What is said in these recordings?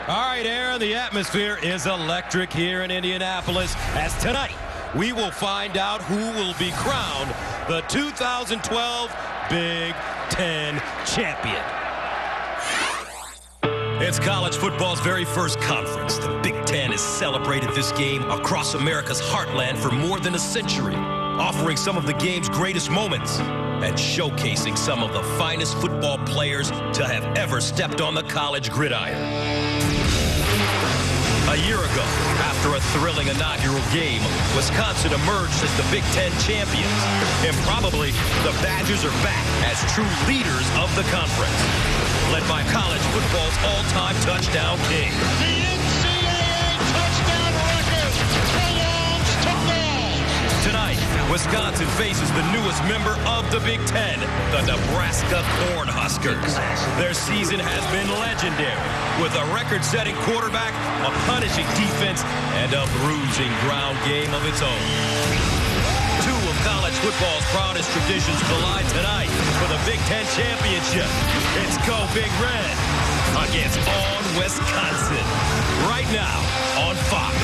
All right, Aaron, the atmosphere is electric here in Indianapolis as tonight we will find out who will be crowned the 2012 Big Ten champion. It's college football's very first conference. The Big Ten has celebrated this game across America's heartland for more than a century, offering some of the game's greatest moments and showcasing some of the finest football players to have ever stepped on the college gridiron. A year ago, after a thrilling inaugural game, Wisconsin emerged as the Big Ten champions. And probably, the Badgers are back as true leaders of the conference, led by college football's all-time touchdown king. The NCAA touchdown record belongs to Ball. Tonight, Wisconsin faces the newest member of the Big Ten, the Nebraska Huskers. Their season has been legendary, with a record-setting quarterback, a punishing defense, and a bruising ground game of its own. Two of college football's proudest traditions collide tonight for the Big Ten championship. It's Go Big Red against On Wisconsin, right now on Fox.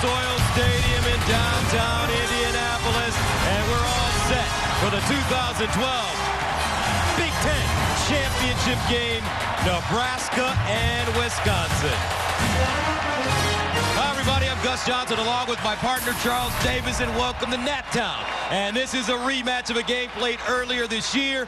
Oil Stadium in downtown Indianapolis, and we're all set for the 2012 Big Ten championship game, Nebraska and Wisconsin. Hi, everybody. I'm Gus Johnson, along with my partner, Charles Davis, and welcome to Naptown. And this is a rematch of a game played earlier this year.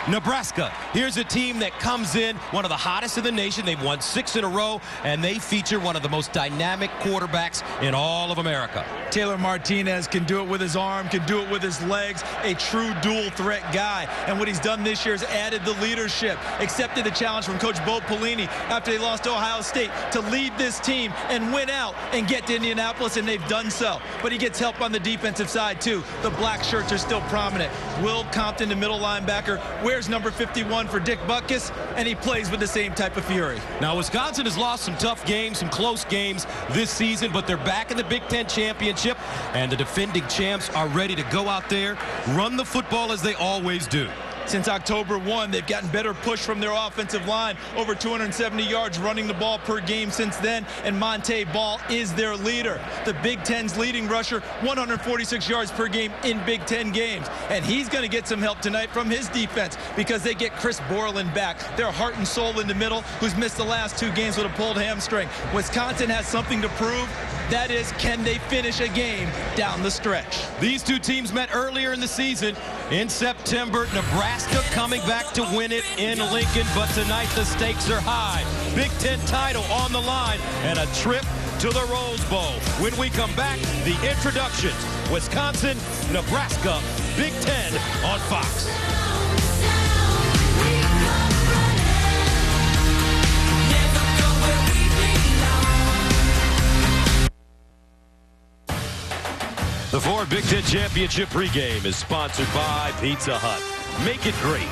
Nebraska, here's a team that comes in, one of the hottest in the nation. They've won 6 in a row, and they feature one of the most dynamic quarterbacks in all of America. Taylor Martinez can do it with his arm, can do it with his legs, a true dual-threat guy. And what he's done this year is added the leadership, accepted the challenge from Coach Bo Pelini after they lost to Ohio State to lead this team and win out and get to Indianapolis, and they've done so. But he gets help on the defensive side, too. The black shirts are still prominent. Will Compton, the middle linebacker, wears number 51 for Dick Butkus, and he plays with the same type of fury. Now, Wisconsin has lost some tough games, some close games this season, but they're back in the Big Ten championship, and the defending champs are ready to go out there, run the football as they always do. Since October 1, they've gotten better push from their offensive line, over 270 yards running the ball per game since then, and Monte Ball is their leader. The Big Ten's leading rusher, 146 yards per game in Big Ten games. And he's going to get some help tonight from his defense because they get Chris Borland back, their heart and soul in the middle, who's missed the last 2 games with a pulled hamstring. Wisconsin has something to prove. That is, can they finish a game down the stretch? These two teams met earlier in the season in September. Nebraska coming back to win it in Lincoln, but tonight the stakes are high. Big Ten title on the line and a trip to the Rose Bowl. When we come back, the introductions. Wisconsin, Nebraska, Big Ten on Fox. The Ford Big Ten Championship pregame is sponsored by Pizza Hut. Make it great.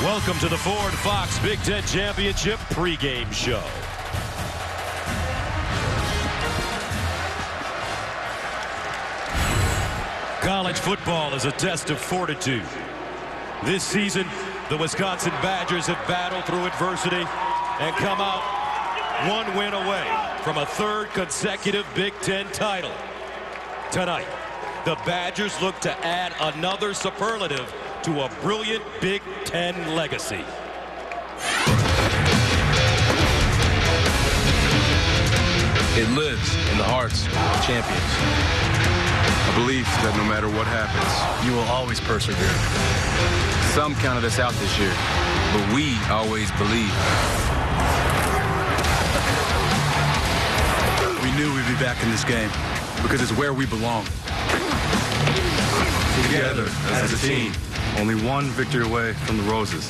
Welcome to the Ford Fox Big Ten Championship pregame show. College football is a test of fortitude. This season, the Wisconsin Badgers have battled through adversity and come out 1 win away from a 3rd consecutive Big Ten title. Tonight, the Badgers look to add another superlative to a brilliant Big Ten legacy. It lives in the hearts of champions. A belief that no matter what happens, you will always persevere. Some counted us out this year, but we always believe. We knew we'd be back in this game because it's where we belong. Together as a team, only one victory away from the Roses.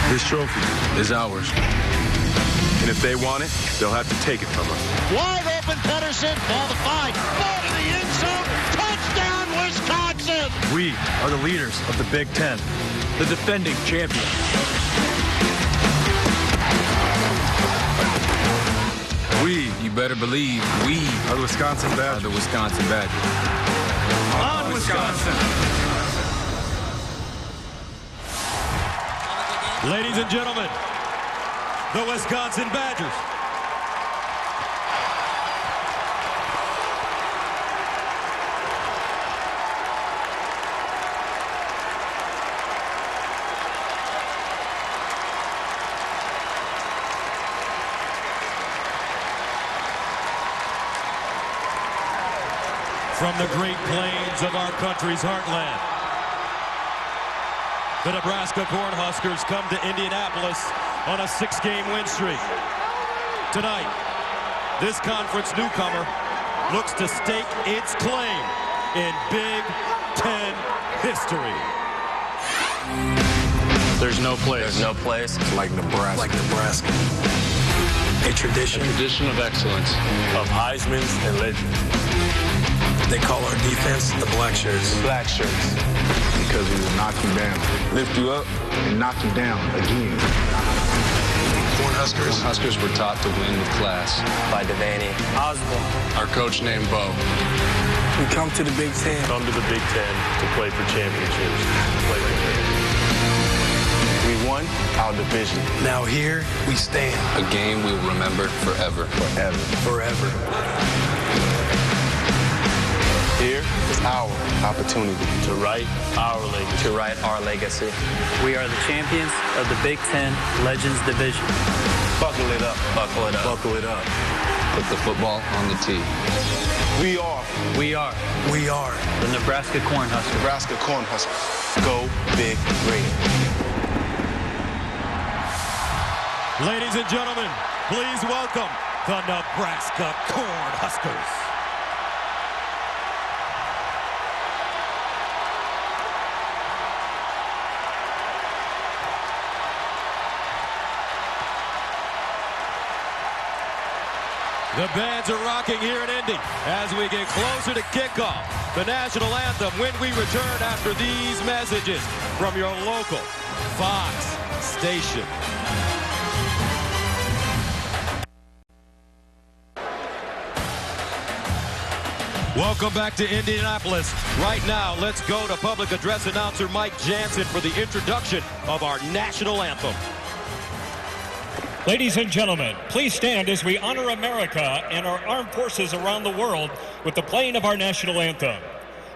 This trophy is ours. And if they want it, they'll have to take it from us. Wide open Pedersen, ball to 5, ball to the end zone, touchdown Wisconsin! We are the leaders of the Big Ten. the defending champion. We, you better believe, we are the Wisconsin Badgers. On Wisconsin. Ladies and gentlemen, the Wisconsin Badgers. From the Great Plains of our country's heartland, the Nebraska Cornhuskers come to Indianapolis on a 6-game win streak. Tonight, this conference newcomer looks to stake its claim in Big Ten history. There's no place like Nebraska. A tradition of excellence, of Heismans and legends. They call our defense the Black Shirts. Black Shirts. Because we will knock you down, lift you up, and knock you down again. Huskers were taught to win with class. By Devaney. Osborne. Our coach named Bo. We come to the Big Ten. Come to the Big Ten to play for championships. We won our division. Now here we stand. A game we will remember forever. Forever. Here is our opportunity to write our legacy. We are the champions of the Big Ten Legends Division. Buckle it up. Put the football on the tee. We are The Nebraska Cornhuskers. Go Big Red. Ladies and gentlemen, please welcome the Nebraska Cornhuskers. The bands are rocking here in Indy as we get closer to kickoff. The national anthem when we return after these messages from your local Fox station. Welcome back to Indianapolis. Right now, let's go to public address announcer Mike Jansen for the introduction of our national anthem. Ladies and gentlemen, please stand as we honor America and our armed forces around the world with the playing of our national anthem.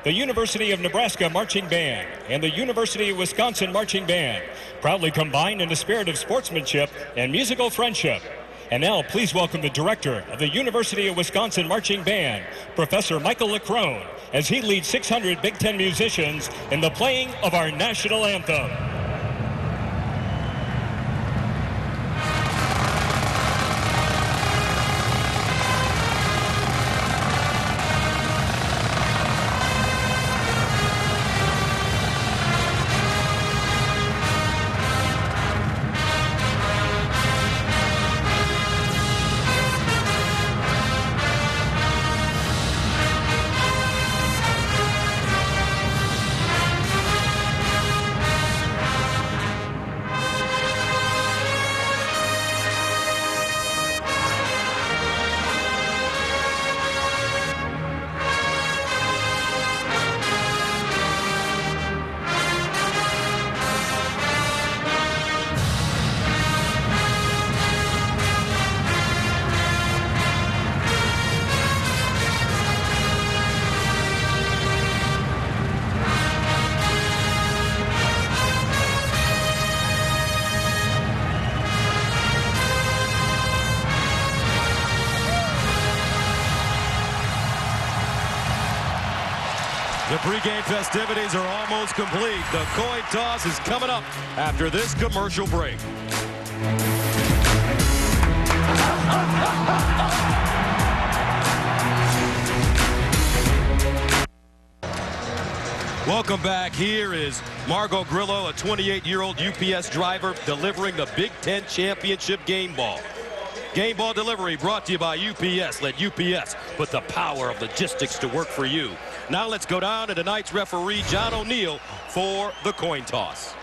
The University of Nebraska Marching Band and the University of Wisconsin Marching Band proudly combine in the spirit of sportsmanship and musical friendship. And now, please welcome the director of the University of Wisconsin Marching Band, Professor Michael LeCrone, as he leads 600 Big Ten musicians in the playing of our national anthem. The pregame festivities are almost complete. The coin toss is coming up after this commercial break. Welcome back. Here is Margot Grillo, a 28-year-old UPS driver, delivering the Big Ten Championship game ball. Game ball delivery brought to you by UPS. Let UPS put the power of logistics to work for you. Now let's go down to tonight's referee, John O'Neill, for the coin toss.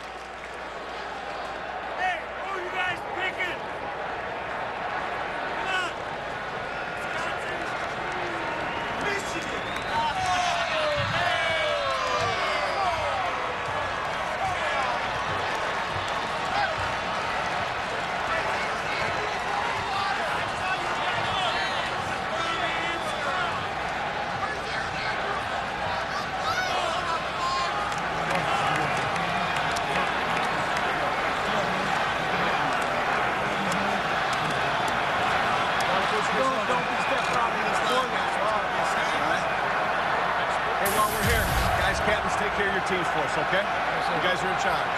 teams for us, okay? You guys are in charge.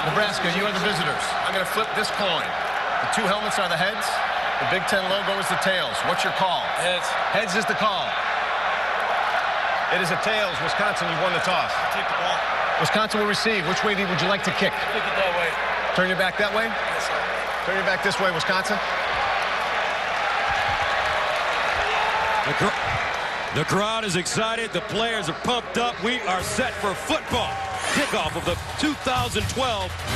Nebraska, you are the visitors. I'm going to flip this coin. The two helmets are the heads. The Big Ten logo is the tails. What's your call? Heads. Heads is the call. It is a tails. Wisconsin, you've won the toss. Take the ball. Wisconsin will receive. Which way would you like to kick? Kick it that way. Turn your back that way? Yes, sir. Turn your back this way, Wisconsin. The crowd is excited. The players are pumped up. We are set for football. Kickoff of the 2012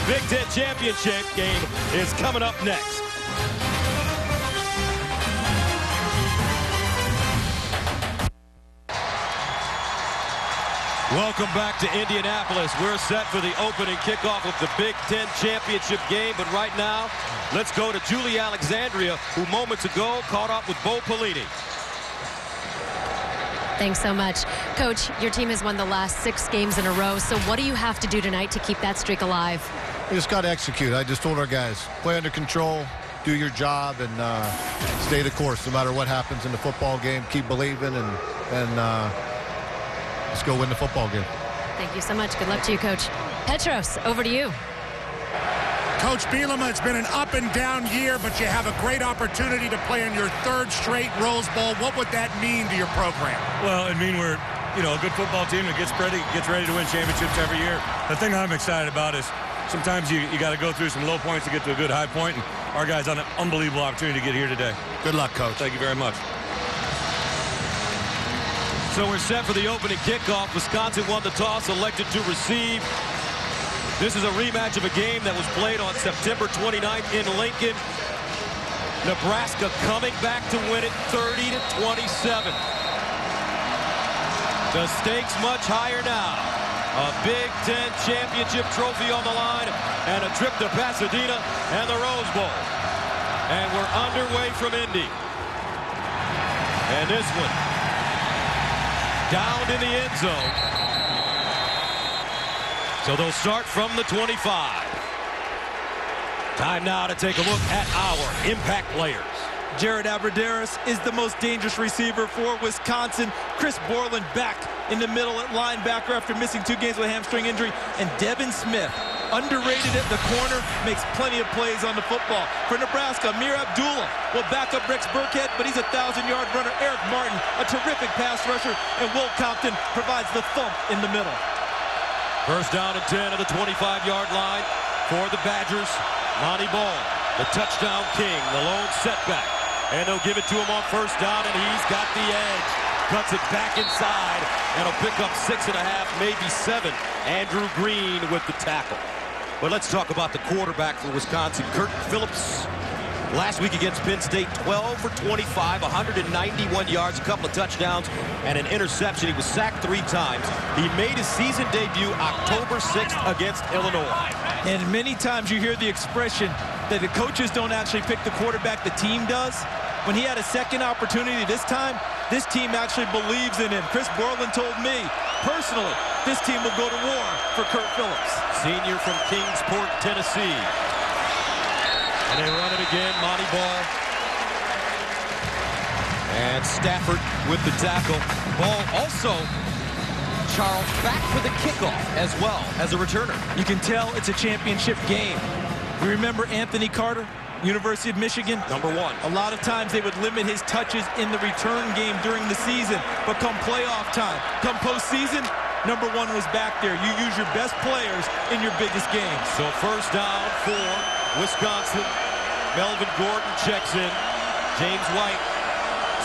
Big Ten Championship game is coming up next. Welcome back to Indianapolis. We're set for the opening kickoff of the Big Ten Championship game, but right now, let's go to Julie Alexandria, who moments ago caught up with Bo Pelini. Thanks so much. Coach, your team has won the last 6 games in a row, so what do you have to do tonight to keep that streak alive? We just got to execute. I just told our guys, play under control, do your job, and stay the course no matter what happens in the football game. Keep believing, and let's go win the football game. Thank you so much. Good luck to you, Coach. Petros, over to you. Coach Bielema, it's been an up and down year, but you have a great opportunity to play in your 3rd straight Rose Bowl. What would that mean to your program? Well, it means we're, a good football team that gets ready to win championships every year. The thing I'm excited about is sometimes you got to go through some low points to get to a good high point, and our guys had an unbelievable opportunity to get here today. Good luck, Coach. Thank you very much. So we're set for the opening kickoff. Wisconsin won the toss, elected to receive. This is a rematch of a game that was played on September 29th in Lincoln. Nebraska coming back to win it 30-27. The stakes much higher now. A Big Ten championship trophy on the line and a trip to Pasadena and the Rose Bowl. And we're underway from Indy. And this one down in the end zone. So they'll start from the 25. Time now to take a look at our impact players. Jared Abbrederis is the most dangerous receiver for Wisconsin. Chris Borland back in the middle at linebacker after missing 2 games with a hamstring injury. And Devin Smith, underrated at the corner, makes plenty of plays on the football. For Nebraska, Amir Abdullah will back up Rex Burkhead, but he's a 1,000-yard runner. Eric Martin, a terrific pass rusher. And Will Compton provides the thump in the middle. First down and 10 at the 25-yard line for the Badgers. Lonnie Ball, the touchdown king, the lone setback. And they'll give it to him on first down, and he's got the edge. Cuts it back inside, and he'll pick up 6.5, maybe 7. Andrew Green with the tackle. But let's talk about the quarterback for Wisconsin, Kurt Phillips. Last week against Penn State, 12 for 25, 191 yards, a couple of touchdowns, and an interception. He was sacked 3 times. He made his season debut October 6th against Illinois. And many times you hear the expression that the coaches don't actually pick the quarterback, the team does. When he had a second opportunity this time, this team actually believes in him. Chris Borland told me, personally, this team will go to war for Kurt Phillips. Senior from Kingsport, Tennessee. And they run it again, Monty Ball. And Stafford with the tackle. Ball also, Charles, back for the kickoff as well as a returner. You can tell it's a championship game. You remember Anthony Carter, University of Michigan? Number 1. A lot of times they would limit his touches in the return game during the season. But come playoff time, come postseason, number 1 was back there. You use your best players in your biggest games. So first down for Wisconsin. Melvin Gordon checks in. James White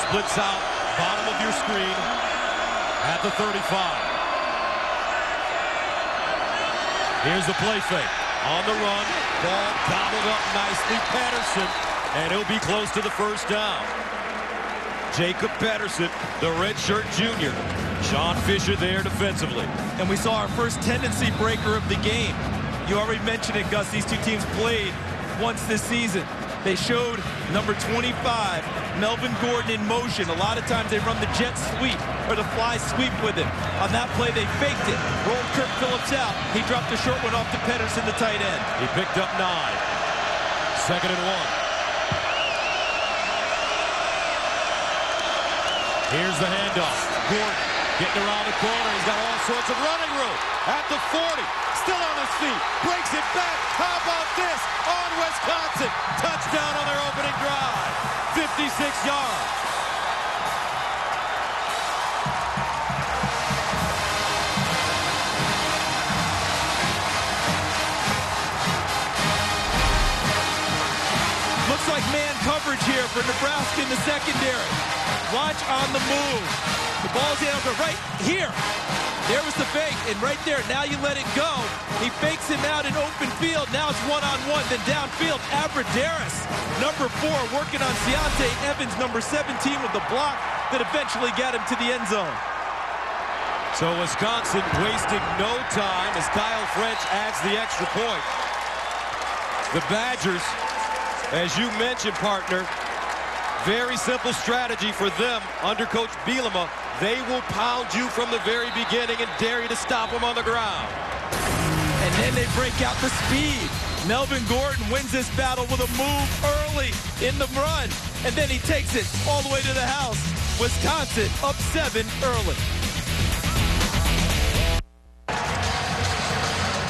splits out, bottom of your screen, at the 35. Here's the play fake. On the run, ball gobbled up nicely. Patterson, and he'll be close to the first down. Jacob Patterson, the redshirt junior. Sean Fisher there defensively. And we saw our first tendency breaker of the game. You already mentioned it, Gus. These two teams played once this season. They showed number 25, Melvin Gordon, in motion. A lot of times they run the jet sweep or the fly sweep with him. On that play, they faked it. Rolled Kirk Phillips out. He dropped the short one off to Pedersen, the tight end. He picked up 9. 2nd and 1. Here's the handoff. Gordon getting around the corner. He's got all sorts of running room. At the 40. Still on his feet. Breaks it back. How about this? On Wisconsin. Touchdown on their opening drive. 56 yards. Looks like man coverage here for Nebraska in the secondary. Watch on the move. The ball's down right here. There was the fake, and right there, now you let it go. He fakes him out in open field. Now it's one-on-one, then downfield. Abradaris, number 4, working on Deontay Evans, number 17, with the block that eventually got him to the end zone. So Wisconsin wasting no time as Kyle French adds the extra point. The Badgers, as you mentioned, partner, very simple strategy for them under Coach Bielema. They will pound you from the very beginning and dare you to stop them on the ground. And then they break out the speed. Melvin Gordon wins this battle with a move early in the run. And then he takes it all the way to the house. Wisconsin up 7 early.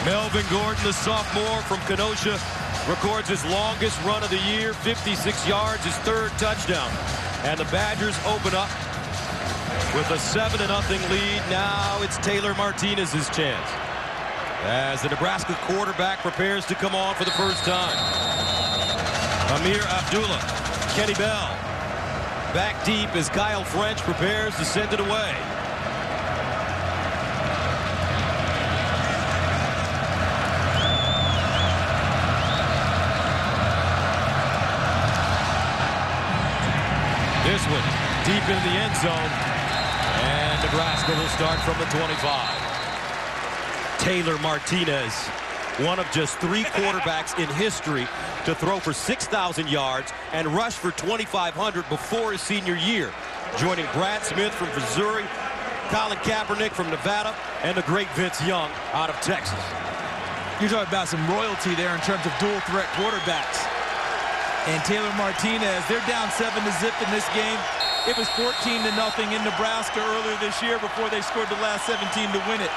Melvin Gordon, the sophomore from Kenosha, records his longest run of the year, 56 yards, his 3rd touchdown. And the Badgers open up with a 7-0 lead. Now it's Taylor Martinez's chance as the Nebraska quarterback prepares to come on for the first time. Amir Abdullah, Kenny Bell, back deep as Kyle French prepares to send it away. This one deep in the end zone, and Nebraska will start from the 25. Taylor Martinez, one of just 3 quarterbacks in history to throw for 6,000 yards and rush for 2,500 before his senior year, joining Brad Smith from Missouri, Colin Kaepernick from Nevada, and the great Vince Young out of Texas. You're talking about some royalty there in terms of dual threat quarterbacks. And Taylor Martinez, they're down 7-0 in this game. It was 14-0 in Nebraska earlier this year before they scored the last 17 to win it.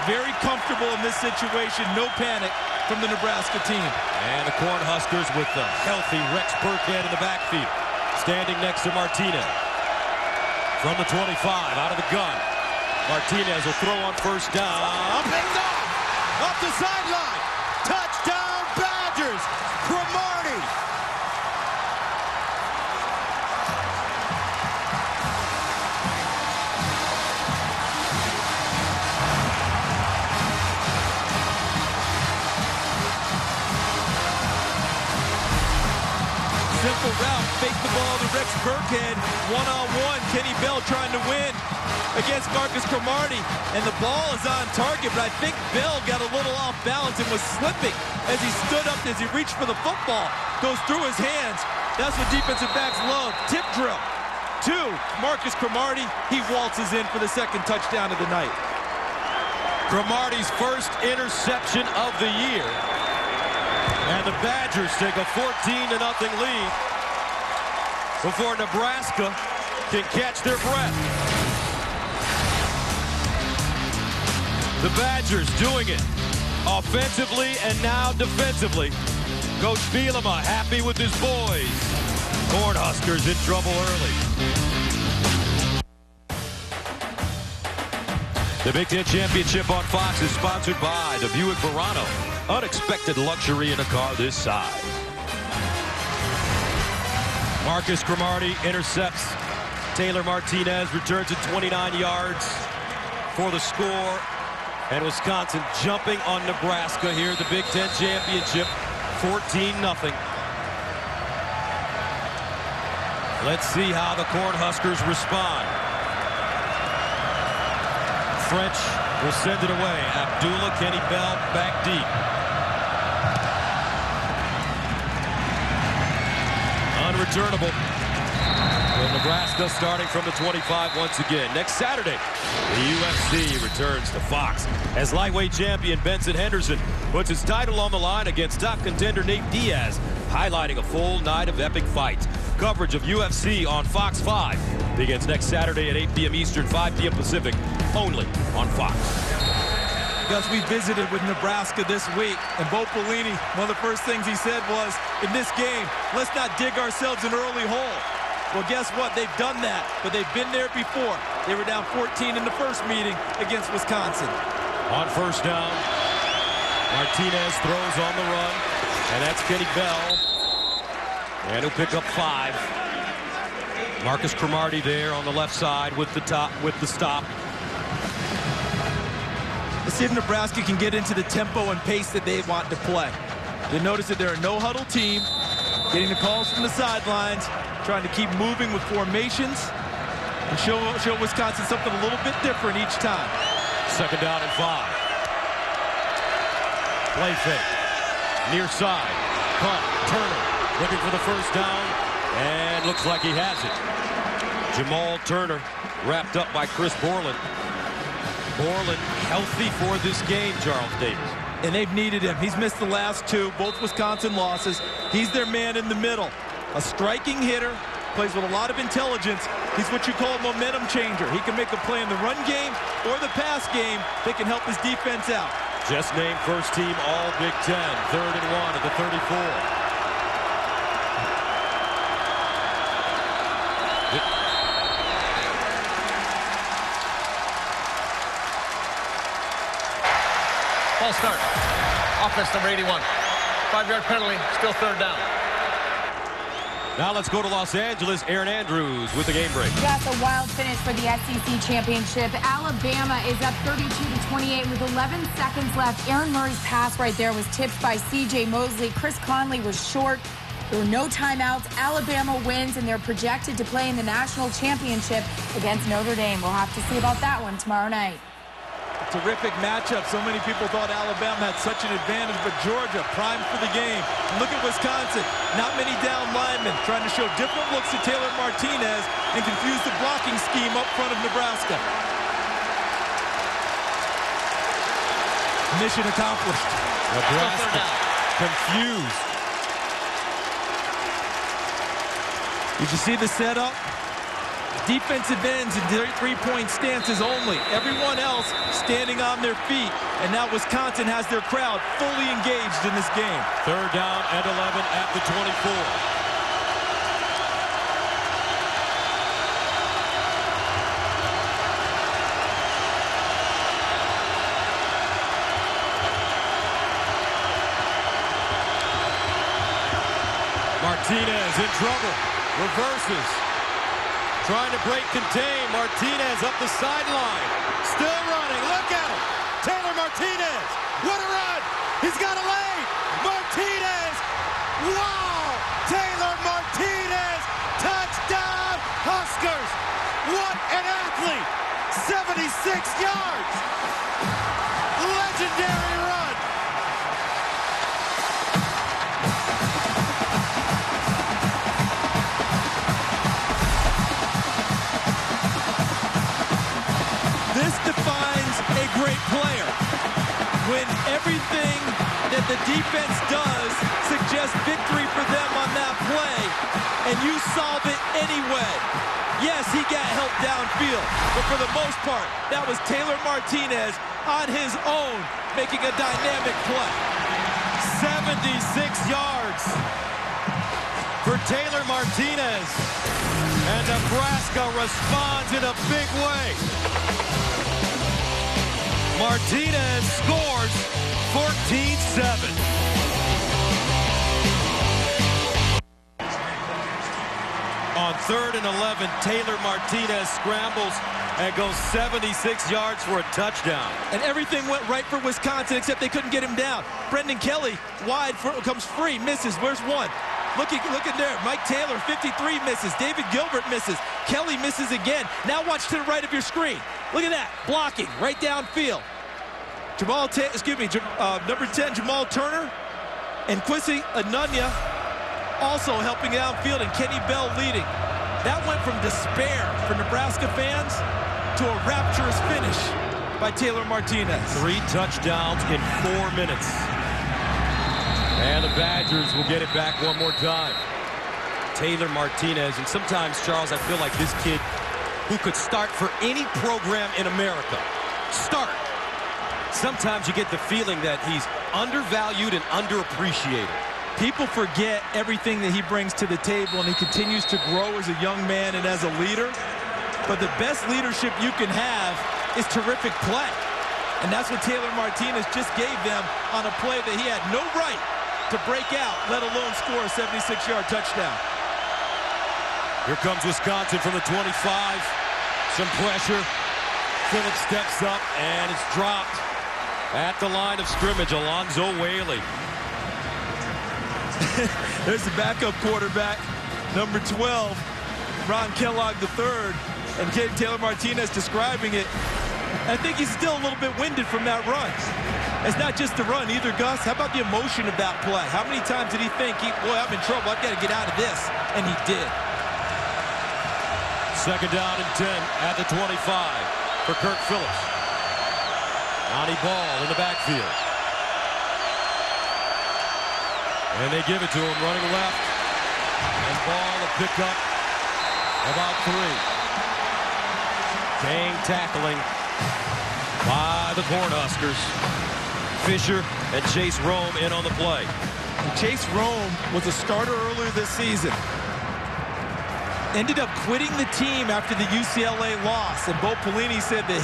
Very comfortable in this situation. No panic from the Nebraska team. And the Cornhuskers with the healthy Rex Burkhead in the backfield, standing next to Martinez. From the 25, out of the gun. Martinez will throw on first down. Picked off the sideline. Touchdown, Badgers. Cromartie. Simple route, fake the ball to Rex Burkhead, one-on-one. Kenny Bell trying to win against Marcus Cromartie, and the ball is on target, but I think Bell got a little off balance and was slipping as he stood up, as he reached for the football. Goes through his hands. That's what defensive backs love. Tip drill to Marcus Cromartie. He waltzes in for the 2nd touchdown of the night. Cromartie's first interception of the year. And the Badgers take a 14-0 lead before Nebraska can catch their breath. The Badgers doing it offensively and now defensively. Coach Bielema happy with his boys. Cornhuskers in trouble early. The Big Ten Championship on Fox is sponsored by the Buick Verano. Unexpected luxury in a car this size. Marcus Cromartie intercepts. Taylor Martinez returns it 29 yards for the score. And Wisconsin jumping on Nebraska here at the Big Ten Championship, 14-0. Let's see how the Cornhuskers respond. French will send it away. Abdullah, Kenny Bell back deep. unreturnable. Well, Nebraska starting from the 25 once again. Next Saturday, the UFC returns to Fox as lightweight champion Benson Henderson puts his title on the line against top contender Nate Diaz, highlighting a full night of epic fights. Coverage of UFC on Fox 5 begins next Saturday at 8 p.m. Eastern, 5 p.m. Pacific, only on Fox. Gus, we visited with Nebraska this week, and Bo Pelini, one of the first things he said was, in this game, let's not dig ourselves an early hole. Well, guess what? They've done that, but they've been there before. They were down 14 in the first meeting against Wisconsin. On first down, Martinez throws on the run, and that's Kenny Bell. And he'll pick up 5. Marcus Cromartie there on the left side with the stop. Let's see if Nebraska can get into the tempo and pace that they want to play. You notice that they're a no-huddle team, getting the calls from the sidelines, trying to keep moving with formations, and show Wisconsin something a little bit different each time. Second down and 5. Play fake. Near side. Punt. Turner looking for the first down, and looks like he has it. Jamal Turner wrapped up by Chris Borland. Borland healthy for this game, Charles Davis. And they've needed him. He's missed the last 2, both Wisconsin losses. He's their man in the middle. A striking hitter, plays with a lot of intelligence. He's what you call a momentum changer. He can make a play in the run game or the pass game that can help his defense out. Just named first team All Big Ten, 3rd and 1 at the 34. Ball start. Offense number 81. 5-yard penalty, still 3rd down. Now let's go to Los Angeles. Aaron Andrews with the game break. Yes, a wild finish for the SEC championship. Alabama is up 32-28 with 11 seconds left. Aaron Murray's pass right there was tipped by C.J. Mosley. Chris Conley was short. There were no timeouts. Alabama wins, and they're projected to play in the national championship against Notre Dame. We'll have to see about that one tomorrow night. Terrific matchup. So many people thought Alabama had such an advantage, but Georgia primed for the game. And look at Wisconsin. Not many down linemen, trying to show different looks to Taylor Martinez and confuse the blocking scheme up front of Nebraska. Mission accomplished. Nebraska confused. Did you see the setup? Defensive ends and 3-point stances only. Everyone else standing on their feet. And now Wisconsin has their crowd fully engaged in this game. 3rd down and 11 at the 24. Martinez in trouble. Reverses. Trying to break contain. Martinez up the sideline. Still running. Look at him. Taylor Martinez. What a run. He's got a lane. Martinez. Wow. Taylor Martinez. Touchdown. Huskers. What an athlete. 76 yards. Legendary run. This defines a great player. When everything that the defense does suggests victory for them on that play, and you solve it anyway. Yes, he got help downfield, but for the most part, that was Taylor Martinez on his own, making a dynamic play. 76 yards for Taylor Martinez. And Nebraska responds in a big way. Martinez scores 14-7. On 3rd and 11, Taylor Martinez scrambles and goes 76 yards for a touchdown. And everything went right for Wisconsin, except they couldn't get him down. Brendan Kelly wide comes free, misses. Where's one? Look at there. Mike Taylor, 53, misses. David Gilbert misses. Kelly misses again. Now watch to the right of your screen. Look at that. Blocking right downfield. Number 10, Jamal Turner and Kwesi Anunya Also helping downfield, and Kenny Bell leading. That went from despair for Nebraska fans to a rapturous finish by Taylor Martinez. 3 touchdowns in 4 minutes. And the Badgers will get it back one more time. Taylor Martinez, and sometimes, Charles, I feel like this kid who could start for any program in America. Start. Sometimes you get the feeling that he's undervalued and underappreciated. People forget everything that he brings to the table, and he continues to grow as a young man and as a leader. But the best leadership you can have is terrific play. And that's what Taylor Martinez just gave them on a play that he had no right to break out, let alone score a 76-yard touchdown. Here comes Wisconsin from the 25. Some pressure. Phillips steps up, and it's dropped at the line of scrimmage. Alonzo Whaley. There's the backup quarterback, number 12, Ron Kellogg III, and Taylor Martinez describing it. I think he's still a little bit winded from that run. It's not just the run either, Gus. How about the emotion of that play? How many times did he think, boy, I'm in trouble, I've got to get out of this? And he did. Second down and 10 at the 25 for Kirk Phillips. Monty Ball in the backfield. And they give it to him running left. And Ball a pickup about 3. Kane tackling by the Cornhuskers. Fisher and Chase Rome in on the play. Chase Rome was a starter earlier this season. Ended up quitting the team after the UCLA loss. And Bo Pelini said that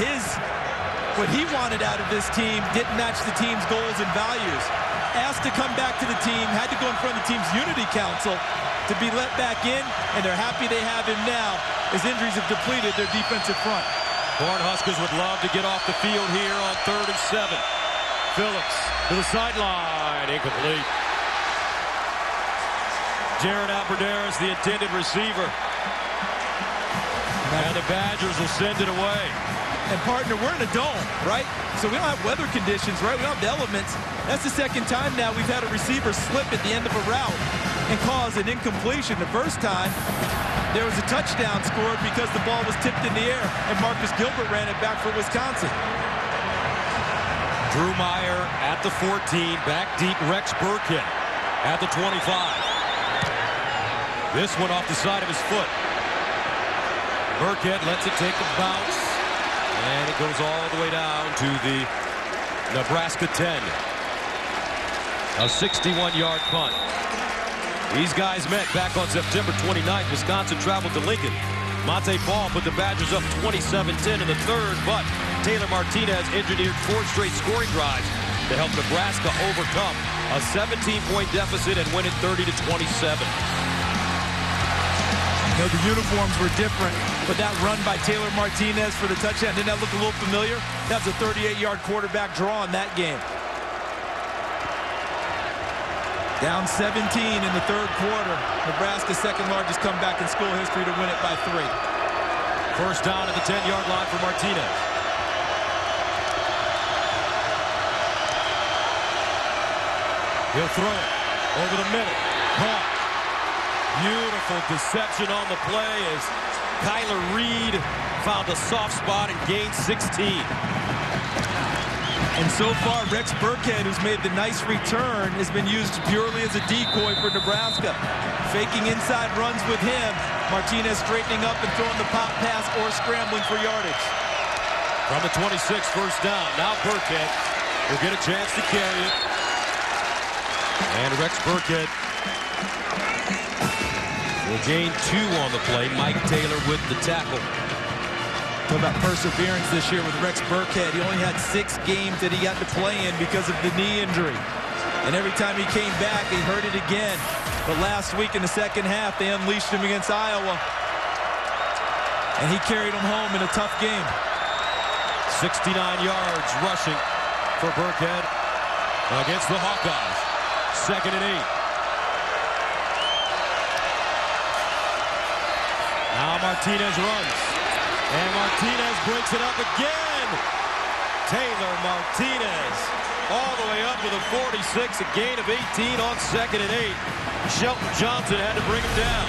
what he wanted out of this team didn't match the team's goals and values. Asked to come back to the team, had to go in front of the team's unity council to be let back in, and they're happy they have him now as injuries have depleted their defensive front. Cornhuskers would love to get off the field here on 3rd and 7. Phillips to the sideline, incomplete. Jared Alberderis, the intended receiver. And the Badgers will send it away. And partner, we're in a dome, right? So we don't have weather conditions, right? We don't have the elements. That's the second time now we've had a receiver slip at the end of a route and cause an incompletion. The first time, there was a touchdown scored because the ball was tipped in the air, and Marcus Gilbert ran it back for Wisconsin. Drew Meyer at the 14, back deep, Rex Burkhead at the 25. This one off the side of his foot. Burkhead lets it take a bounce, and it goes all the way down to the Nebraska 10. A 61-yard punt. These guys met back on September 29th. Wisconsin traveled to Lincoln. Monte Ball put the Badgers up 27-10 in the 3rd, but Taylor Martinez engineered 4 straight scoring drives to help Nebraska overcome a 17-point deficit and win it 30-27. You know, the uniforms were different, but that run by Taylor Martinez for the touchdown, didn't that look a little familiar? That was a 38-yard quarterback draw in that game. Down 17 in the 3rd quarter. Nebraska's second largest comeback in school history to win it by 3. First down at the 10-yard line for Martinez. He'll throw it over the middle. Caught. Beautiful deception on the play as Kyler Reed found a soft spot and gained 16. And so far, Rex Burkhead, who's made the nice return, has been used purely as a decoy for Nebraska. Faking inside runs with him. Martinez straightening up and throwing the pop pass or scrambling for yardage. From the 26, first down. Now Burkhead will get a chance to carry it. And Rex Burkhead will gain 2 on the play. Mike Taylor with the tackle. Talk about perseverance this year with Rex Burkhead. He only had 6 games that he got to play in because of the knee injury. And every time he came back, he hurt it again. But last week in the second half, they unleashed him against Iowa. And he carried them home in a tough game. 69 yards rushing for Burkhead against the Hawkeyes. 2nd and 8. Now Martinez runs. And Martinez breaks it up again. Taylor Martinez all the way up with a 46, a gain of 18 on 2nd and 8. Shelton Johnson had to bring him down.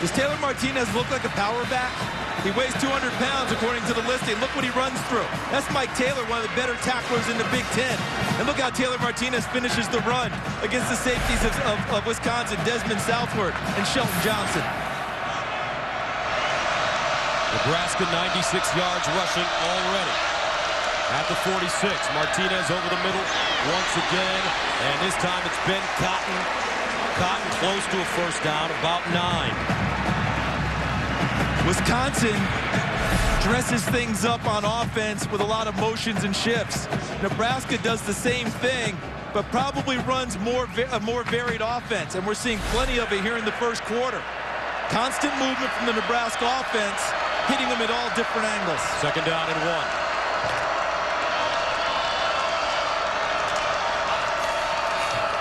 Does Taylor Martinez look like a power back? He weighs 200 pounds according to the listing. Look what he runs through. That's Mike Taylor, one of the better tacklers in the Big Ten. And look how Taylor Martinez finishes the run against the safeties of Wisconsin, Desmond Southward and Shelton Johnson. Nebraska 96 yards rushing already. At the 46, Martinez over the middle once again. And this time it's Ben Cotton. Cotton close to a first down, about 9. Wisconsin dresses things up on offense with a lot of motions and shifts. Nebraska does the same thing, but probably runs a more varied offense, and we're seeing plenty of it here in the first quarter. Constant movement from the Nebraska offense, hitting them at all different angles. 2nd down and 1.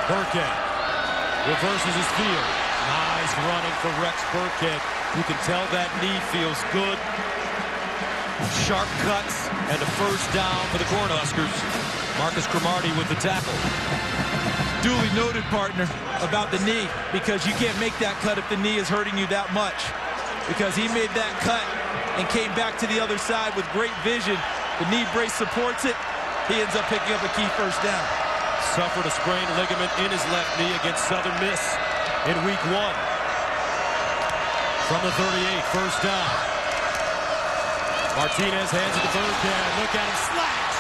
Burkhead reverses his field. Nice running for Rex Burkhead. You can tell that knee feels good. Sharp cuts and a first down for the Cornhuskers. Marcus Cromartie with the tackle. Duly noted, partner, about the knee, because you can't make that cut if the knee is hurting you that much. Because he made that cut and came back to the other side with great vision. The knee brace supports it. He ends up picking up a key first down. Suffered a sprained ligament in his left knee against Southern Miss in week 1. From the 38, first down. Martinez hands it to Burkhead. Look at him slash.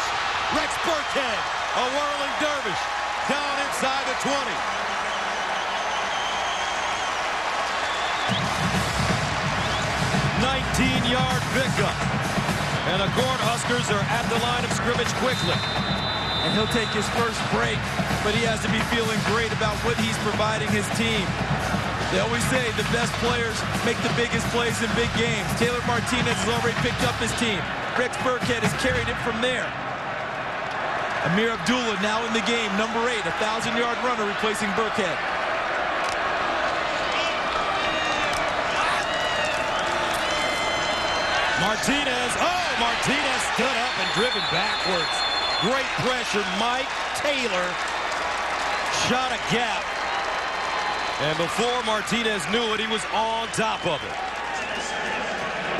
Rex Burkhead, a whirling dervish, down inside the 20. "19-yard pickup. And the Cornhuskers are at the line of scrimmage quickly. And he'll take his first break, but he has to be feeling great about what he's providing his team. They always say the best players make the biggest plays in big games. Taylor Martinez has already picked up his team. Rex Burkhead has carried it from there. Amir Abdullah now in the game, number 8, a 1,000-yard runner replacing Burkhead. Martinez, Martinez stood up and driven backwards. Great pressure, Mike Taylor shot a gap. And before Martinez knew it, he was on top of it.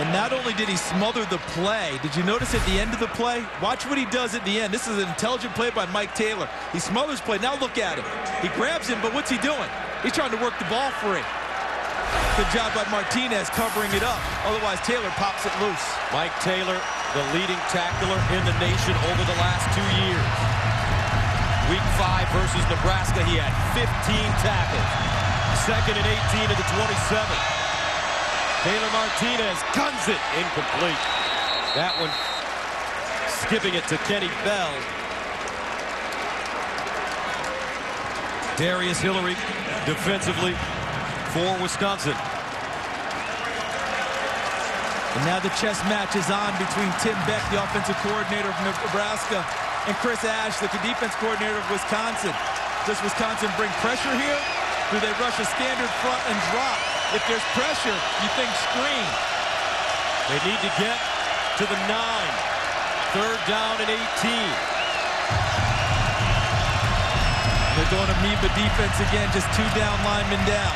And not only did he smother the play, did you notice at the end of the play? Watch what he does at the end. This is an intelligent play by Mike Taylor. He smothers play. Now look at him. He grabs him, but what's he doing? He's trying to work the ball free. Good job by Martinez covering it up. Otherwise, Taylor pops it loose. Mike Taylor, the leading tackler in the nation over the last 2 years. Week 5 versus Nebraska, he had 15 tackles. 2nd and 18 to the 27. Taylor Martinez guns it, incomplete. That one skipping it to Kenny Bell. Darius Hillary defensively for Wisconsin. And now the chess match is on between Tim Beck, the offensive coordinator of Nebraska, and Chris Ash, the defense coordinator of Wisconsin. Does Wisconsin bring pressure here? Do they rush a standard front and drop? If there's pressure, you think screen. They need to get to the 9. 3rd down and 18. They're going amoeba defense again, just 2 down linemen down.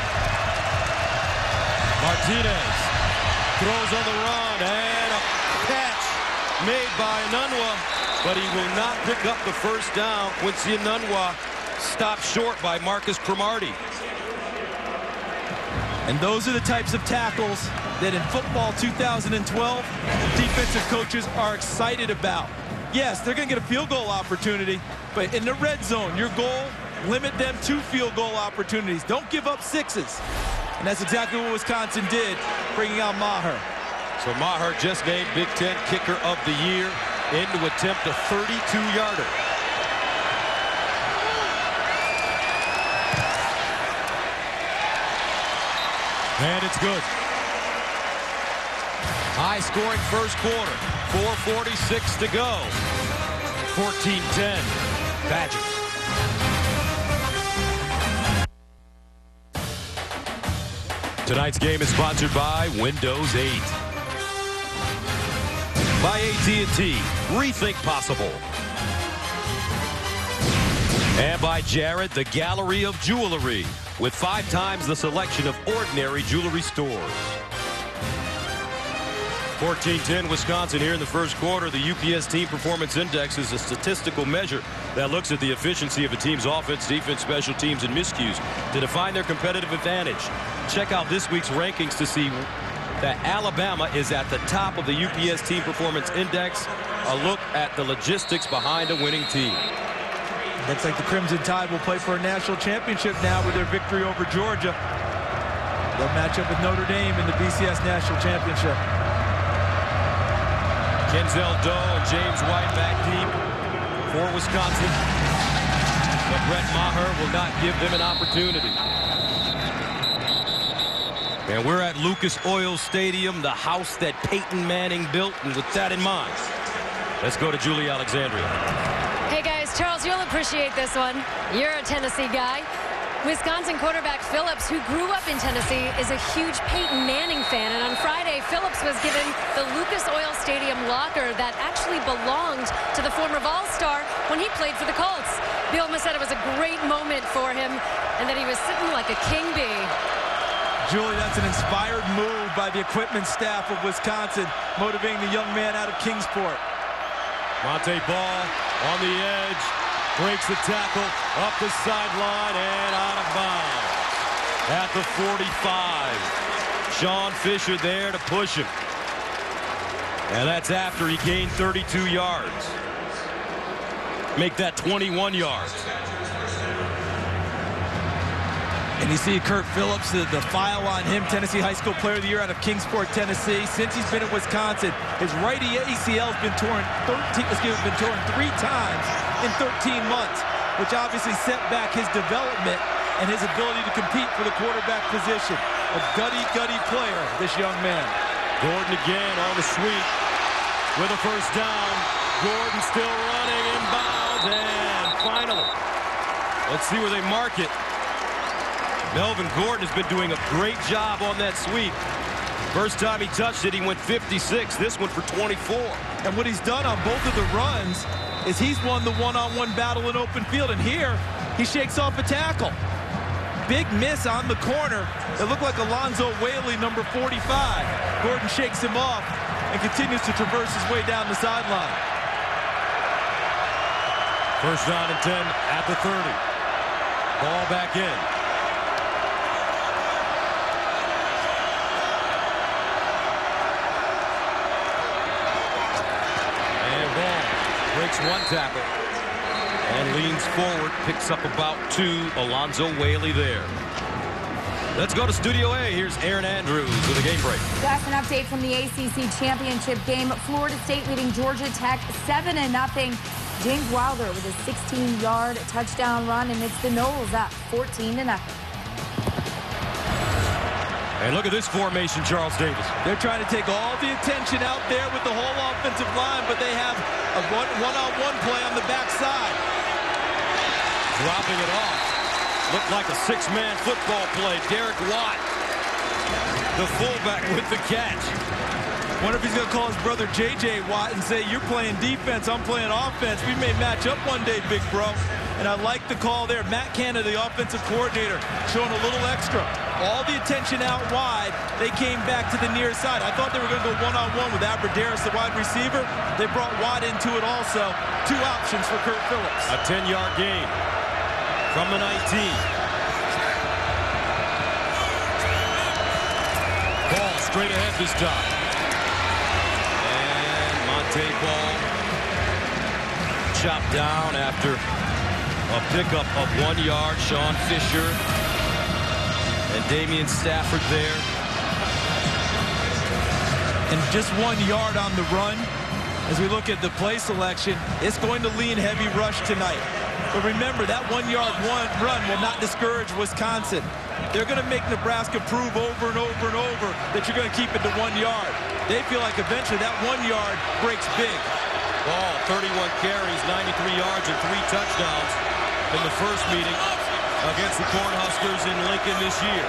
Martinez throws on the run, and a catch made by Enunwa, but he will not pick up the first down. Quincy Enunwa stopped short by Marcus Cromartie. And those are the types of tackles that in football 2012, defensive coaches are excited about. Yes, they're going to get a field goal opportunity, but in the red zone, your goal, limit them to field goal opportunities. Don't give up 6s. And that's exactly what Wisconsin did, bringing out Maher. So Maher just named Big Ten Kicker of the Year in to attempt a 32-yarder. And it's good. High-scoring first quarter. 4:46 to go. 14-10. Badgers. Tonight's game is sponsored by Windows 8. By AT&T. Rethink possible. And by Jared, the Gallery of Jewelry, with 5 times the selection of ordinary jewelry stores. 14-10 Wisconsin here in the first quarter. The UPS Team Performance Index is a statistical measure that looks at the efficiency of a team's offense, defense, special teams, and miscues to define their competitive advantage. Check out this week's rankings to see that Alabama is at the top of the UPS Team Performance Index. A look at the logistics behind a winning team. Looks like the Crimson Tide will play for a national championship now with their victory over Georgia. They'll match up with Notre Dame in the BCS National Championship. Kenzel Doe and James White back deep for Wisconsin. But Brett Maher will not give them an opportunity. And we're at Lucas Oil Stadium, the house that Peyton Manning built. And with that in mind, let's go to Julie Alexandria. Hey guys, Charles, you'll appreciate this one. You're a Tennessee guy. Wisconsin quarterback Phillips, who grew up in Tennessee, is a huge Peyton Manning fan. And on Friday, Phillips was given the Lucas Oil Stadium locker that actually belonged to the former All-Star when he played for the Colts. Bielema said it was a great moment for him and that he was sitting like a king bee. Julie, that's an inspired move by the equipment staff of Wisconsin, motivating the young man out of Kingsport. Monte Ball on the edge. Breaks the tackle, up the sideline, and out of bounds. At the 45. Sean Fisher there to push him. And that's after he gained 32 yards. Make that 21 yards. And you see Kurt Phillips, the file on him, Tennessee High School Player of the Year out of Kingsport, Tennessee. Since he's been at Wisconsin, his right ACL has been torn 3 times in 13 months, which obviously set back his development and his ability to compete for the quarterback position. A gutty player, this young man. Gordon again on the sweep with a first down. Gordon still running inbounds, and finally, let's see where they mark it. Melvin Gordon has been doing a great job on that sweep. First time he touched it, he went 56. This one for 24. And what he's done on both of the runs is he's won the one-on-one battle in open field. And here, he shakes off a tackle. Big miss on the corner. It looked like Alonzo Whaley, number 45. Gordon shakes him off and continues to traverse his way down the sideline. First down and 10 at the 30. Ball back in. Breaks one tackle and leans forward, picks up about 2. Alonzo Whaley there. Let's go to Studio A. Here's Aaron Andrews with a game break. That's an update from the ACC Championship game. Florida State leading Georgia Tech 7-0. James Wilder with a 16-yard touchdown run, and it's the Noles up 14-0. And look at this formation, Charles Davis. They're trying to take all the attention out there with the whole offensive line, but they have a one-on-one play on the backside. Dropping it off. Looked like a 6-man football play. Derek Watt, the fullback, with the catch. Wonder if he's going to call his brother J.J. Watt and say, you're playing defense, I'm playing offense. We may match up one day, big bro. And I like the call there. Matt Canada, the offensive coordinator, showing a little extra. All the attention out wide. They came back to the near side. I thought they were going to go one-on-one with Aberderis, the wide receiver. They brought Watt into it also. 2 options for Kurt Phillips. A 10-yard gain from the 19. Ball straight ahead this time. And Monte Ball chopped down after a pickup of 1 yard. Sean Fisher and Damian Stafford there. And just 1 yard on the run. As we look at the play selection, it's going to lean heavy rush tonight. But remember, that 1 yard run will not discourage Wisconsin. They're going to make Nebraska prove over and over and over that you're going to keep it to 1 yard. They feel like eventually that 1 yard breaks big. Ball, 31 carries, 93 yards, and 3 touchdowns in the first meeting against the Cornhuskers in Lincoln this year.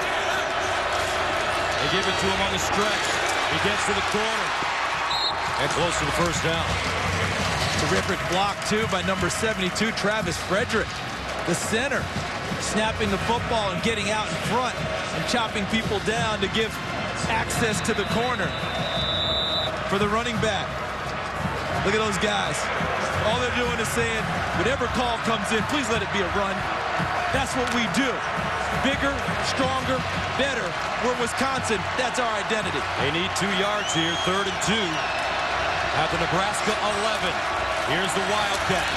They give it to him on the stretch. He gets to the corner and close to the first down. Terrific block, too, by number 72, Travis Frederick. the center, snapping the football and getting out in front and chopping people down to give access to the corner for the running back. Look at those guys. All they're doing is saying, whatever call comes in, please let it be a run. That's what we do. Bigger, stronger, better. We're Wisconsin. That's our identity. They need 2 yards here, 3rd and 2 at the Nebraska 11. Here's the Wildcat.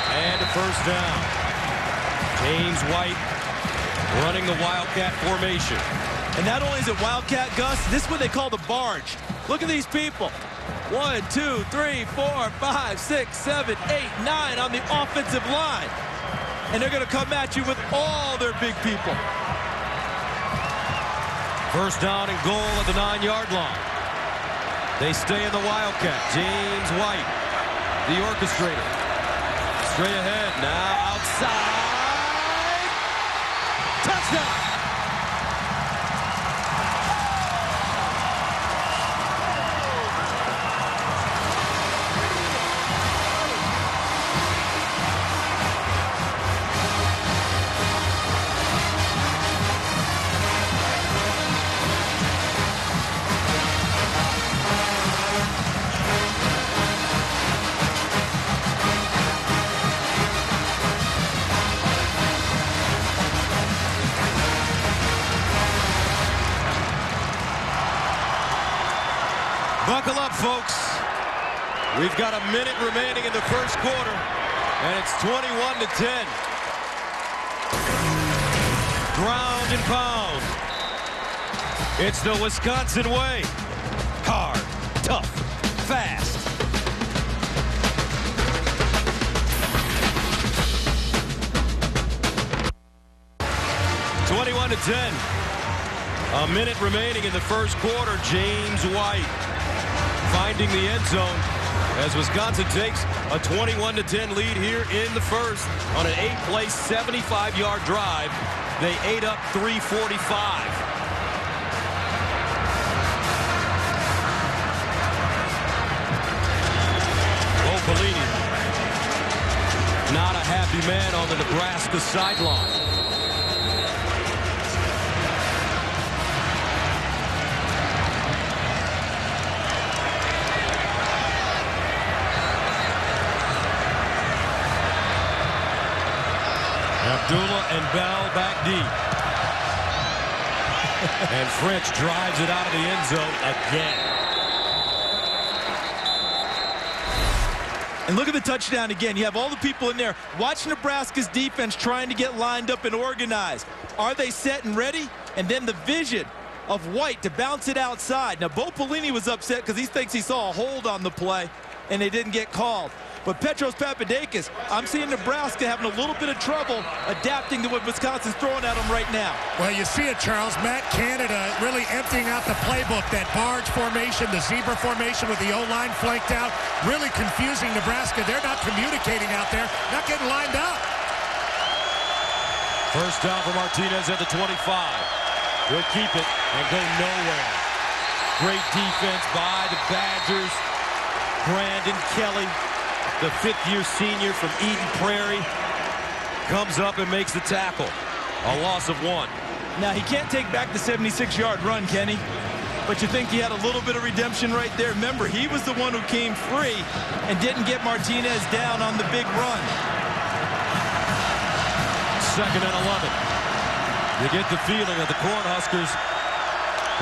And a first down. James White running the Wildcat formation. And not only is it Wildcat, Gus, this is what they call the barge. Look at these people. 1, 2, 3, 4, 5, 6, 7, 8, 9 on the offensive line. And they're going to come at you with all their big people. First down and goal at the 9-yard line. They stay in the Wildcat. James White, the orchestrator. Straight ahead, now outside. Touchdown! Buckle up, folks. We've got a minute remaining in the first quarter, and it's 21-10. Ground and pound. It's the Wisconsin way. Hard, tough, fast. (21-10). A minute remaining in the first quarter. James White finding the end zone as Wisconsin takes a 21-10 lead here in the first on an 8-play, 75-yard drive. They ate up 3:45. Pelini, not a happy man on the Nebraska sideline. Abdullah and Bell back deep. And French drives it out of the end zone again. And look at the touchdown again. You have all the people in there. Watch Nebraska's defense trying to get lined up and organized. Are they set and ready? And then the vision of White to bounce it outside. Now, Bo Pelini was upset because he thinks he saw a hold on the play, and they didn't get called. But Petros Papadakis, I'm seeing Nebraska having a little bit of trouble adapting to what Wisconsin's throwing at them right now. Well, you see it, Charles. Matt Canada really emptying out the playbook. That barge formation, the zebra formation with the O-line flanked out, really confusing Nebraska. They're not communicating out there, not getting lined up. First down for Martinez at the 25. He'll keep it and go nowhere. Great defense by the Badgers. Brandon Kelly, the fifth-year senior from Eden Prairie, comes up and makes the tackle. A loss of 1. Now, he can't take back the 76-yard run, can he? But you think he had a little bit of redemption right there. Remember, he was the one who came free and didn't get Martinez down on the big run. 2nd and 11. You get the feeling that the Cornhuskers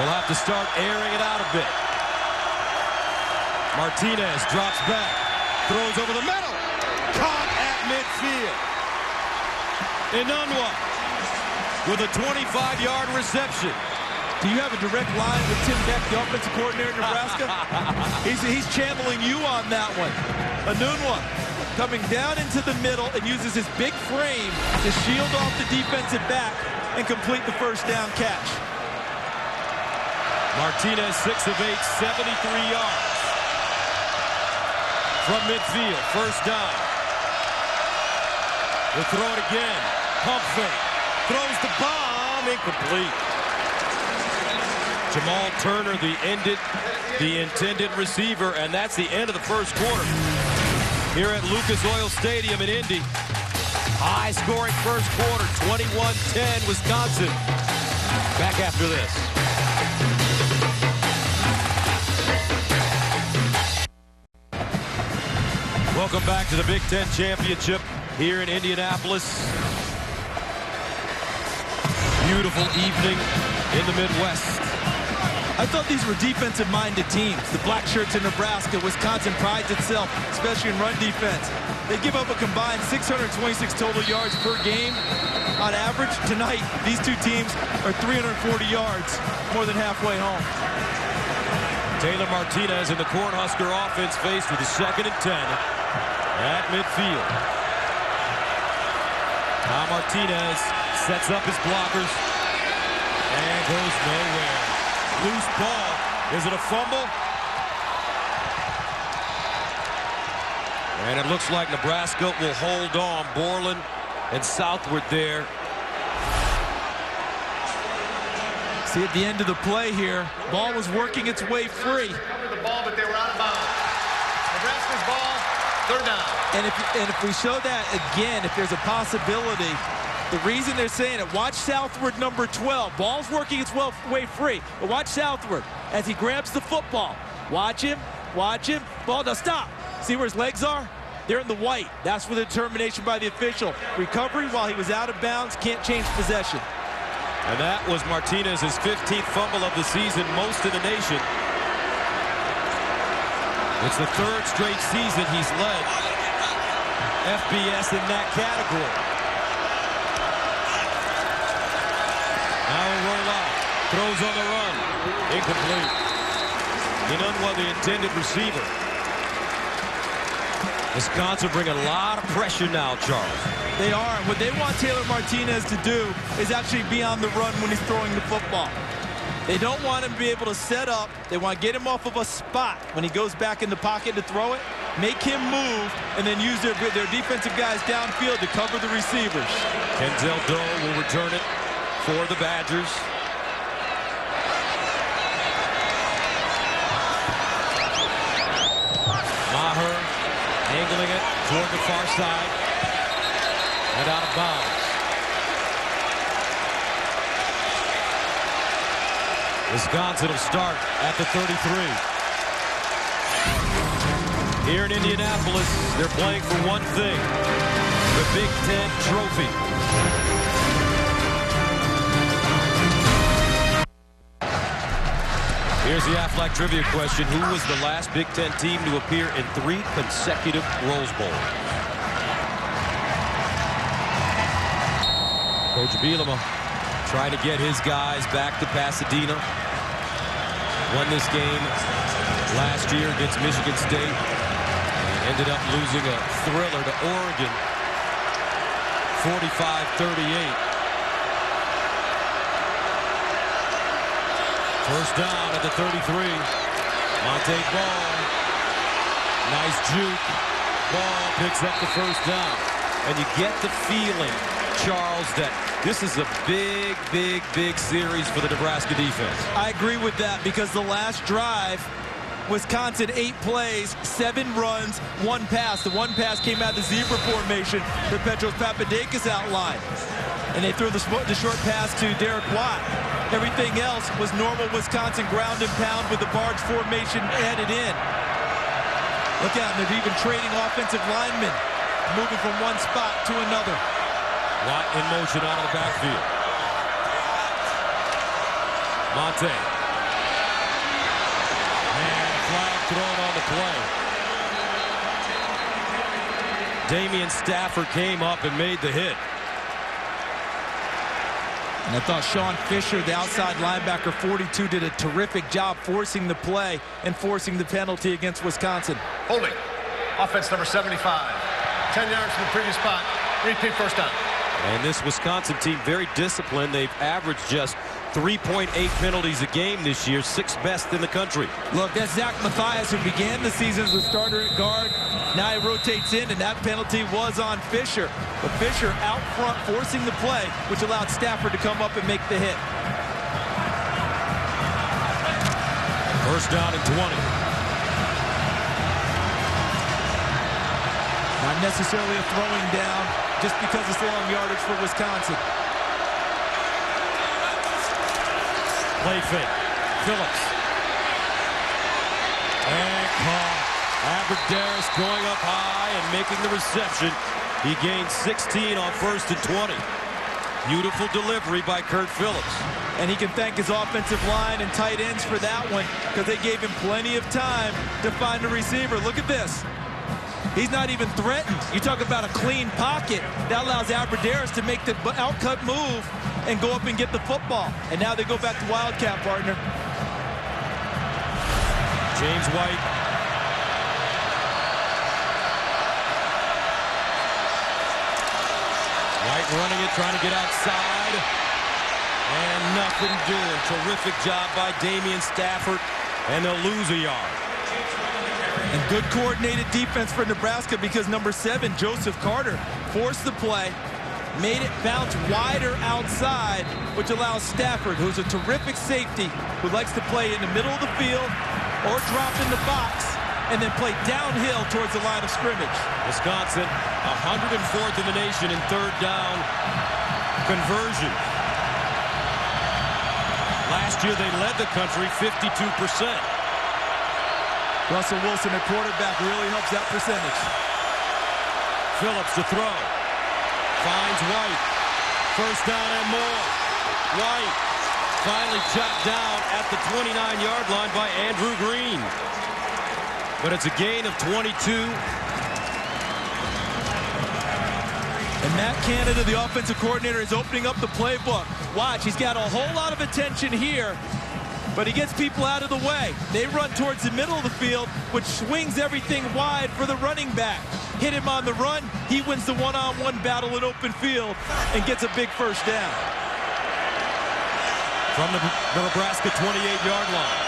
will have to start airing it out a bit. Martinez drops back. Throws over the middle. Caught at midfield. Inunwa with a 25-yard reception. Do you have a direct line with Tim Beck, the offensive coordinator in Nebraska? he's channeling you on that one. Inunwa coming down into the middle and uses his big frame to shield off the defensive back and complete the first down catch. Martinez, 6 of 8, 73 yards. From midfield, first down. They'll throw it again. Pump fake. Throws the bomb. Incomplete. Jamal Turner, the intended receiver, and that's the end of the first quarter here at Lucas Oil Stadium in Indy. High-scoring first quarter, 21-10, Wisconsin. Back after this. Welcome back to the Big Ten Championship here in Indianapolis. Beautiful evening in the Midwest. I thought these were defensive-minded teams. The black shirts in Nebraska. Wisconsin prides itself, especially in run defense. They give up a combined 626 total yards per game on average. Tonight, these two teams are 340 yards, more than halfway home. Taylor Martinez in the Cornhusker offense faced with a 2nd and 10 at midfield. Now Martinez sets up his blockers and goes nowhere. Loose ball. Is it a fumble? And it looks like Nebraska will hold on. Borland and Southward there. See, at the end of the play here, ball was working its way free. Covered the ball, but they were out of bounds. Nebraska's ball, 3rd down. And if we show that again, if there's a possibility, the reason they're saying it, watch Southward, number 12. Ball's working its way free. But watch Southward as he grabs the football. Watch him. Ball, now stop. See where his legs are? They're in the white. That's for the determination by the official. Recovery while he was out of bounds, can't change possession. And that was Martinez's 15th fumble of the season, most in the nation. It's the 3rd straight season he's led FBS in that category. Now a roll out. Throws on the run. Incomplete. Inunwa, the intended receiver. Wisconsin bring a lot of pressure now, Charles. They are. What they want Taylor Martinez to do is actually be on the run when he's throwing the football. They don't want him to be able to set up. They want to get him off of a spot when he goes back in the pocket to throw it, make him move, and then use their defensive guys downfield to cover the receivers. Kenzel Doe will return it for the Badgers. Maher angling it toward the far side and out of bounds. Wisconsin will start at the 33. Here in Indianapolis, they're playing for one thing, the Big Ten trophy. Here's the Aflac trivia question. Who was the last Big Ten team to appear in 3 consecutive Rose Bowls? Coach Bielema trying to get his guys back to Pasadena. Won this game last year against Michigan State. And ended up losing a thriller to Oregon, 45-38. First down at the 33. Monte Ball. Nice juke. Ball picks up the first down. And you get the feeling, Charles, that this is a big series for the Nebraska defense. I agree with that because the last drive, Wisconsin 8 plays, 7 runs, 1 pass. The 1 pass came out of the zebra formation that Petros Papadakis outlined. And they threw the short pass to Derek Watt. Everything else was normal Wisconsin ground and pound with the barge formation added in. Look out, they're even trading offensive linemen, moving from one spot to another. Watt in motion out of the backfield. Monte. And flag thrown on the play. Damian Stafford came up and made the hit. And I thought Sean Fisher, the outside linebacker, 42, did a terrific job forcing the play and forcing the penalty against Wisconsin. Holding. Offense number 75. 10 yards from the previous spot. Repeat first down. And this Wisconsin team very disciplined. They've averaged just 3.8 penalties a game this year, 6th best in the country. Look, that's Zach Matthias, who began the season as a starter at guard. Now he rotates in, and that penalty was on Fisher. But Fisher out front forcing the play, which allowed Stafford to come up and make the hit. First down and 20. Not necessarily a throwing down just because it's long yardage for Wisconsin. Play fake. Phillips. And caught. Aberderis going up high and making the reception. He gained 16 on 1st and 20. Beautiful delivery by Kurt Phillips. And he can thank his offensive line and tight ends for that one because they gave him plenty of time to find a receiver. Look at this. He's not even threatened. You talk about a clean pocket. That allows Aberderis to make the outcut move and go up and get the football. And now they go back to Wildcat, partner. James White. White running it, trying to get outside. And nothing doing. Terrific job by Damian Stafford. And they'll lose a yard. And good coordinated defense for Nebraska because number 7, Joseph Carter, forced the play, made it bounce wider outside, which allows Stafford, who's a terrific safety, who likes to play in the middle of the field or drop in the box and then play downhill towards the line of scrimmage. Wisconsin, 104th in the nation in third down conversion. Last year they led the country 52%. Russell Wilson, a quarterback, really helps that percentage. Phillips to throw. Finds White. First down and more. White finally chopped down at the 29-yard line by Andrew Green. But it's a gain of 22. And Matt Canada, the offensive coordinator, is opening up the playbook. Watch, he's got a whole lot of attention here. But he gets people out of the way. They run towards the middle of the field, which swings everything wide for the running back. Hit him on the run, he wins the one-on-one battle in open field and gets a big first down. From the Nebraska 28-yard line.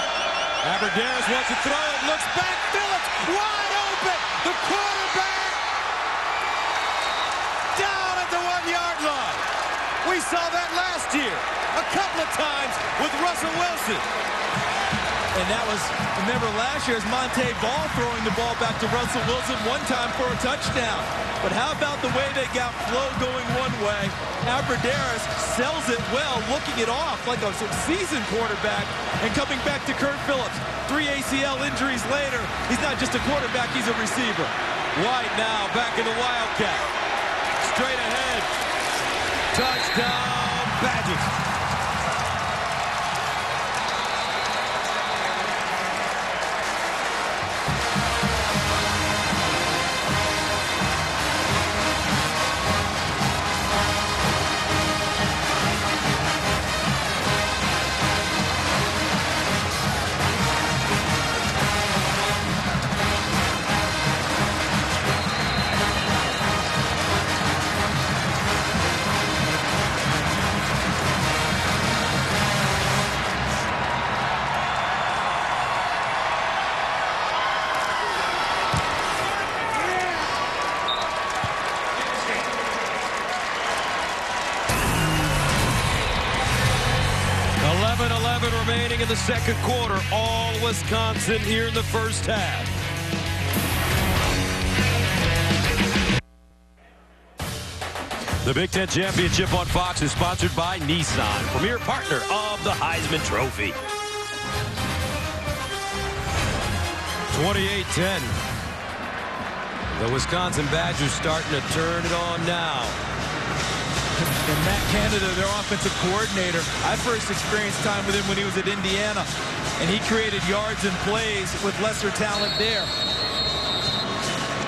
Aberderis wants to throw it, looks back, Phillips wide open! The quarterback down at the 1-yard line. We saw that last year a couple of times with Russell Wilson. And that was, remember last year, is Monte Ball throwing the ball back to Russell Wilson one time for a touchdown. But how about the way they got flow going one way? Aberderis sells it well, looking it off like a seasoned quarterback, and coming back to Kurt Phillips. 3 ACL injuries later, he's not just a quarterback, he's a receiver. White now back in the Wildcat. Straight ahead. Touchdown, Badgers. Remaining in the second quarter, all Wisconsin here in the first half. The Big Ten Championship on Fox is sponsored by Nissan, premier partner of the Heisman Trophy. 28-10. The Wisconsin Badgers starting to turn it on now. And Matt Canada, their offensive coordinator, I first experienced time with him when he was at Indiana, and he created yards and plays with lesser talent there.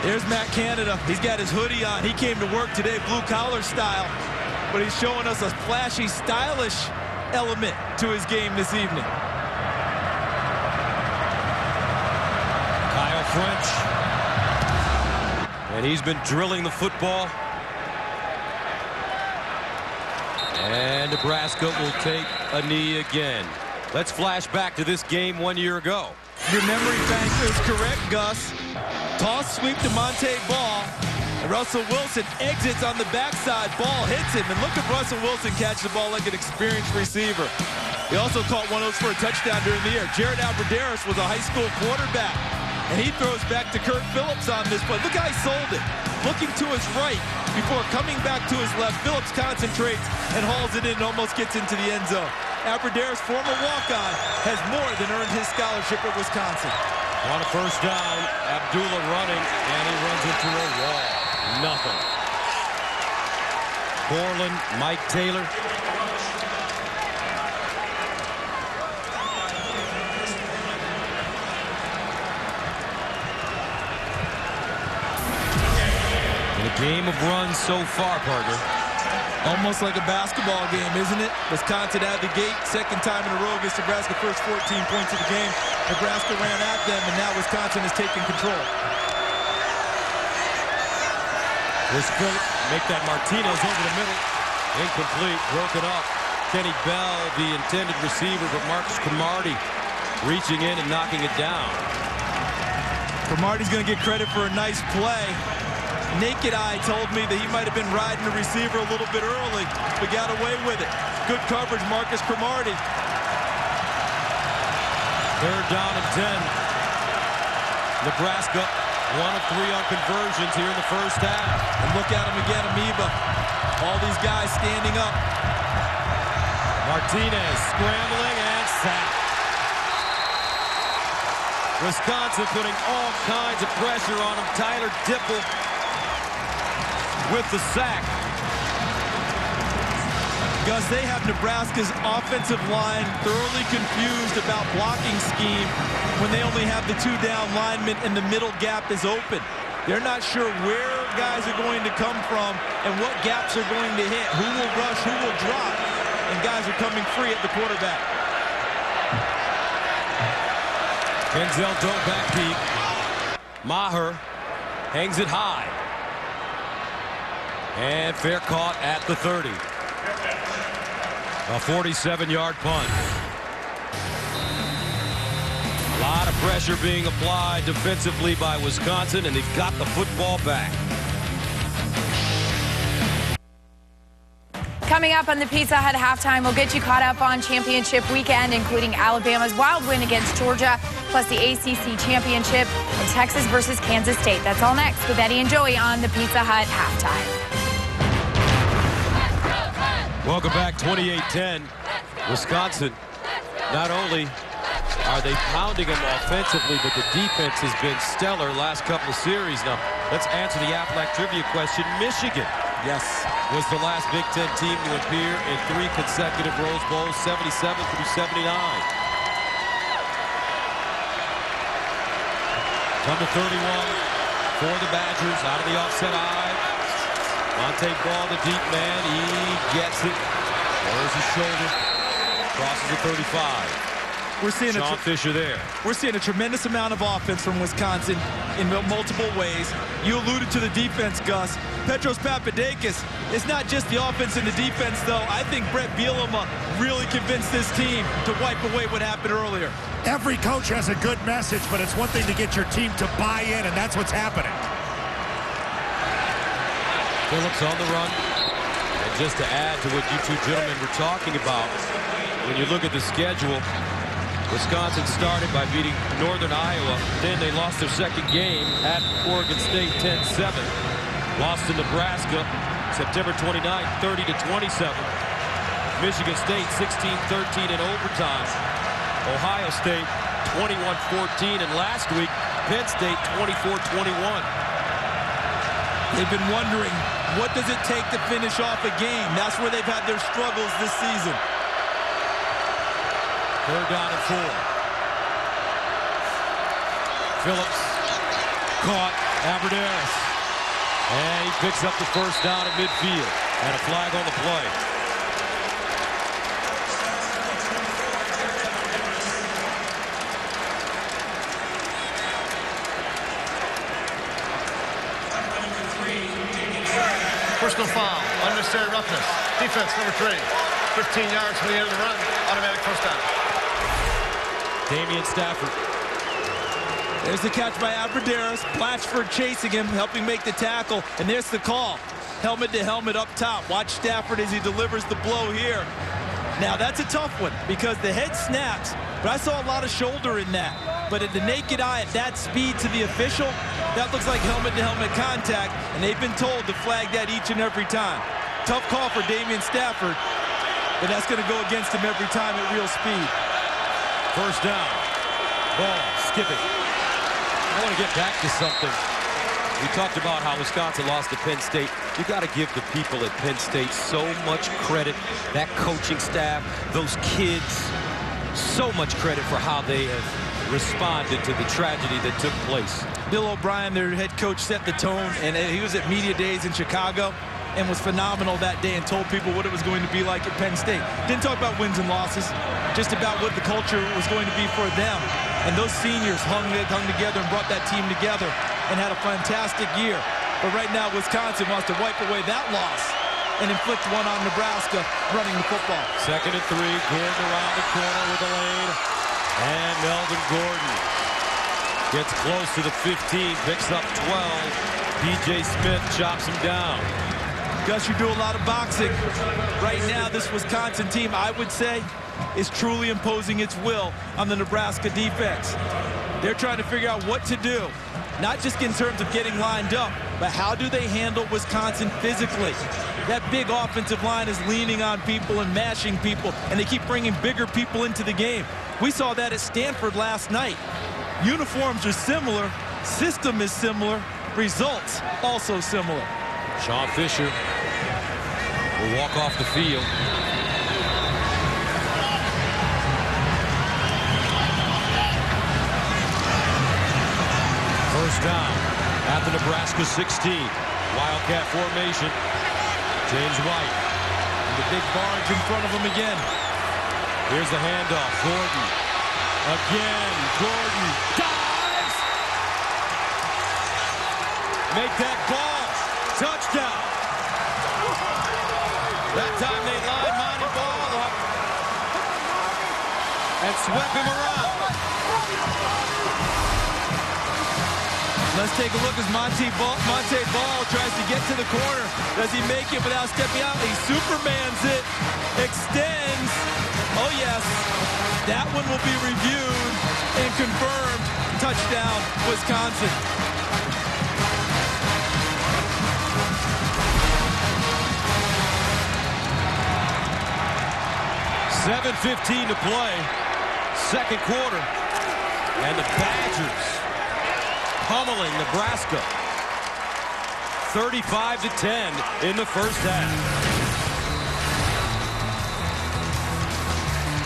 There's Matt Canada. He's got his hoodie on. He came to work today, blue-collar style, but he's showing us a flashy, stylish element to his game this evening. Kyle French. And he's been drilling the football. And Nebraska will take a knee again. Let's flash back to this game 1 year ago. Your memory bank is correct, Gus. Toss sweep to Monte Ball. And Russell Wilson exits on the backside. Ball hits him. And look at Russell Wilson catch the ball like an experienced receiver. He also caught one of those for a touchdown during the year. Jared Aberderis was a high school quarterback. And he throws back to Kurt Phillips on this play. Look how he sold it. looking to his right before coming back to his left. Phillips concentrates and hauls it in and almost gets into the end zone. Aberderis, former walk-on, has more than earned his scholarship at Wisconsin. On a first down, Abdullah running, and he runs into a wall. Nothing. Borland, Mike Taylor. In a game of runs so far, partner. Almost like a basketball game, isn't it? Wisconsin out of the gate, second time in a row against Nebraska, first 14 points of the game. Nebraska ran at them, and now Wisconsin has taken control. This Phillips make that Martinez over the middle. Incomplete, broken up. Kenny Bell, the intended receiver, but Marcus Cromartie reaching in and knocking it down. Cromartie's going to get credit for a nice play. Naked eye told me that he might have been riding the receiver a little bit early, but got away with it. Good coverage, Marcus Cromartie. Third down and 10. Nebraska, 1 of 3 on conversions here in the first half. And look at him again, Amoeba. All these guys standing up. Martinez scrambling and sacked. Wisconsin putting all kinds of pressure on him. Tyler Dipple with the sack. Gus, they have Nebraska's offensive line thoroughly confused about blocking scheme when they only have the 2 down linemen and the middle gap is open. They're not sure where guys are going to come from and what gaps are going to hit. Who will rush, who will drop, and guys are coming free at the quarterback. Denzel don't back peek. Maher hangs it high. And fair caught at the 30. A 47-yard punt. A lot of pressure being applied defensively by Wisconsin, and they've got the football back. Coming up on the Pizza Hut halftime, we'll get you caught up on championship weekend, including Alabama's wild win against Georgia, plus the ACC championship, and Texas versus Kansas State. That's all next with Eddie and Joey on the Pizza Hut halftime. Welcome back, 28-10. Wisconsin, not only are they pounding them offensively, but the defense has been stellar last couple of series. Now, let's answer the Aflac trivia question. Michigan, yes, was the last Big Ten team to appear in 3 consecutive Rose Bowls, 77 through 79. Number 31 for the Badgers, out of the offset eye. Monte Ball, the deep man, he gets it. Lowers his shoulder, crosses the 35. We're seeing Sean Fisher there. We're seeing a tremendous amount of offense from Wisconsin in multiple ways. You alluded to the defense, Gus. Petros Papadakis, it's not just the offense and the defense, though. I think Brett Bielema really convinced this team to wipe away what happened earlier. Every coach has a good message, but it's one thing to get your team to buy in, and that's what's happening. Phillips on the run. And just to add to what you two gentlemen were talking about, when you look at the schedule, Wisconsin started by beating Northern Iowa. Then they lost their second game at Oregon State 10-7. Lost to Nebraska September 29, 30-27. Michigan State 16-13 in overtime. Ohio State 21-14. And last week, Penn State 24-21. They've been wondering, what does it take to finish off a game? That's where they've had their struggles this season. Third down and 4. Phillips caught Aberderis. And he picks up the first down at midfield. And a flag on the play. Personal foul, unnecessary roughness. Defense number 3. 15 yards from the end of the run. Automatic first down. Damian Stafford. There's the catch by Aberderis. Blatchford chasing him, helping make the tackle. And there's the call. Helmet to helmet up top. Watch Stafford as he delivers the blow here. Now, that's a tough one because the head snaps, but I saw a lot of shoulder in that. But at the naked eye, at that speed to the official, that looks like helmet-to-helmet contact, and they've been told to flag that each and every time. Tough call for Damian Stafford, but that's going to go against him every time at real speed. First down. Ball skipping. I want to get back to something. We talked about how Wisconsin lost to Penn State. You got to give the people at Penn State so much credit. That coaching staff, those kids, so much credit for how they have responded to the tragedy that took place. Bill O'Brien, their head coach, set the tone, and he was at media days in Chicago and was phenomenal that day and told people what it was going to be like at Penn State. Didn't talk about wins and losses, just about what the culture was going to be for them. And those seniors hung together and brought that team together and had a fantastic year. But right now, Wisconsin wants to wipe away that loss and inflict one on Nebraska running the football. 2nd and 3, Gordon around the corner with the lane. And Melvin Gordon gets close to the 15, picks up 12. P.J. Smith chops him down. Gus, you do a lot of boxing. Right now, this Wisconsin team, I would say, is truly imposing its will on the Nebraska defense. They're trying to figure out what to do, not just in terms of getting lined up, but how do they handle Wisconsin physically? That big offensive line is leaning on people and mashing people, and they keep bringing bigger people into the game. We saw that at Stanford last night. Uniforms are similar, system is similar, results also similar. Sean Fisher will walk off the field. First down at the Nebraska 16. Wildcat formation. James White. And the big barge in front of him again. Here's the handoff. Gordon. Again. Gordon dives. Make that ball. Touchdown. That time they lined Monty Ball up and swept him around. Let's take a look as Monte Ball tries to get to the corner. Does he make it without stepping out? He Supermans it, extends. Oh yes, that one will be reviewed and confirmed. Touchdown, Wisconsin. 7:15 to play, second quarter, and the Badgers pummeling Nebraska 35-10 in the first half.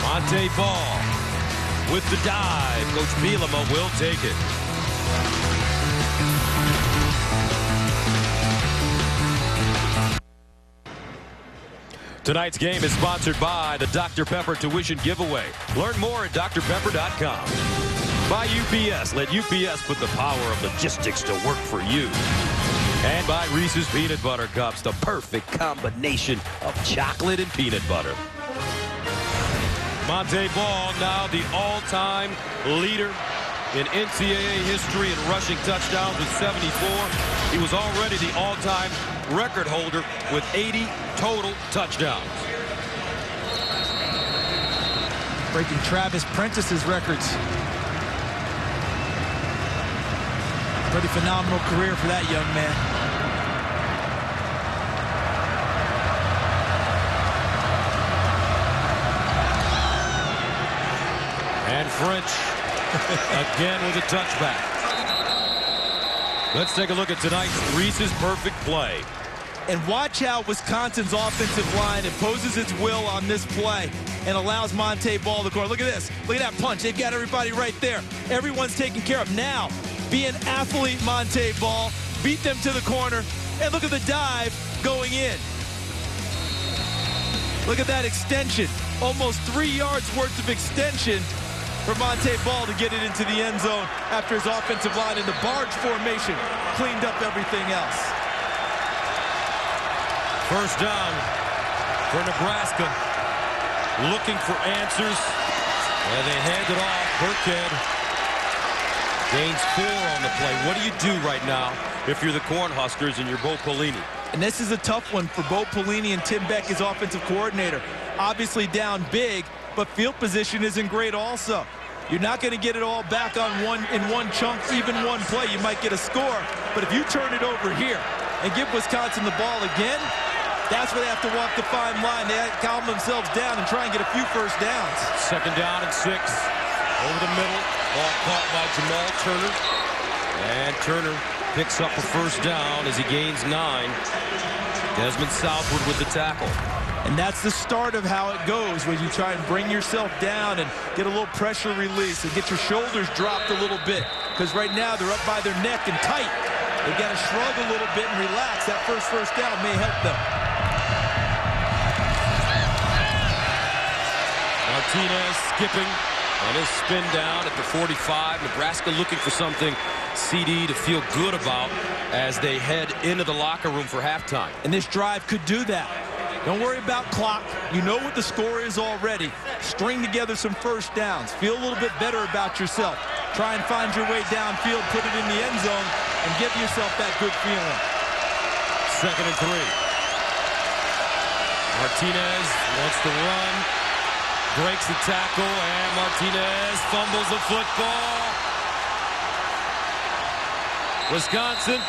Monte Ball with the dive. Coach Bielema will take it. Tonight's game is sponsored by the Dr. Pepper Tuition Giveaway. Learn more at drpepper.com. By UPS. Let UPS put the power of logistics to work for you. And by Reese's Peanut Butter Cups, the perfect combination of chocolate and peanut butter. Monte Ball, now the all-time leader in NCAA history in rushing touchdowns with 74. He was already the all-time record holder with 80 total touchdowns. Breaking Travis Prentice's records. Pretty phenomenal career for that young man. And French again with a touchback. Let's take a look at tonight's Reese's perfect play. And watch how Wisconsin's offensive line imposes its will on this play and allows Monte Ball to go. Look at this. Look at that punch. They've got everybody right there. Everyone's taken care of. Now, be an athlete, Monte Ball. Beat them to the corner. And look at the dive going in. Look at that extension. Almost 3 yards worth of extension for Monte Ball to get it into the end zone after his offensive line in the barge formation cleaned up everything else. First down for Nebraska. Looking for answers. And they hand it off. Burkhead gains 4 on the play. What do you do right now if you're the Cornhuskers and you're Bo Pelini? And this is a tough one for Bo Pelini and Tim Beck, his offensive coordinator. Obviously down big, but field position isn't great also. You're not going to get it all back on in one chunk, even one play. You might get a score, but if you turn it over here and give Wisconsin the ball again, that's where they have to walk the fine line. They have to calm themselves down and try and get a few first downs. 2nd down and 6. Over the middle. Ball caught by Jamal Turner. And Turner picks up a first down as he gains 9. Desmond Southwood with the tackle. And that's the start of how it goes, where you try and bring yourself down and get a little pressure release and get your shoulders dropped a little bit. Because right now they're up by their neck and tight. They've got to shrug a little bit and relax. That first down may help them. Martinez skipping on his spin down at the 45. Nebraska looking for something, CD, to feel good about as they head into the locker room for halftime. And this drive could do that. Don't worry about clock. You know what the score is already. String together some first downs. Feel a little bit better about yourself. Try and find your way downfield, put it in the end zone, and give yourself that good feeling. 2nd and 3. Martinez wants to run. Breaks the tackle, and Martinez fumbles the football. Wisconsin,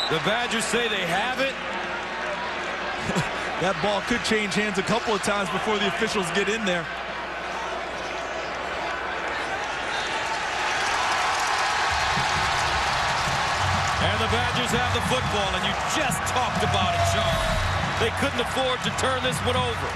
the Badgers say they have it. That ball could change hands a couple of times before the officials get in there. And the Badgers have the football, and you just talked about it, Charles. They couldn't afford to turn this one over.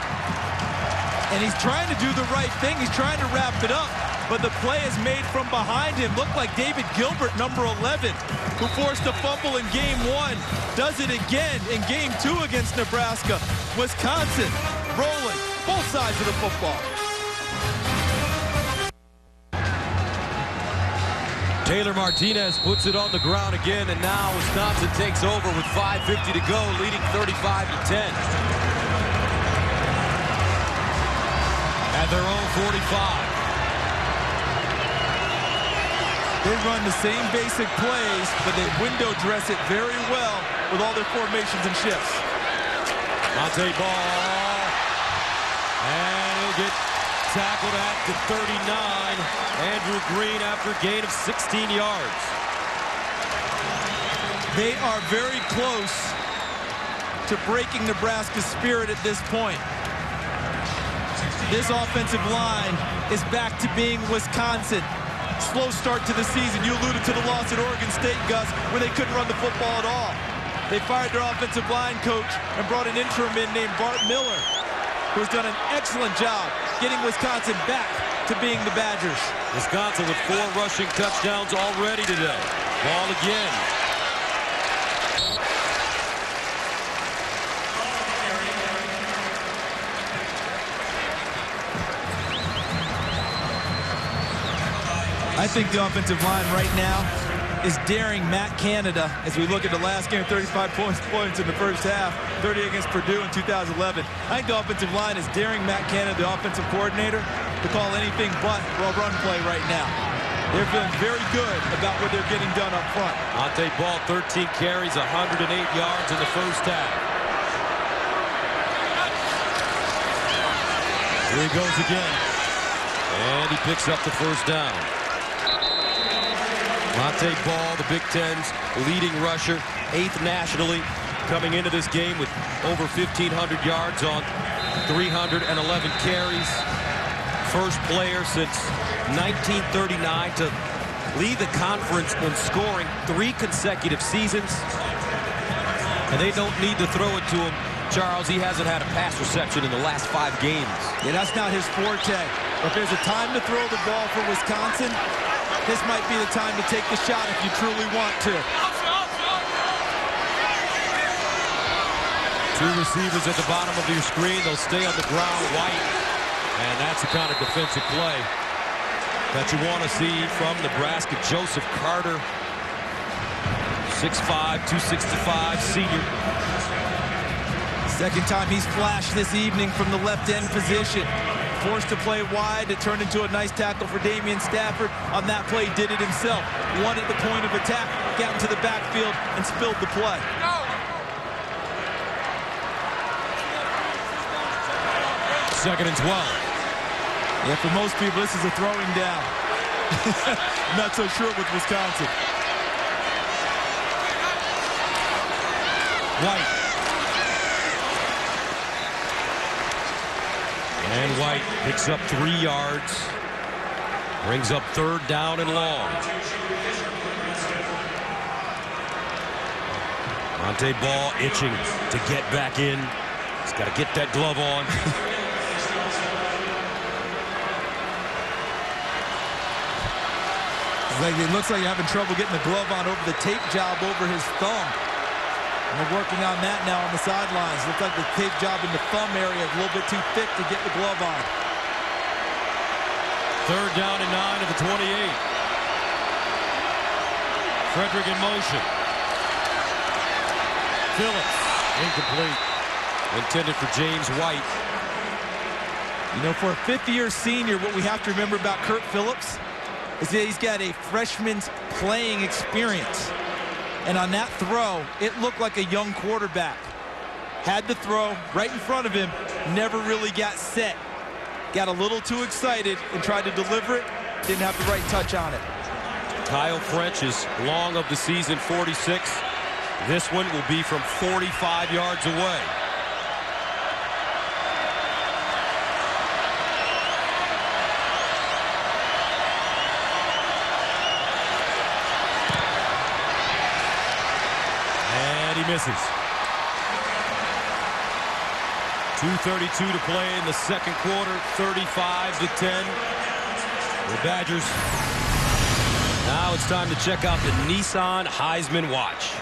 And he's trying to do the right thing. He's trying to wrap it up. But the play is made from behind him. Looked like David Gilbert, number 11, who forced a fumble in game 1. Does it again in game 2 against Nebraska. Wisconsin rolling both sides of the football. Taylor Martinez puts it on the ground again, and now Wisconsin takes over with 5:50 to go, leading 35-10. At their own 45. They run the same basic plays, but they window dress it very well with all their formations and shifts. Monte Ball. And he'll get tackled at the 39. Andrew Green after a gain of 16 yards. They are very close to breaking Nebraska's spirit at this point. This offensive line is back to being Wisconsin. Slow start to the season. You alluded to the loss at Oregon State, Gus, where they couldn't run the football at all. They fired their offensive line coach and brought an interim in named Bart Miller, who's done an excellent job getting Wisconsin back to being the Badgers. Wisconsin with 4 rushing touchdowns already today. Ball again. I think the offensive line right now is daring Matt Canada as we look at the last game, 35 points in the first half, 30 against Purdue in 2011. I think the offensive line is daring Matt Canada, the offensive coordinator, to call anything but a run play right now. They're feeling very good about what they're getting done up front. Monte Ball, 13 carries, 108 yards in the first half. Here he goes again. And he picks up the first down. Monte Ball, the Big Ten's leading rusher, 8th nationally, coming into this game with over 1,500 yards on 311 carries. First player since 1939 to lead the conference in scoring 3 consecutive seasons. And they don't need to throw it to him. Charles, he hasn't had a pass reception in the last 5 games. Yeah, that's not his forte. But if there's a time to throw the ball for Wisconsin, this might be the time to take the shot if you truly want to. 2 receivers at the bottom of your screen. They'll stay on the ground. White. And that's the kind of defensive play that you want to see from Nebraska. Joseph Carter, 6'5", 265, senior. Second time he's flashed this evening from the left end position. Forced to play wide. It turned into a nice tackle for Damian Stafford. On that play, did it himself. Won at the point of attack, got into the backfield, and spilled the play. Second and 12. Yeah, for most people, this is a throwing down. Not so sure with Wisconsin. White. And White picks up 3 yards. Brings up 3rd down and long. Monte Ball itching to get back in. He's got to get that glove on. It looks like you're having trouble getting the glove on over the tape job over his thumb. And they're working on that now on the sidelines. Looks like the tape job in the thumb area is a little bit too thick to get the glove on. 3rd down and 9 at the 28. Frederick in motion. Phillips, incomplete. Intended for James White. You know, for a 5th-year senior, what we have to remember about Kurt Phillips is that he's got a freshman's playing experience. And on that throw, it looked like a young quarterback. Had the throw right in front of him, never really got set. Got a little too excited and tried to deliver it. Didn't have the right touch on it. Kyle French is long of the season, 46. This one will be from 45 yards away. And he misses. 2:32 to play in the second quarter, 35-10. The Badgers. Now it's time to check out the Nissan Heisman Watch.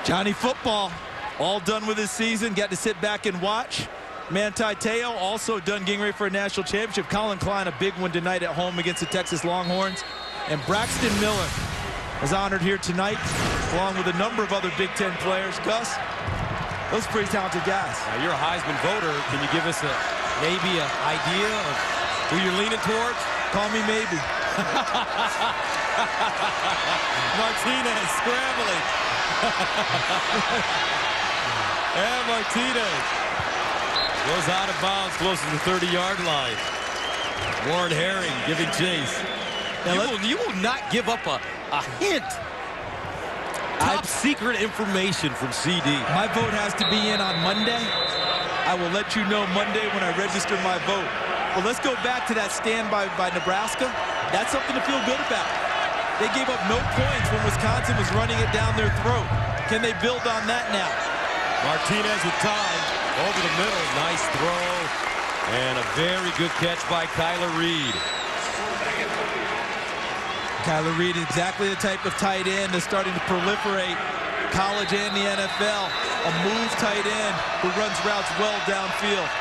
Johnny Football, all done with his season, got to sit back and watch. Manti Te'o also done getting ready for a national championship. Colin Klein, a big one tonight at home against the Texas Longhorns. And Braxton Miller is honored here tonight, along with a number of other Big Ten players. Gus, those are pretty talented guys. Now, you're a Heisman voter. Can you give us maybe an idea of who you're leaning towards? Call me maybe. Martinez scrambling. And Martinez goes out of bounds close to the 30-yard line. Warren Herring giving chase. You will not give up a hint. Top secret information from CD. My vote has to be in on Monday. I will let you know Monday when I register my vote. Well, let's go back to that stand by Nebraska. That's something to feel good about. They gave up no points when Wisconsin was running it down their throat. Can they build on that now? Martinez with time. Over the middle. Nice throw. And a very good catch by Kyler Reed. Kyler Reed is exactly the type of tight end that's starting to proliferate college and the NFL. A move tight end who runs routes well downfield.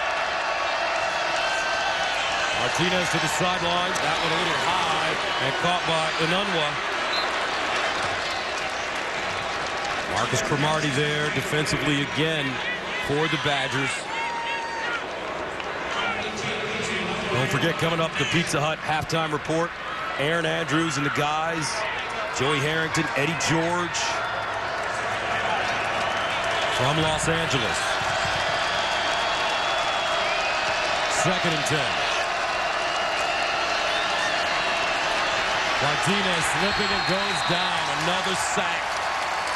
Martinez to the sideline. That one a little high and caught by Enunwa. Marcus Cromartie there defensively again for the Badgers. Don't forget, coming up, the Pizza Hut halftime report. Aaron Andrews and the guys. Joey Harrington, Eddie George from Los Angeles. 2nd and 10. Martinez slipping and goes down. Another sack.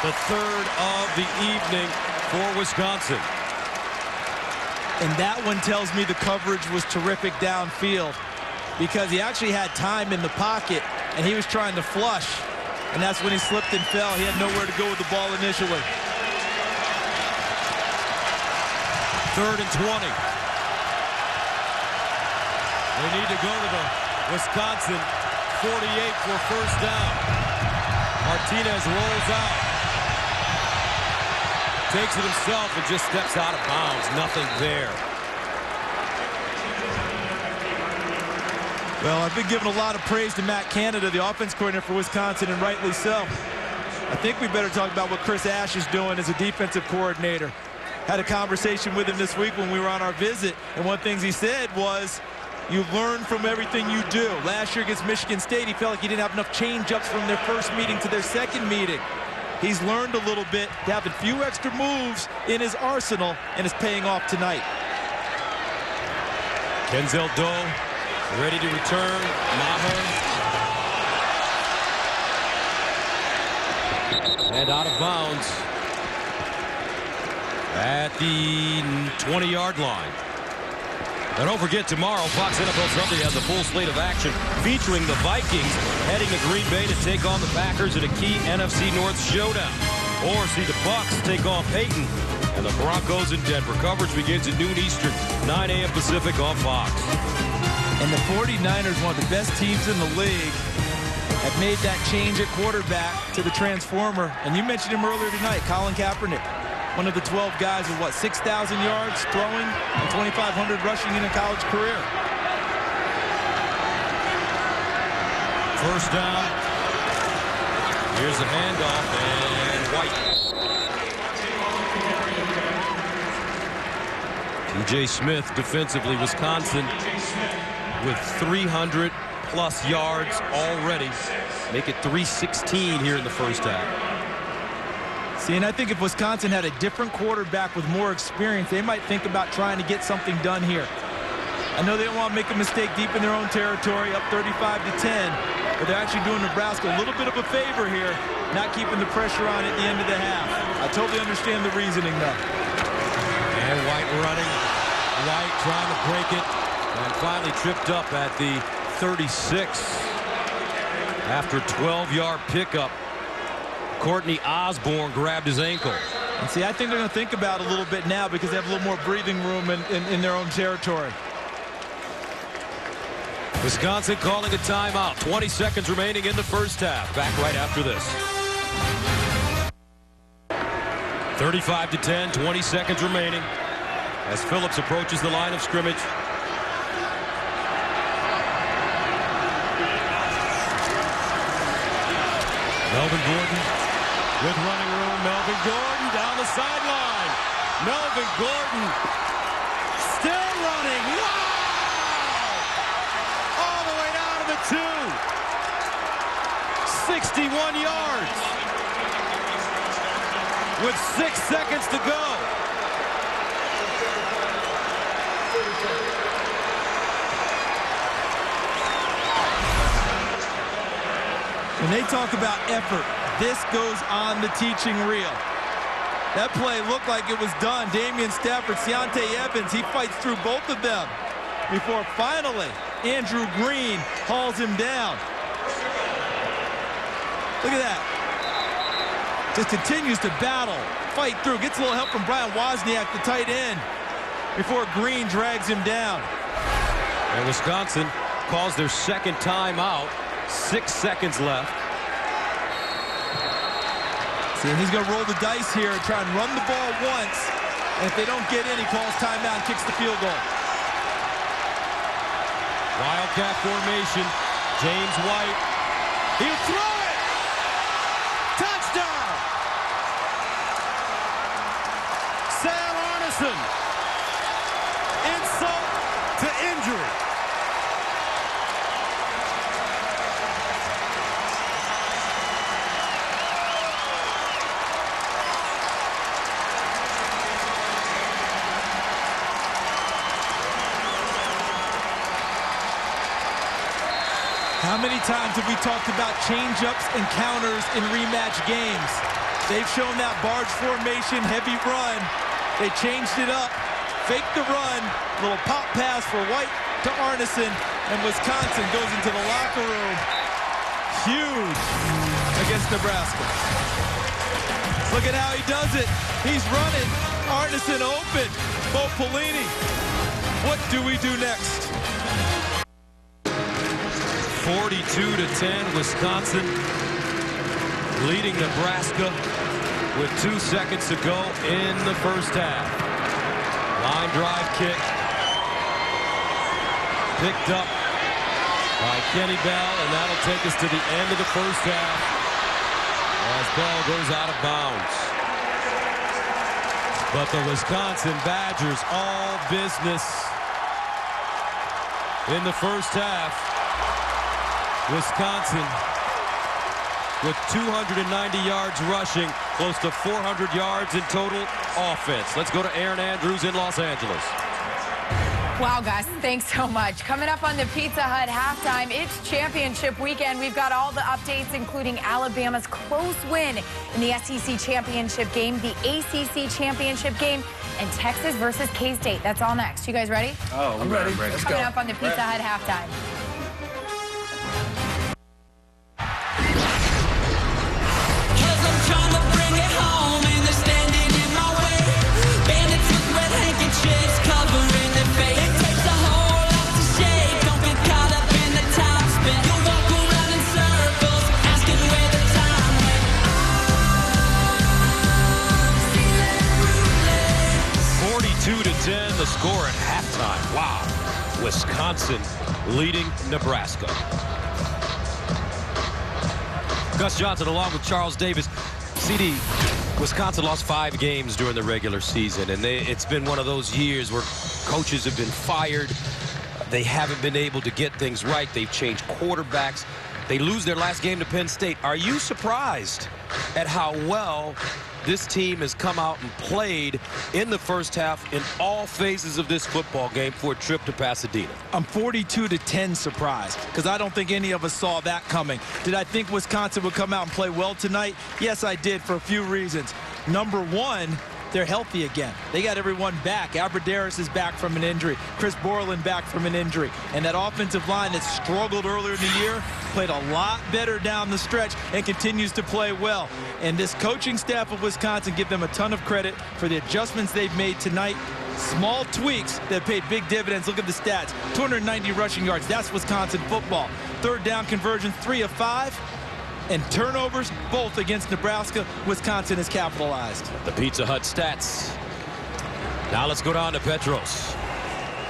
The 3rd of the evening for Wisconsin. And that one tells me the coverage was terrific downfield, because he actually had time in the pocket and he was trying to flush, and that's when he slipped and fell. He had nowhere to go with the ball initially. 3rd and 20. They need to go to the Wisconsin 48 for 1st down. Martinez rolls out. Takes it himself and just steps out of bounds. Nothing there. Well, I've been giving a lot of praise to Matt Canada, the offense coordinator for Wisconsin, and rightly so. I think we better talk about what Chris Ash is doing as a defensive coordinator. Had a conversation with him this week when we were on our visit, and one of the things he said was, you learn from everything you do. Last year against Michigan State, he felt like he didn't have enough change-ups from their first meeting to their second meeting. He's learned a little bit to have a few extra moves in his arsenal, and it's paying off tonight. Kenzel Doe ready to return. Maher And out of bounds at the 20-yard line. And don't forget, tomorrow, Fox NFL Sunday has a full slate of action featuring the Vikings heading to Green Bay to take on the Packers in a key NFC North showdown. Or see the Bucs take on Peyton and the Broncos in Denver. Coverage begins at noon Eastern, 9 a.m. Pacific on Fox. And the 49ers, one of the best teams in the league, have made that change at quarterback to the transformer. And you mentioned him earlier tonight, Colin Kaepernick. One of the 12 guys with, what, 6,000 yards throwing and 2,500 rushing in a college career. First down. Here's the handoff, and White. T.J. Smith defensively, Wisconsin with 300-plus yards already. Make it 316 here in the first half. See, and I think if Wisconsin had a different quarterback with more experience, they might think about trying to get something done here. I know they don't want to make a mistake deep in their own territory, up 35-10, but they're actually doing Nebraska a little bit of a favor here, not keeping the pressure on at the end of the half. I totally understand the reasoning, though. And White running. White trying to break it, and finally tripped up at the 36 after a 12-yard pickup. Courtney Osborne grabbed his ankle. And see, I think they're going to think about it a little bit now because they have a little more breathing room in their own territory. Wisconsin calling a timeout. 20 seconds remaining in the first half. Back right after this. 35-10, 20 seconds remaining as Phillips approaches the line of scrimmage. Melvin Gordon with running room. Melvin Gordon down the sideline. Melvin Gordon still running. Wow! All the way down to the 2. 61 yards with 6 seconds to go. When they talk about effort, this goes on the teaching reel. That play looked like it was done. Damian Stafford, Deontay Evans, he fights through both of them before finally Andrew Green hauls him down. Look at that. Just continues to battle, fight through, gets a little help from Brian Wozniak, the tight end, before Green drags him down. And Wisconsin calls their second timeout. 6 seconds left. See, and he's going to roll the dice here and try and run the ball once. And if they don't get in, he calls timeout and kicks the field goal. Wildcat formation. James White. He'll throw it! Touchdown! Sam Arneson. Insult to injury. How many times have we talked about change-ups and counters in rematch games? They've shown that barge formation, heavy run. They changed it up, faked the run, little pop pass for White to Arneson, and Wisconsin goes into the locker room. Huge against Nebraska. Look at how he does it. He's running. Arneson open. Bo Pelini. What do we do next? 42-10, Wisconsin leading Nebraska with 2 seconds to go in the first half. Line drive kick. Picked up by Kenny Bell, and that'll take us to the end of the first half as Bell goes out of bounds. But the Wisconsin Badgers all business in the first half. Wisconsin with 290 yards rushing, close to 400 yards in total offense. Let's go to Aaron Andrews in Los Angeles. Wow, guys, thanks so much. Coming up on the Pizza Hut halftime, it's championship weekend. We've got all the updates, including Alabama's close win in the SEC championship game, the ACC championship game, and Texas versus K-State. That's all next. You guys ready? Oh, I'm ready. Let's go. Coming up on the Pizza Hut halftime. The score at halftime. Wow. Wisconsin leading Nebraska. Gus Johnson along with Charles Davis. CD, Wisconsin lost 5 games during the regular season, and it's been one of those years where coaches have been fired. They haven't been able to get things right. They've changed quarterbacks. They lose their last game to Penn State. Are you surprised at how well this team has come out and played in the first half in all phases of this football game for a trip to Pasadena? I'm 42-10 surprised because I don't think any of us saw that coming. Did I think Wisconsin would come out and play well tonight? Yes, I did, for a few reasons. Number one, they're healthy again. They got everyone back. Alberdaris is back from an injury. Chris Borland back from an injury. And that offensive line that struggled earlier in the year played a lot better down the stretch and continues to play well. And this coaching staff of Wisconsin, give them a ton of credit for the adjustments they've made tonight. Small tweaks that paid big dividends. Look at the stats. 290 rushing yards. That's Wisconsin football. Third down conversions, 3 of 5. And turnovers, both against Nebraska. Wisconsin is capitalized. The Pizza Hut stats. Now let's go down to Petros.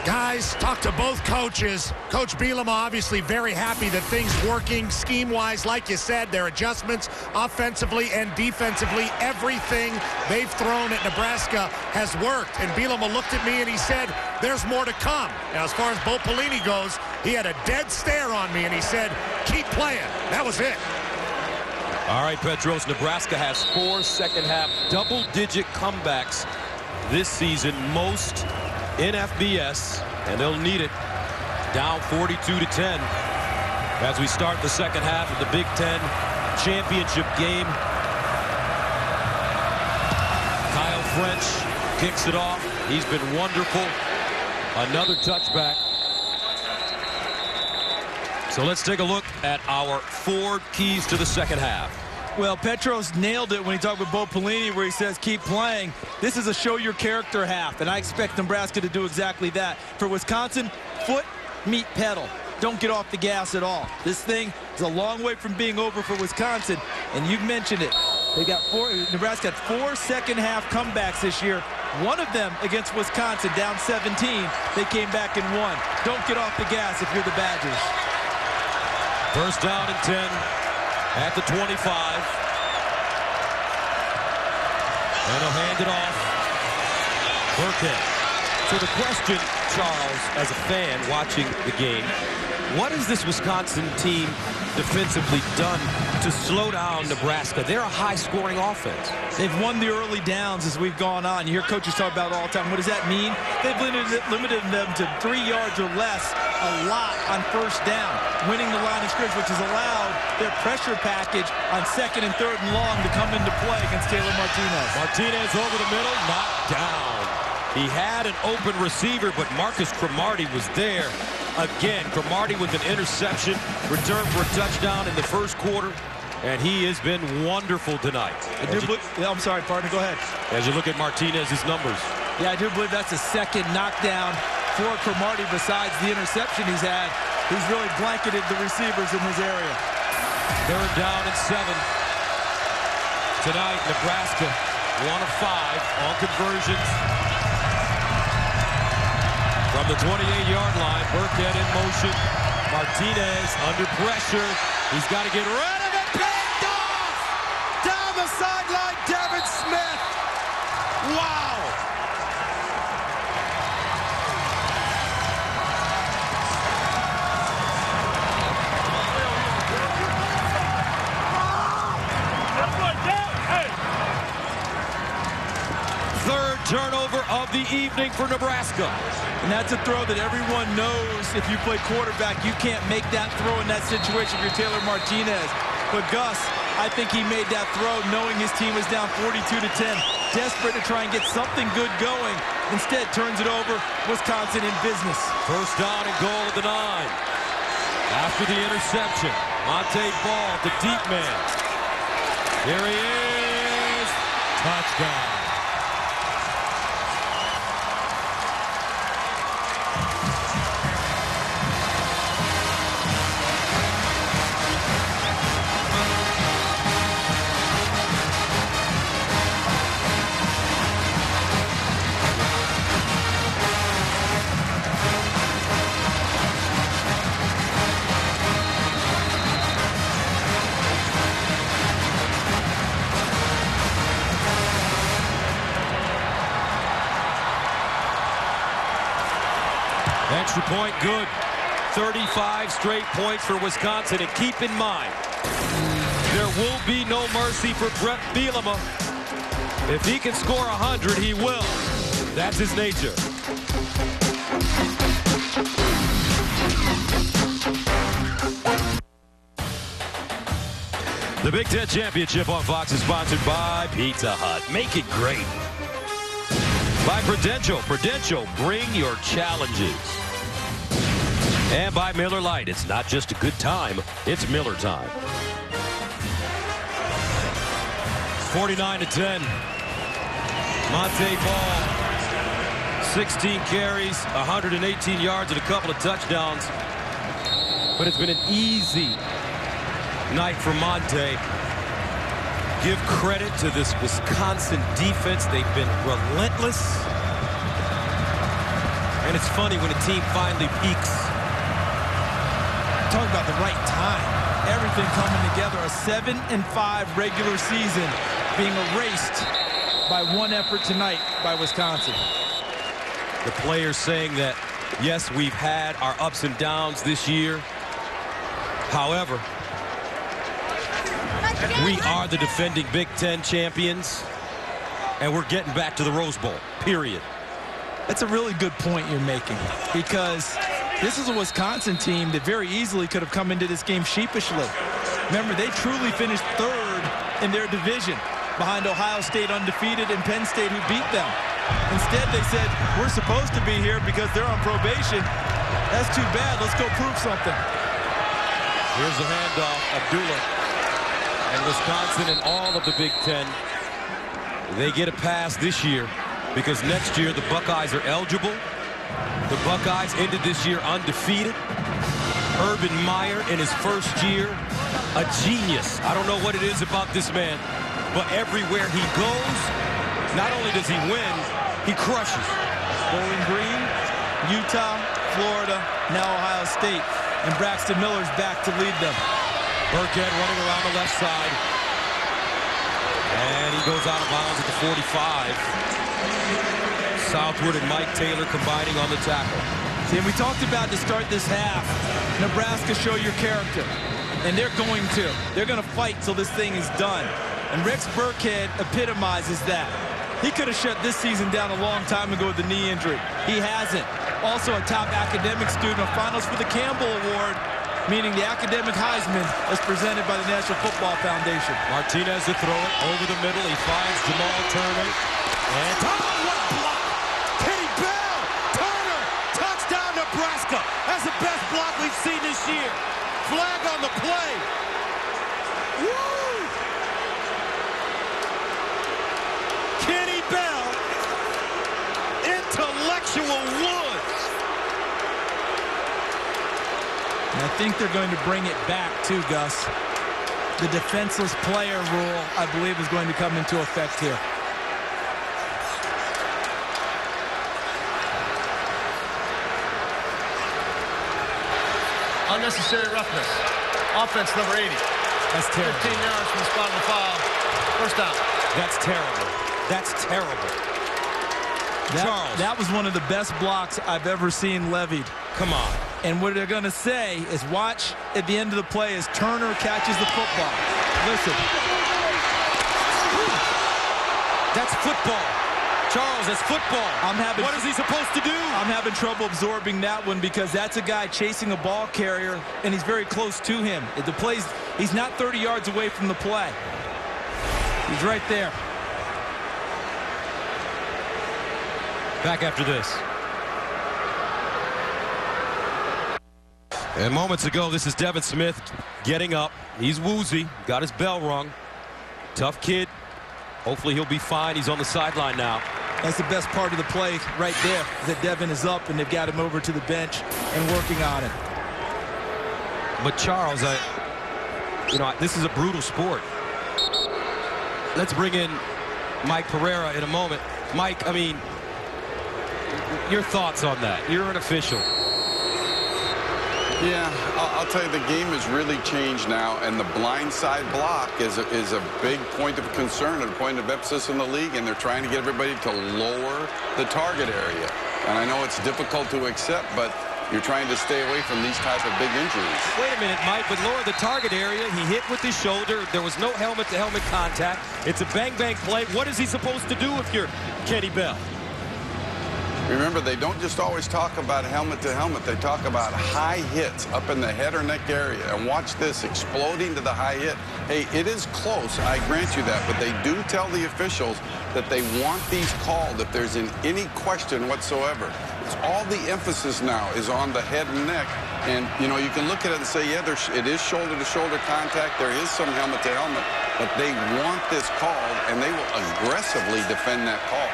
Guys, talk to both coaches. Coach Bielema obviously very happy that things working scheme-wise. Like you said, their adjustments offensively and defensively, everything they've thrown at Nebraska has worked. And Bielema looked at me and he said, there's more to come. Now, as far as Bo Pelini goes, he had a dead stare on me and he said, keep playing. That was it. All right, Petros, Nebraska has 4 second-half double-digit comebacks this season, most in FBS, and they'll need it. Down 42-10 as we start the second half of the Big Ten championship game. Kyle French kicks it off. He's been wonderful. Another touchback. So let's take a look at our 4 keys to the second half. Well, Petros nailed it when he talked with Bo Pelini where he says keep playing. This is a show your character half, and I expect Nebraska to do exactly that. For Wisconsin, foot, meet, pedal. Don't get off the gas at all. This thing is a long way from being over for Wisconsin, and you mentioned it. Nebraska had 4 second-half comebacks this year. One of them against Wisconsin, down 17. They came back and won. Don't get off the gas if you're the Badgers. First down and 10 at the 25. And he'll hand it off. Burkhead. So the question, Charles, as a fan watching the game, what has this Wisconsin team defensively done to slow down Nebraska? They're a high-scoring offense. They've won the early downs as we've gone on. You hear coaches talk about it all the time. What does that mean? They've limited them to 3 yards or less a lot on first down, winning the line of scrimmage, which has allowed their pressure package on 2nd and 3rd and long to come into play against Taylor Martinez. Martinez over the middle, knocked down. He had an open receiver, but Marcus Cromartie was there. Again, Cromartie with an interception, return for a touchdown in the first quarter, and he has been wonderful tonight. I'm sorry, partner, go ahead. As you look at Martinez's numbers. Yeah, I do believe that's the second knockdown for Cromartie besides the interception he's had. He's really blanketed the receivers in his area. Third down and 7. Tonight, Nebraska 1 of 5 on conversions. From the 28-yard line, Burkhead in motion. Martinez under pressure. He's got to get rid of it. Picked off! Down the sideline, Devin Smith. Wow! Third turnover of the evening for Nebraska. And that's a throw that everyone knows if you play quarterback, you can't make that throw in that situation if you're Taylor Martinez. But Gus, I think he made that throw knowing his team was down 42-10, desperate to try and get something good going. Instead, turns it over. Wisconsin in business. First down and goal at the 9. After the interception, Monte Ball, the deep man. Here he is. Touchdown. Extra point, good. 35 straight points for Wisconsin. And keep in mind, there will be no mercy for Brett Bielema. If he can score 100, he will. That's his nature. The Big Ten Championship on Fox is sponsored by Pizza Hut. Make it great. By Prudential. Prudential, bring your challenges. And by Miller Lite. It's not just a good time, it's Miller time. 49-10. Monte Ball, 16 carries, 118 yards, and a couple of touchdowns. But it's been an easy night for Monte. Give credit to this Wisconsin defense. They've been relentless. And it's funny when a team finally peaks. Talk about the right time. Everything coming together. A 7-5 regular season being erased by one effort tonight by Wisconsin. The players saying that, yes, we've had our ups and downs this year. However, we are the defending Big Ten champions, and we're getting back to the Rose Bowl, period. That's a really good point you're making, because this is a Wisconsin team that very easily could have come into this game sheepishly. Remember, they truly finished third in their division, behind Ohio State undefeated and Penn State, who beat them. Instead, they said, we're supposed to be here because they're on probation. That's too bad. Let's go prove something. Here's the handoff. Abdullah. And Wisconsin and all of the Big Ten, they get a pass this year because next year the Buckeyes are eligible. The Buckeyes ended this year undefeated. Urban Meyer in his first year, a genius. I don't know what it is about this man, but everywhere he goes, not only does he win, he crushes. Bowling Green, Utah, Florida, now Ohio State. And Braxton Miller's back to lead them. Burkhead running around the left side. And he goes out of bounds at the 45. Southwood and Mike Taylor combining on the tackle. See, and we talked about to start this half, Nebraska, show your character. And they're going to. They're going to fight till this thing is done. And Rex Burkhead epitomizes that. He could have shut this season down a long time ago with the knee injury. He hasn't. Also a top academic student of finals for the Campbell Award, meaning the academic Heisman as presented by the National Football Foundation. Martinez to throw it over the middle. He finds Jamal Turner. And what a block! Kenny Bell! Turner! Touchdown Nebraska! That's the best block we've seen this year. Flag on the play. Woo! Kenny Bell. Intellectual woods. And I think they're going to bring it back too, Gus. The defenseless player rule, I believe, is going to come into effect here. Unnecessary roughness. Offense number 80. That's terrible. 15 yards from the spot of the foul. First down. That's terrible. That's terrible. Charles. That was one of the best blocks I've ever seen levied. Come on. And what they're going to say is watch at the end of the play as Turner catches the football. Listen. That's football. Charles, that's football. What is he supposed to do? I'm having trouble absorbing that one because that's a guy chasing a ball carrier, and he's very close to him. He's not 30 yards away from the play. He's right there. Back after this. And moments ago, this is Devin Smith getting up. He's woozy, got his bell rung. Tough kid. Hopefully he'll be fine. He's on the sideline now. That's the best part of the play right there, that Devin is up and they've got him over to the bench and working on it. But Charles, this is a brutal sport. Let's bring in Mike Pereira in a moment. Mike, your thoughts on that? You're an official. Yeah, I'll tell you, the game has really changed now, and the blindside block is a big point of concern and a point of emphasis in the league, and they're trying to get everybody to lower the target area. And I know it's difficult to accept, but you're trying to stay away from these type of big injuries. Wait a minute, Mike, but lower the target area. He hit with his shoulder. There was no helmet-to-helmet contact. It's a bang-bang play. What is he supposed to do if you're Kenny Bell? Remember, they don't just always talk about helmet-to-helmet. They talk about high hits up in the head or neck area. And watch this, exploding to the high hit. Hey, it is close, I grant you that, but they do tell the officials that they want these called if there's any question whatsoever. It's all the emphasis now is on the head and neck. And, you can look at it and say, yeah, it is shoulder-to-shoulder contact. There is some helmet-to-helmet. But they want this called, and they will aggressively defend that call.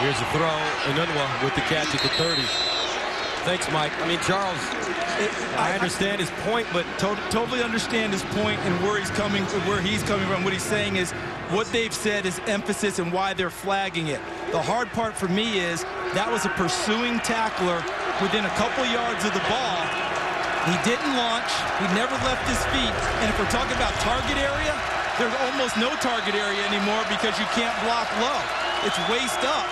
Here's the throw. Enunwa with the catch at the 30. Thanks, Mike. Charles, I understand his point, but totally understand his point and where he's coming from. What he's saying is what they've said is emphasis and why they're flagging it. The hard part for me is that was a pursuing tackler within a couple yards of the ball. He didn't launch. He never left his feet. And if we're talking about target area, there's almost no target area anymore because you can't block low. It's waist up.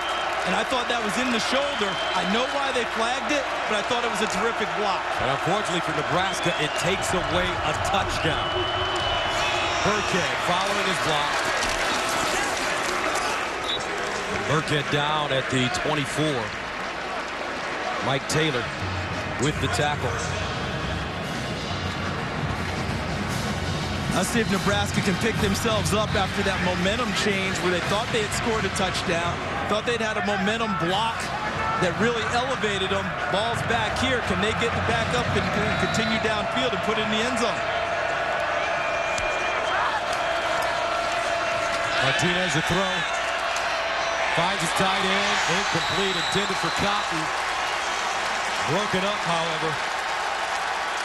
And I thought that was in the shoulder. I know why they flagged it, but I thought it was a terrific block. And unfortunately for Nebraska, it takes away a touchdown. Burkhead following his block. Burkhead down at the 24. Mike Taylor with the tackle. Let's see if Nebraska can pick themselves up after that momentum change where they thought they had scored a touchdown, thought they'd had a momentum block that really elevated them. Ball's back here. Can they get the back up and continue downfield and put it in the end zone? Martinez, a throw. Finds his tight end. Incomplete, intended for Cotton. Broken up, however,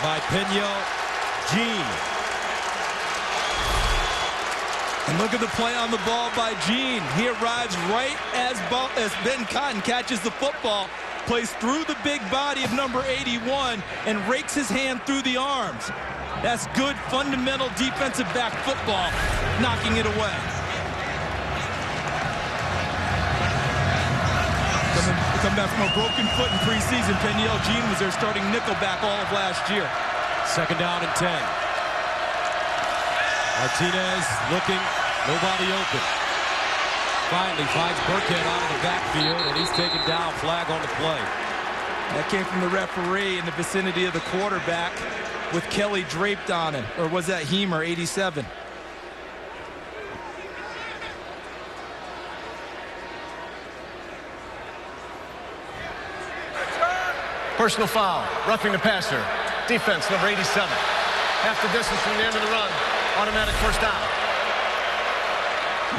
by Peno Jean. And look at the play on the ball by Jean. He arrives right as Ben Cotton catches the football, plays through the big body of number 81, and rakes his hand through the arms. That's good fundamental defensive back football, knocking it away. Come back from a broken foot in preseason. Peniel Jean was their starting nickelback all of last year. Second down and 10. Martinez looking, nobody open. Finally finds Burkhead out of the backfield, and he's taken down. Flag on the play. That came from the referee in the vicinity of the quarterback with Kelly draped on him. Or was that Hemer, 87? Personal foul, roughing the passer. Defense, number 87. Half the distance from the end of the run. Automatic first down.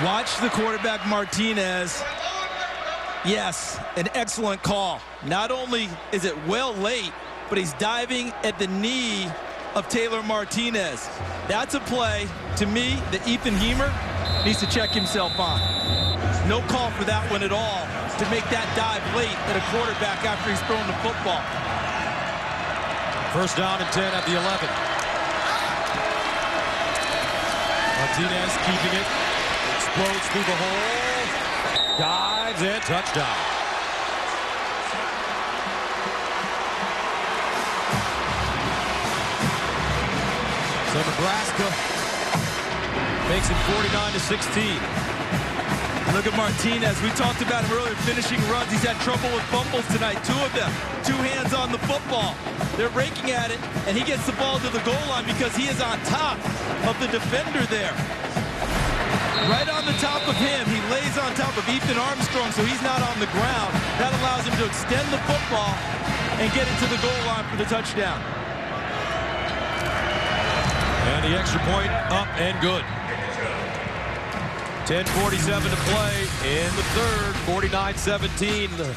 Watch the quarterback Martinez. Yes, an excellent call. Not only is it well late, but he's diving at the knee of Taylor Martinez. That's a play, to me, that Ethan Hemer needs to check himself on. No call for that one at all to make that dive late at a quarterback after he's thrown the football. First down and 10 at the 11. Martinez keeping it. Explodes through the hole. Dives and touchdown. So Nebraska makes it 49-16. Look at Martinez. We talked about him earlier, finishing runs. He's had trouble with fumbles tonight, 2 of them. 2 hands on the football. They're raking at it, and he gets the ball to the goal line because he is on top of the defender there. Right on the top of him. He lays on top of Ethan Armstrong, so he's not on the ground. That allows him to extend the football and get it to the goal line for the touchdown. And the extra point up and good. 10:47 to play in the third. 49-17. The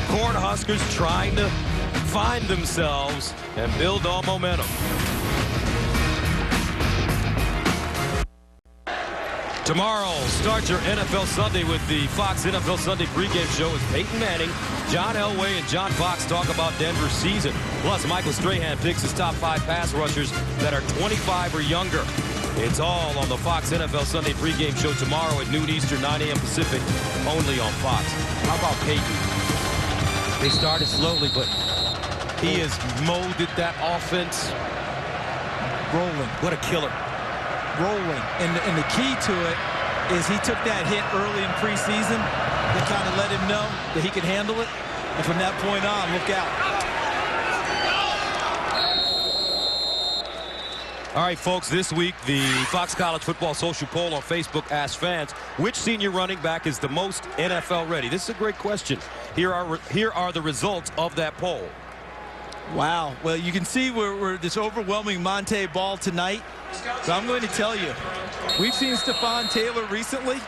Cornhuskers trying to find themselves and build on momentum. Tomorrow, start your NFL Sunday with the Fox NFL Sunday pregame show as Peyton Manning, John Elway, and John Fox talk about Denver's season. Plus, Michael Strahan picks his top 5 pass rushers that are 25 or younger. It's all on the Fox NFL Sunday pregame show tomorrow at noon Eastern, 9 a.m. Pacific, only on Fox. How about Peyton? They started slowly, but he has molded that offense. Rolling. What a killer. Rolling. And the key to it is he took that hit early in preseason that kind of let him know that he could handle it. And from that point on, look out. All right, folks, this week, the Fox College Football Social Poll on Facebook asked fans, which senior running back is the most NFL ready? This is a great question. Here are the results of that poll. Wow. Well, you can see we're this overwhelming Monte Ball tonight. So I'm going to tell you, we've seen Stephon Taylor recently.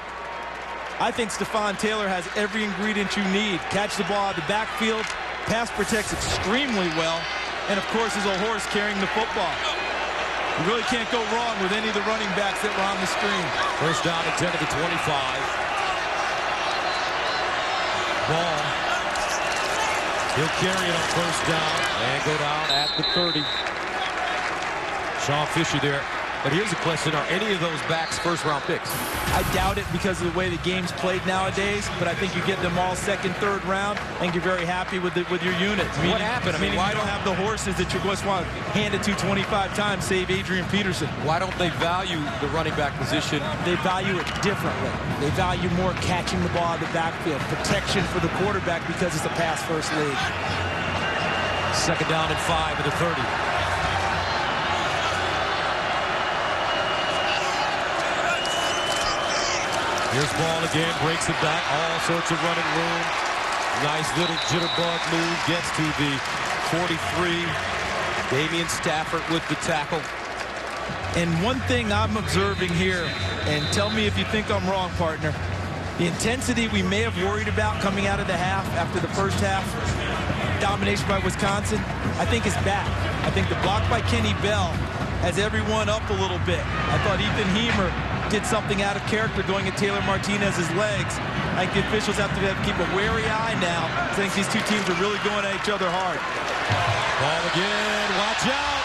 I think Stephon Taylor has every ingredient you need. Catch the ball out of the backfield, pass protects extremely well, and, of course, is a horse carrying the football. You really can't go wrong with any of the running backs that were on the screen. First down at 10 to the 25. Ball. He'll carry it on first down and go down at the 30. Sean Fisher there. But here's a question. Are any of those backs first-round picks? I doubt it because of the way the game's played nowadays, but I think you get them all second, third round, and you're very happy with your unit. What happened? I mean, why don't have the horses that you're going to want to hand it to 25 times, save Adrian Peterson? Why don't they value the running back position? They value it differently. They value more catching the ball out of the backfield, protection for the quarterback because it's a pass-first league. Second down and 5 at the 30. Here's Ball again, breaks it back, all sorts of running room. Nice little jitterbug move, gets to the 43. Damian Stafford with the tackle. And one thing I'm observing here, and tell me if you think I'm wrong, partner, the intensity we may have worried about coming out of the half after the first half, domination by Wisconsin, I think is back. I think the block by Kenny Bell has everyone up a little bit. I thought Ethan Hemer did something out of character going at Taylor Martinez's legs. I think the officials have to keep a wary eye now. I think these two teams are really going at each other hard. Ball again, watch out.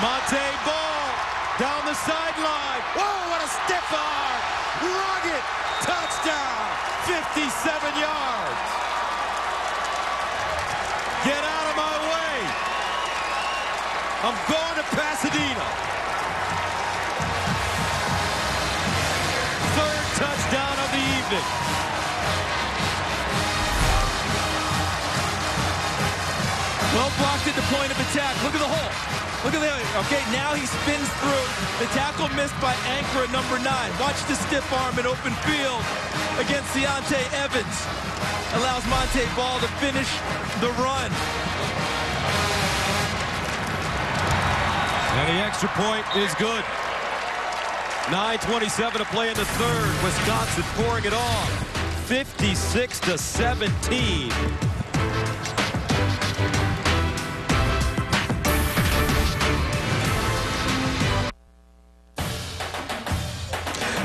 Monte Ball down the sideline. Whoa, what a stiff arm. Rugged touchdown, 57 yards. Get out of my way. I'm going to Pasadena. Touchdown of the evening. Well blocked at the point of attack. Look at the hole. Look at that. Okay, now he spins through. The tackle missed by anchor at number 9. Watch the stiff arm in open field against Deontay Evans. Allows Monte Ball to finish the run. And the extra point is good. 9:27 to play in the third. Wisconsin pouring it on. 56-17.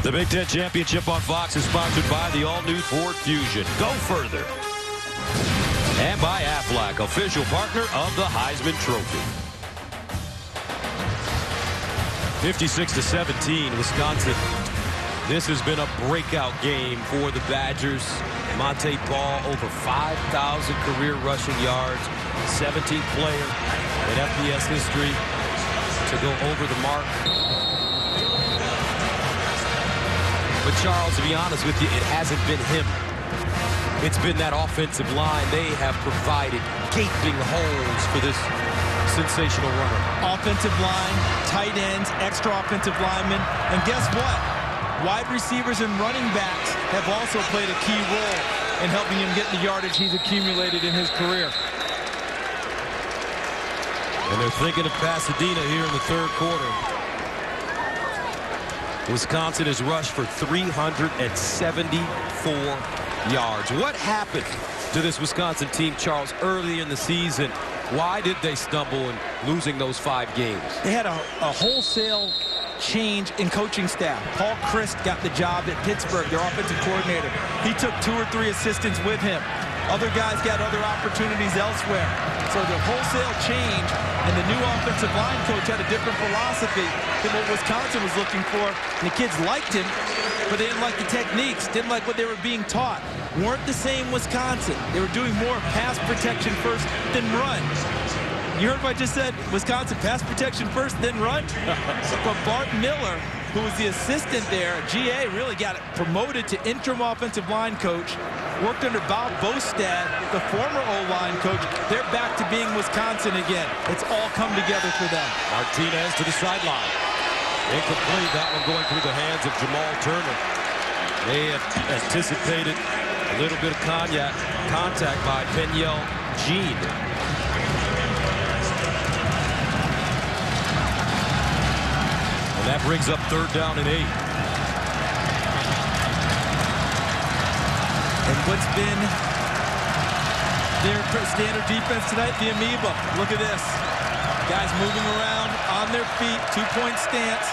The Big Ten Championship on Fox is sponsored by the all-new Ford Fusion. Go further. And by Aflac, official partner of the Heisman Trophy. 56-17, Wisconsin. This has been a breakout game for the Badgers. Monte Ball over 5,000 career rushing yards, 17th player in FBS history to go over the mark. But Charles, to be honest with you, it hasn't been him. It's been that offensive line. They have provided gaping holes for this sensational runner. Offensive line, tight ends, extra offensive linemen, and guess what? Wide receivers and running backs have also played a key role in helping him get the yardage he's accumulated in his career. And they're thinking of Pasadena here in the third quarter. Wisconsin has rushed for 374 yards. What happened to this Wisconsin team, Charles, early in the season? Why did they stumble in losing those 5 games? They had a wholesale change in coaching staff. Paul Christ got the job at Pittsburgh, their offensive coordinator. He took 2 or 3 assistants with him. Other guys got other opportunities elsewhere. So the wholesale change, and the new offensive line coach had a different philosophy than what Wisconsin was looking for. And the kids liked him, but they didn't like the techniques, didn't like what they were being taught. Weren't the same Wisconsin. They were doing more pass protection first than run. You heard what I just said? Wisconsin, pass protection first, then run. But Bart Miller, who was the assistant there, GA, really got promoted to interim offensive line coach, worked under Bob Bostad, the former O-line coach. They're back to being Wisconsin again. It's all come together for them. Martinez to the sideline. Incomplete, that one going through the hands of Jamal Turner. They had anticipated a little bit of contact by Peniel Jean. And that brings up 3rd down and 8. And what's been their standard defense tonight? The amoeba. Look at this. Guys moving around on their feet, 2-point stance.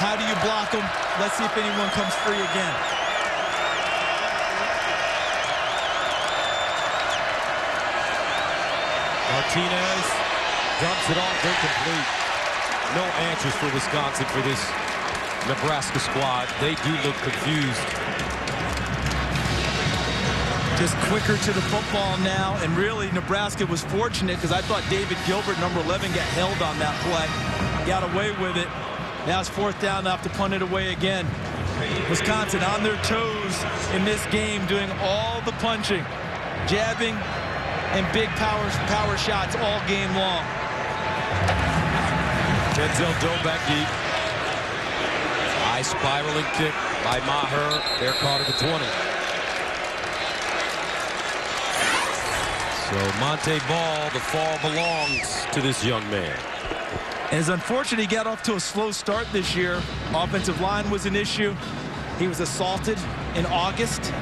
How do you block them? Let's see if anyone comes free again. Martinez dumps it off incomplete. No answers for Wisconsin for this Nebraska squad. They do look confused. Just quicker to the football now, and really Nebraska was fortunate because I thought David Gilbert, number 11, got held on that play. Got away with it. Now it's 4th down, now have to punt it away again. Wisconsin on their toes in this game, doing all the punching, jabbing, and big power shots all game long. Denzel Doe back deep. High spiraling kick by Maher. They're caught at the 20. So Monte Ball, the fall belongs to this young man. And it's unfortunate he got off to a slow start this year. Offensive line was an issue. He was assaulted in August.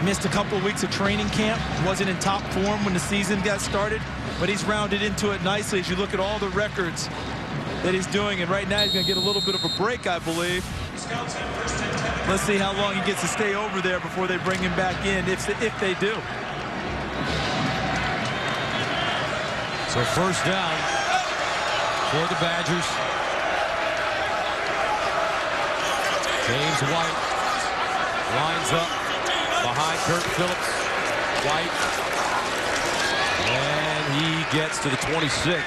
Missed a couple of weeks of training camp. Wasn't in top form when the season got started. But he's rounded into it nicely as you look at all the records that he's doing. And right now he's going to get a little bit of a break, I believe. Let's see how long he gets to stay over there before they bring him back in, if they do. So 1st down for the Badgers. James White lines up behind Kurt Phillips. White, and he gets to the 26.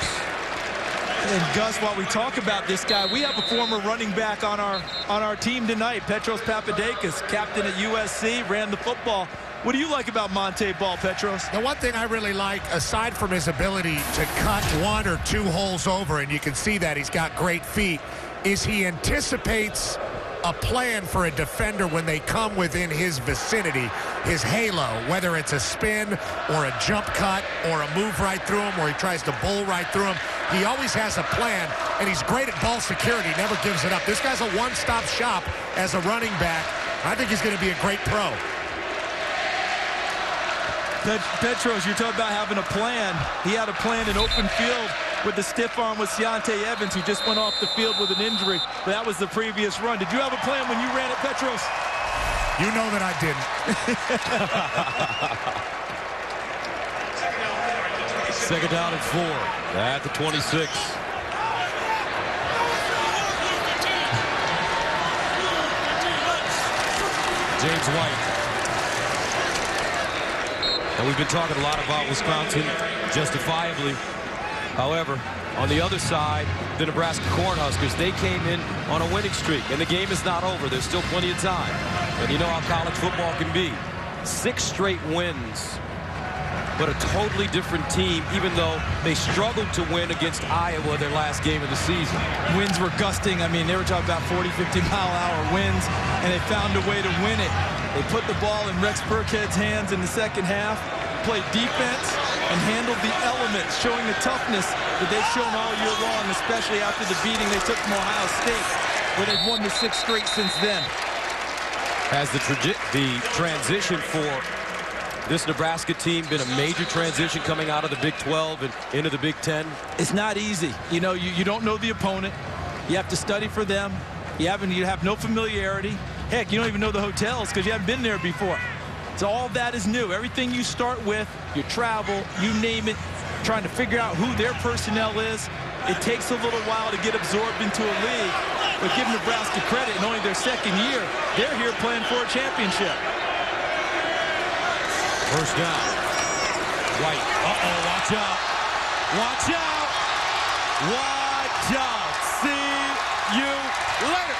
And Gus, while we talk about this guy, we have a former running back on our team tonight, Petros Papadakis, captain at USC, ran the football. What do you like about Monte Ball, Petros? The one thing I really like, aside from his ability to cut 1 or 2 holes over, and you can see that he's got great feet, is he anticipates a plan for a defender when they come within his vicinity, his halo, whether it's a spin or a jump cut or a move right through him or he tries to bowl right through him. He always has a plan, and he's great at ball security, never gives it up. This guy's a one-stop shop as a running back. I think he's going to be a great pro. Petros, you're talking about having a plan. He had a plan in open field with the stiff arm with Ciante Evans, who just went off the field with an injury. But that was the previous run. Did you have a plan when you ran it, Petros? You know that I didn't. Second down and 4 at the 26. James White. And we've been talking a lot about Wisconsin, justifiably, However, on the other side, the Nebraska Cornhuskers, they came in on a winning streak, and the game is not over. There's still plenty of time. And you know how college football can be. 6 straight wins, but a totally different team, even though they struggled to win against Iowa their last game of the season. Winds were gusting. I mean, they were talking about 40, 50-mile-an-hour winds, and they found a way to win it. They put the ball in Rex Burkhead's hands in the second half, played defense, and handled the elements, showing the toughness that they've shown all year long, especially after the beating they took from Ohio State, where they've won the 6th straight since then. Has the transition for this Nebraska team been a major transition coming out of the Big 12 and into the Big 10? It's not easy. You know, you don't know the opponent. You have to study for them. You have no familiarity. Heck, you don't even know the hotels because you haven't been there before. So all that is new. Everything you start with, your travel, you name it, trying to figure out who their personnel is. It takes a little while to get absorbed into a league. But give Nebraska credit, in only their 2nd year, they're here playing for a championship. First down. White. Uh-oh, watch out. Watch out. Watch out. See you later.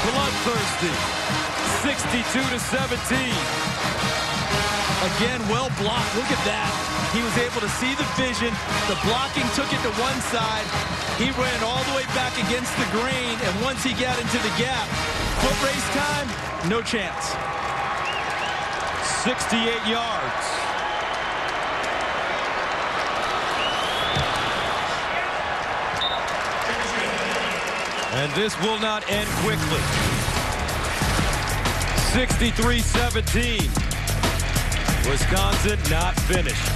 Bloodthirsty. 62-17. Again, well blocked. Look at that. He was able to see the vision. The blocking took it to one side. He ran all the way back against the grain, and once he got into the gap, foot race time, no chance. 68 yards. And this will not end quickly. 63-17. Wisconsin not finished.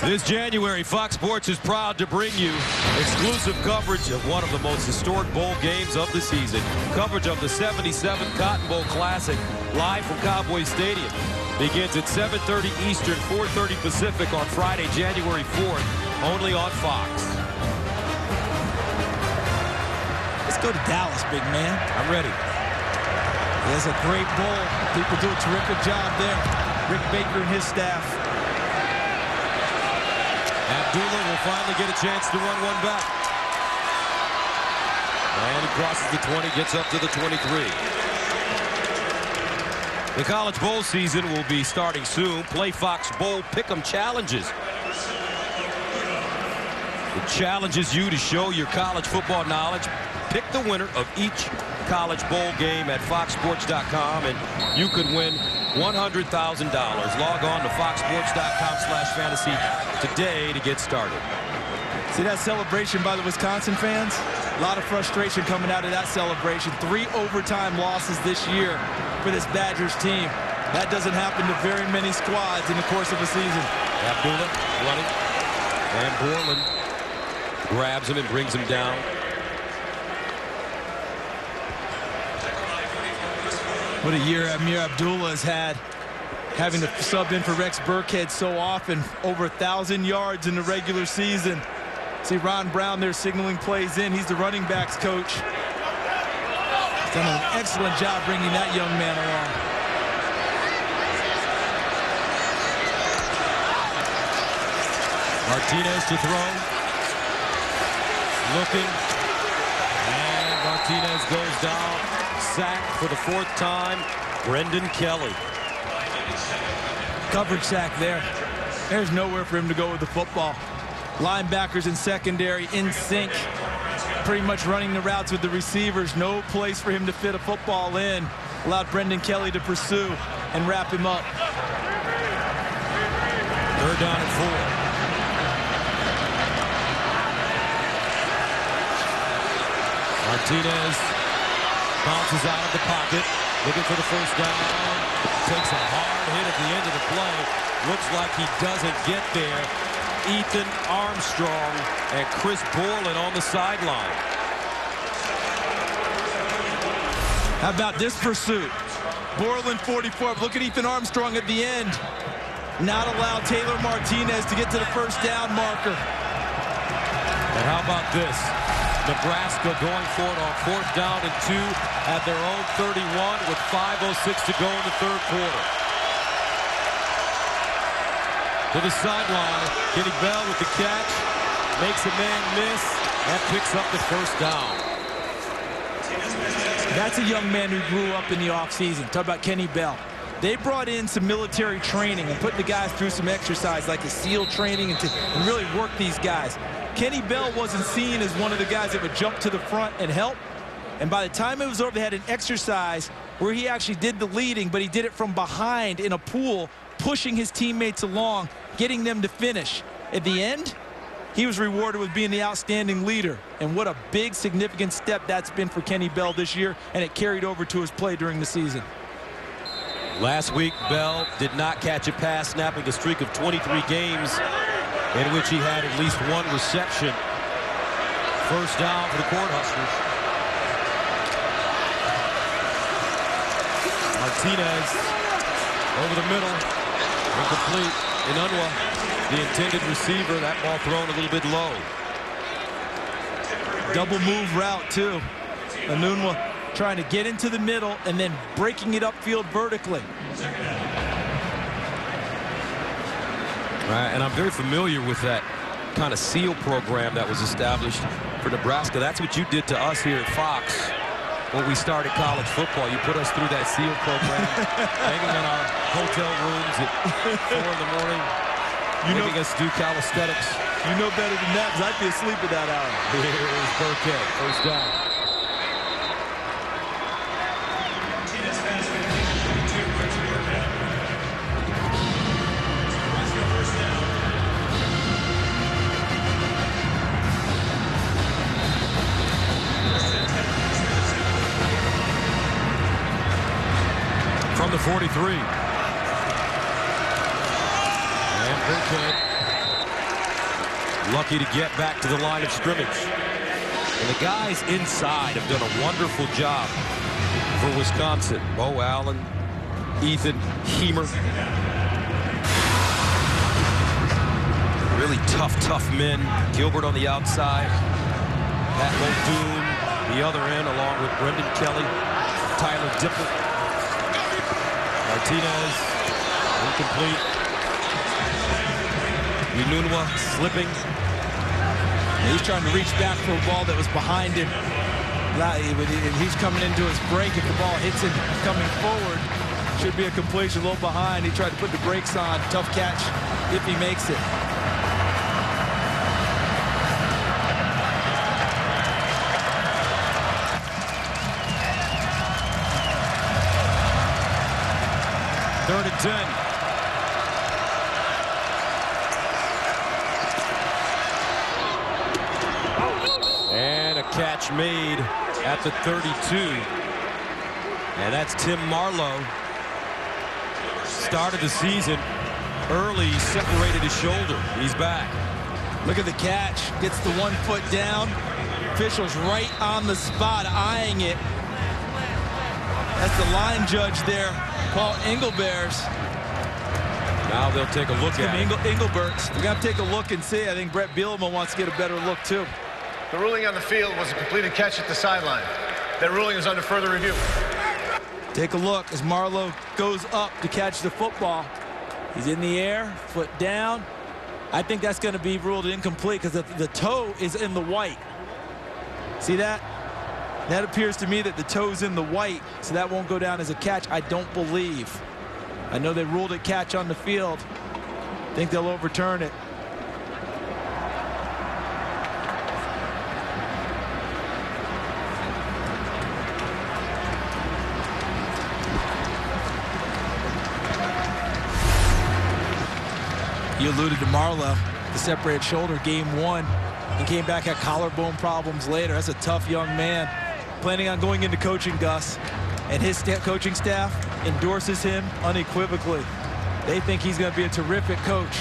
This January, Fox Sports is proud to bring you exclusive coverage of one of the most historic bowl games of the season. Coverage of the 77th Cotton Bowl Classic, live from Cowboy Stadium. Begins at 7:30 Eastern, 4:30 Pacific on Friday, January 4th, only on Fox. Let's go to Dallas, big man. I'm ready. It's a great bowl. People do a terrific job there. Rick Baker and his staff. Abdullah will finally get a chance to run one back. And he crosses the 20, gets up to the 23. The College Bowl season will be starting soon. Play Fox Bowl Pick'em Challenges. It challenges you to show your college football knowledge. Pick the winner of each college bowl game at foxsports.com, and you could win $100,000. Log on to foxsports.com/fantasy today to get started. See that celebration by the Wisconsin fans? A lot of frustration coming out of that celebration. 3 overtime losses this year for this Badgers team. That doesn't happen to very many squads in the course of a season. Abdullah running. And Borland grabs him and brings him down. What a year Amir Abdullah has had, having to sub in for Rex Burkhead so often. Over 1,000 yards in the regular season. See Ron Brown there signaling plays in. He's the running backs coach. He's done an excellent job bringing that young man along. Martinez to throw. Looking. And Martinez goes down. Sacked for the 4th time. Brendan Kelly. Coverage sack there. There's nowhere for him to go with the football. Linebackers and secondary in sync. Pretty much running the routes with the receivers. No place for him to fit a football in. Allowed Brendan Kelly to pursue and wrap him up. 3rd down and 4. Martinez bounces out of the pocket, looking for the 1st down. Takes a hard hit at the end of the play. Looks like he doesn't get there. Ethan Armstrong and Chris Borland on the sideline. How about this pursuit? Borland 44. Look at Ethan Armstrong at the end. Not allow Taylor Martinez to get to the first down marker. And how about this? Nebraska going for it on 4th down and 2 at their own 31 with 5:06 to go in the third quarter. To the sideline, Kenny Bell with the catch, makes a man miss, and picks up the first down. That's a young man who grew up in the offseason. Talk about Kenny Bell. They brought in some military training and put the guys through some exercise like a SEAL training and really work these guys. Kenny Bell wasn't seen as one of the guys that would jump to the front and help. And by the time it was over, they had an exercise where he actually did the leading, but he did it from behind in a pool, pushing his teammates along, getting them to finish. At the end, he was rewarded with being the outstanding leader. And what a big, significant step that's been for Kenny Bell this year, and it carried over to his play during the season. Last week, Bell did not catch a pass, snapping a streak of 23 games in which he had at least one reception. First down for the Cornhuskers. Martinez over the middle, incomplete. Inunwa, the intended receiver, that ball thrown a little bit low. Double move route too. Inunwa trying to get into the middle and then breaking it upfield vertically. Right, and I'm very familiar with that kind of SEAL program that was established for Nebraska. That's what you did to us here at Fox when we started college football. You put us through that SEAL program, hanging in our hotel rooms at 4 in the morning, making us do calisthenics. You know better than that, because I'd be asleep at that hour. Here's Burkett, first down. From the 43. And Burkett lucky to get back to the line of scrimmage. And the guys inside have done a wonderful job for Wisconsin. Bo Allen, Ethan Hemer. Really tough men. Gilbert on the outside. Pat Muldoon, the other end, along with Brendan Kelly, Tyler Dippel. Martinez, incomplete. Inunwa slipping. He's trying to reach back for a ball that was behind him. He's coming into his break. If the ball hits him coming forward, should be a completion a little behind. He tried to put the brakes on. Tough catch if he makes it. Third and 10. And a catch made at the 32. And that's Tim Marlowe. Started the season early, separated his shoulder. He's back. Look at the catch. Gets the 1 foot down. Officials right on the spot, eyeing it. That's the line judge there, Paul Engelberts. Now they'll take a look at it. Engelberts. We're going to take a look and see. I think Brett Bielema wants to get a better look, too. The ruling on the field was a completed catch at the sideline. That ruling is under further review. Take a look as Marlowe goes up to catch the football. He's in the air, foot down. I think that's going to be ruled incomplete because the toe is in the white. See that? That appears to me that the toe's in the white, so that won't go down as a catch, I don't believe. I know they ruled it catch on the field. I think they'll overturn it. You alluded to Marlowe, the separated shoulder, game 1. He came back, had collarbone problems later. That's a tough young man. Planning on going into coaching, Gus. And his coaching staff endorses him unequivocally. They think he's going to be a terrific coach.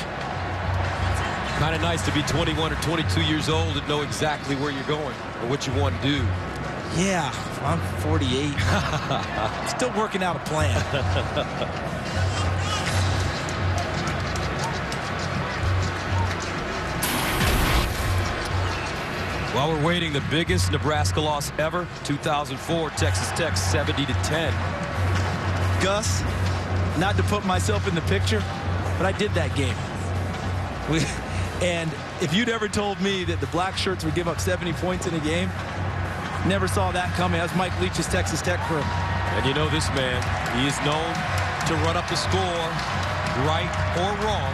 Kind of nice to be 21 or 22 years old and know exactly where you're going or what you want to do. Yeah, I'm 48. Still working out a plan. While we're waiting, the biggest Nebraska loss ever, 2004, Texas Tech 70-10. Gus, not to put myself in the picture, but I did that game. And if you'd ever told me that the black shirts would give up 70 points in a game, never saw that coming. That's Mike Leach's Texas Tech crew. And you know this man, he is known to run up the score, right or wrong.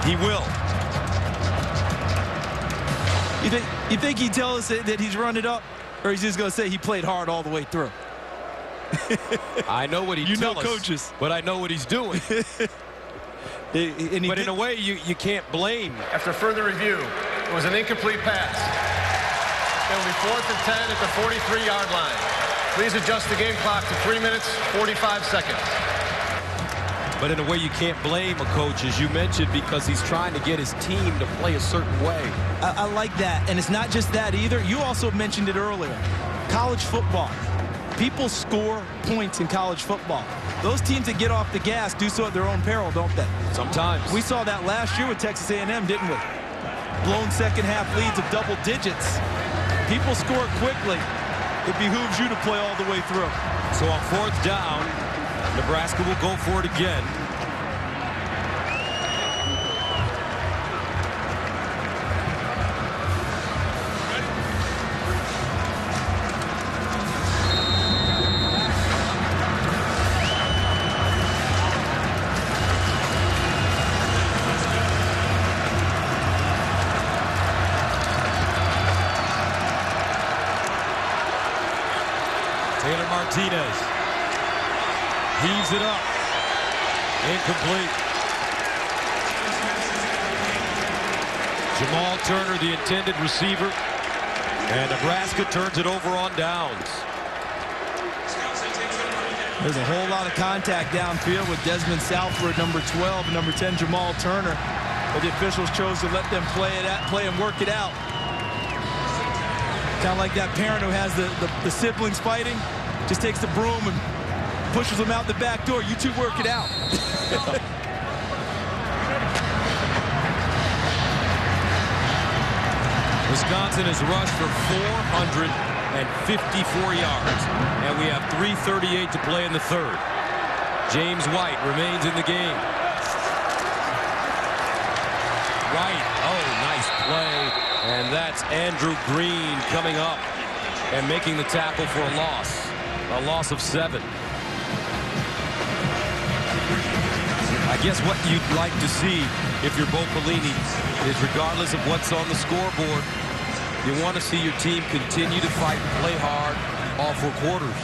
He will. You think he'd tell us that he's run it up, or he's just going to say he played hard all the way through? I know what he tells us, coaches, but I know what he's doing. But in a way, you can't blame. After further review, it was an incomplete pass. It will be 4th and 10 at the 43-yard line. Please adjust the game clock to 3 minutes, 45 seconds. But in a way, you can't blame a coach, as you mentioned, because he's trying to get his team to play a certain way. I like that. And it's not just that either. You also mentioned it earlier. College football. People score points in college football. Those teams that get off the gas do so at their own peril, don't they? Sometimes. We saw that last year with Texas A&M, didn't we? Blown second-half leads of double digits. People score quickly. It behooves you to play all the way through. So on 4th down, Nebraska will go for it again. Martinez heaves it up. Incomplete. Jamal Turner, the intended receiver. And Nebraska turns it over on downs. There's a whole lot of contact downfield with Desmond Southward, number 12, and number 10, Jamal Turner. But the officials chose to let them play and work it out. Kind of like that parent who has the siblings fighting. Just takes the broom and pushes them out the back door. You two work it out. Wisconsin has rushed for 454 yards. And we have 3:38 to play in the third. James White remains in the game. White, oh, nice play. And that's Andrew Green coming up and making the tackle for a loss. A loss of 7. I guess what you'd like to see if you're Bo Pelini is, regardless of what's on the scoreboard, you want to see your team continue to fight and play hard all 4 quarters.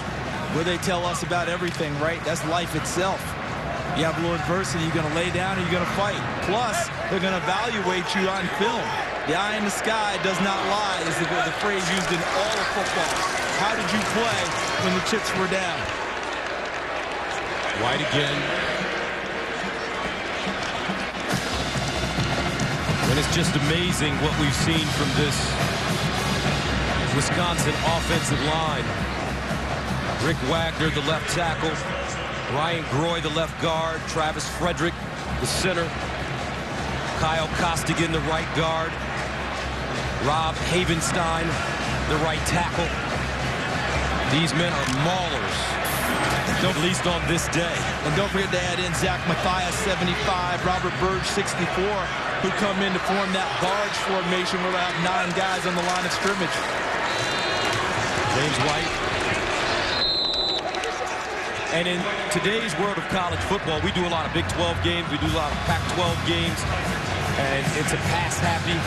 Where they tell us about everything, right? That's life itself. You have a little adversity, you're going to lay down or you're going to fight. Plus, they're going to evaluate you on film. The eye in the sky does not lie is the phrase used in all of football. How did you play when the chips were down? White again. And it's just amazing what we've seen from this Wisconsin offensive line. Rick Wagner, the left tackle. Ryan Groy, the left guard. Travis Frederick, the center. Kyle Costigan, the right guard. Rob Havenstein, the right tackle. These men are maulers, at least on this day. And don't forget to add in Zach Mathias, 75, Robert Burge, 64, who come in to form that barge formation where they have 9 guys on the line of scrimmage. James White. And in today's world of college football, we do a lot of Big 12 games. We do a lot of Pac-12 games. And it's a pass-happy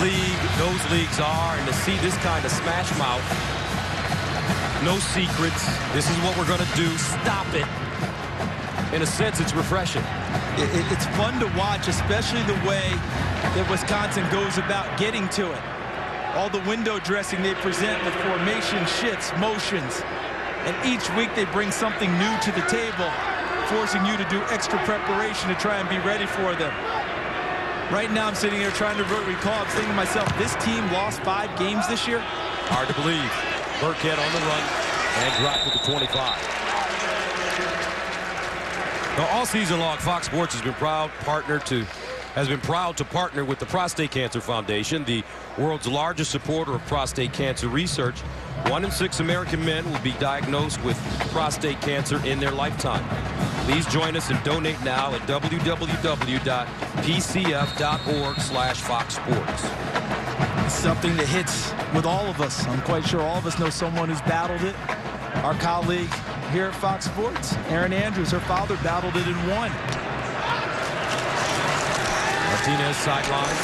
league. Those leagues are. And to see this kind of smash mouth, no secrets. This is what we're going to do. Stop it. In a sense, it's refreshing. It's fun to watch, especially the way that Wisconsin goes about getting to it. All the window dressing they present with formation, shifts, motions. And each week they bring something new to the table, forcing you to do extra preparation to try and be ready for them. Right now I'm sitting here trying to recall. I'm thinking to myself, this team lost 5 games this year? Hard to believe. Burkhead on the run and dropped at the 25. Now, all season long, Fox Sports has been proud to partner with the Prostate Cancer Foundation, the world's largest supporter of prostate cancer research. 1 in 6 American men will be diagnosed with prostate cancer in their lifetime. Please join us and donate now at www.pcf.org/Fox Sports. It's something that hits with all of us. I'm quite sure all of us know someone who's battled it. Our colleague here at Fox Sports, Erin Andrews, her father battled it and won. Martinez sideline.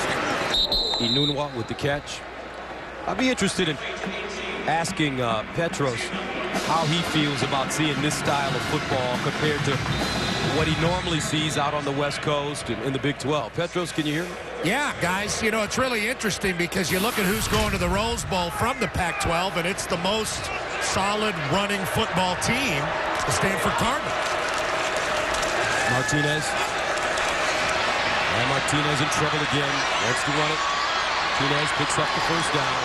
Inunwa with the catch. I'd be interested in asking Petros how he feels about seeing this style of football compared to what he normally sees out on the West Coast and in the Big 12. Petros, can you hear me? Yeah, guys, you know, it's really interesting because you look at who's going to the Rose Bowl from the Pac-12, and it's the most solid running football team, the Stanford Cardinals. Martinez. And Martinez in trouble again. Wants to run it. Martinez picks up the first down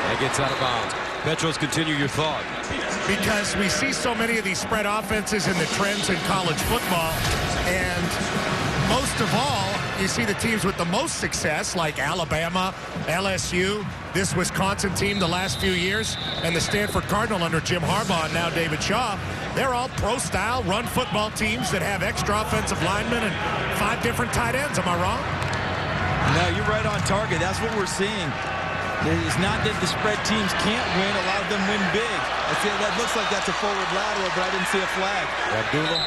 and gets out of bounds. Petros, continue your thought. Because we see so many of these spread offenses in the trends in college football, and most of all, you see the teams with the most success, like Alabama, LSU, this Wisconsin team the last few years, and the Stanford Cardinal under Jim Harbaugh and now David Shaw. They're all pro-style run football teams that have extra offensive linemen and 5 different tight ends. Am I wrong? No, you're right on target. That's what we're seeing. It's not that the spread teams can't win. A lot of them win big. That looks like that's a forward lateral, but I didn't see a flag. Abdullah.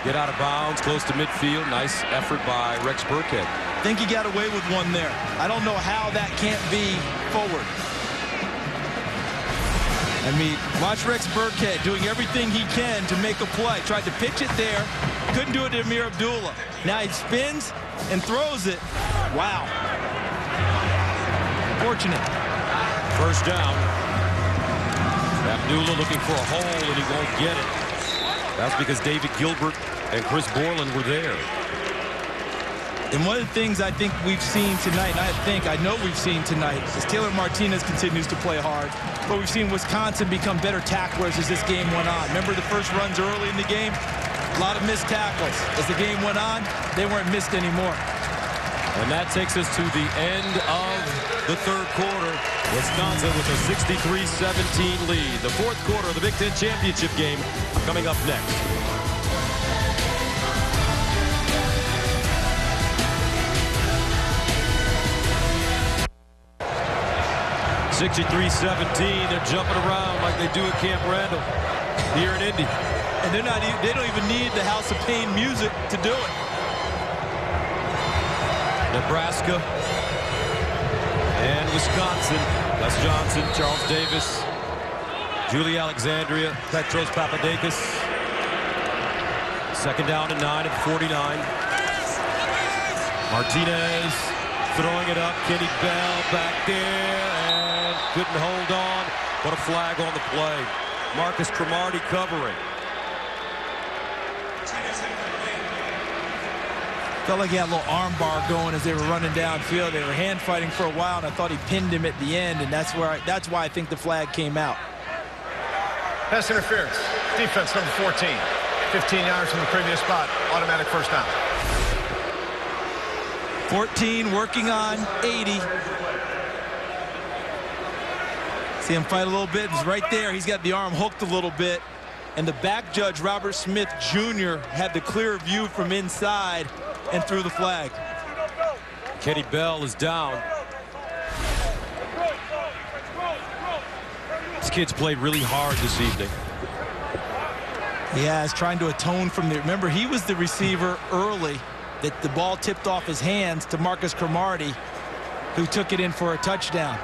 Get out of bounds, close to midfield. Nice effort by Rex Burkhead. I think he got away with one there. I don't know how that can't be forward. I mean, watch Rex Burkhead doing everything he can to make a play. Tried to pitch it there. Couldn't do it to Amir Abdullah. Now he spins and throws it. Wow. Fortunate. First down. Abdullah looking for a hole, and he won't get it. That's because David Gilbert and Chris Borland were there. And one of the things I think we've seen tonight, and I know we've seen tonight, is Taylor Martinez continues to play hard. But we've seen Wisconsin become better tacklers as this game went on. Remember the first runs early in the game? A lot of missed tackles. As the game went on, they weren't missed anymore. And that takes us to the end of the third quarter. Wisconsin with a 63-17 lead. The fourth quarter of the Big Ten championship game coming up next. (63-17). They're jumping around like they do at Camp Randall here in Indy. And they don't even need the House of Pain music to do it. Nebraska and Wisconsin. Gus Johnson, Charles Davis, Julie Alexandria, Petros Papadakis. Second down and 9 at 49. Martinez throwing it up. Kenny Bell back there and couldn't hold on. What a flag on the play. Marcus Cromartie covering. Felt like he had a little arm bar going as they were running downfield. They were hand fighting for a while, and I thought he pinned him at the end, and that's why I think the flag came out. Pass interference. Defense number 14. 15 yards from the previous spot. Automatic first down. 14 working on 80. See him fight a little bit. He's right there. He's got the arm hooked a little bit. And the back judge, Robert Smith Jr., had the clear view from inside and threw the flag. Kenny Bell is down. This kid's played really hard this evening. Yeah, he's trying to atone from the... Remember, he was the receiver early that the ball tipped off his hands to Marcus Cromartie, who took it in for a touchdown.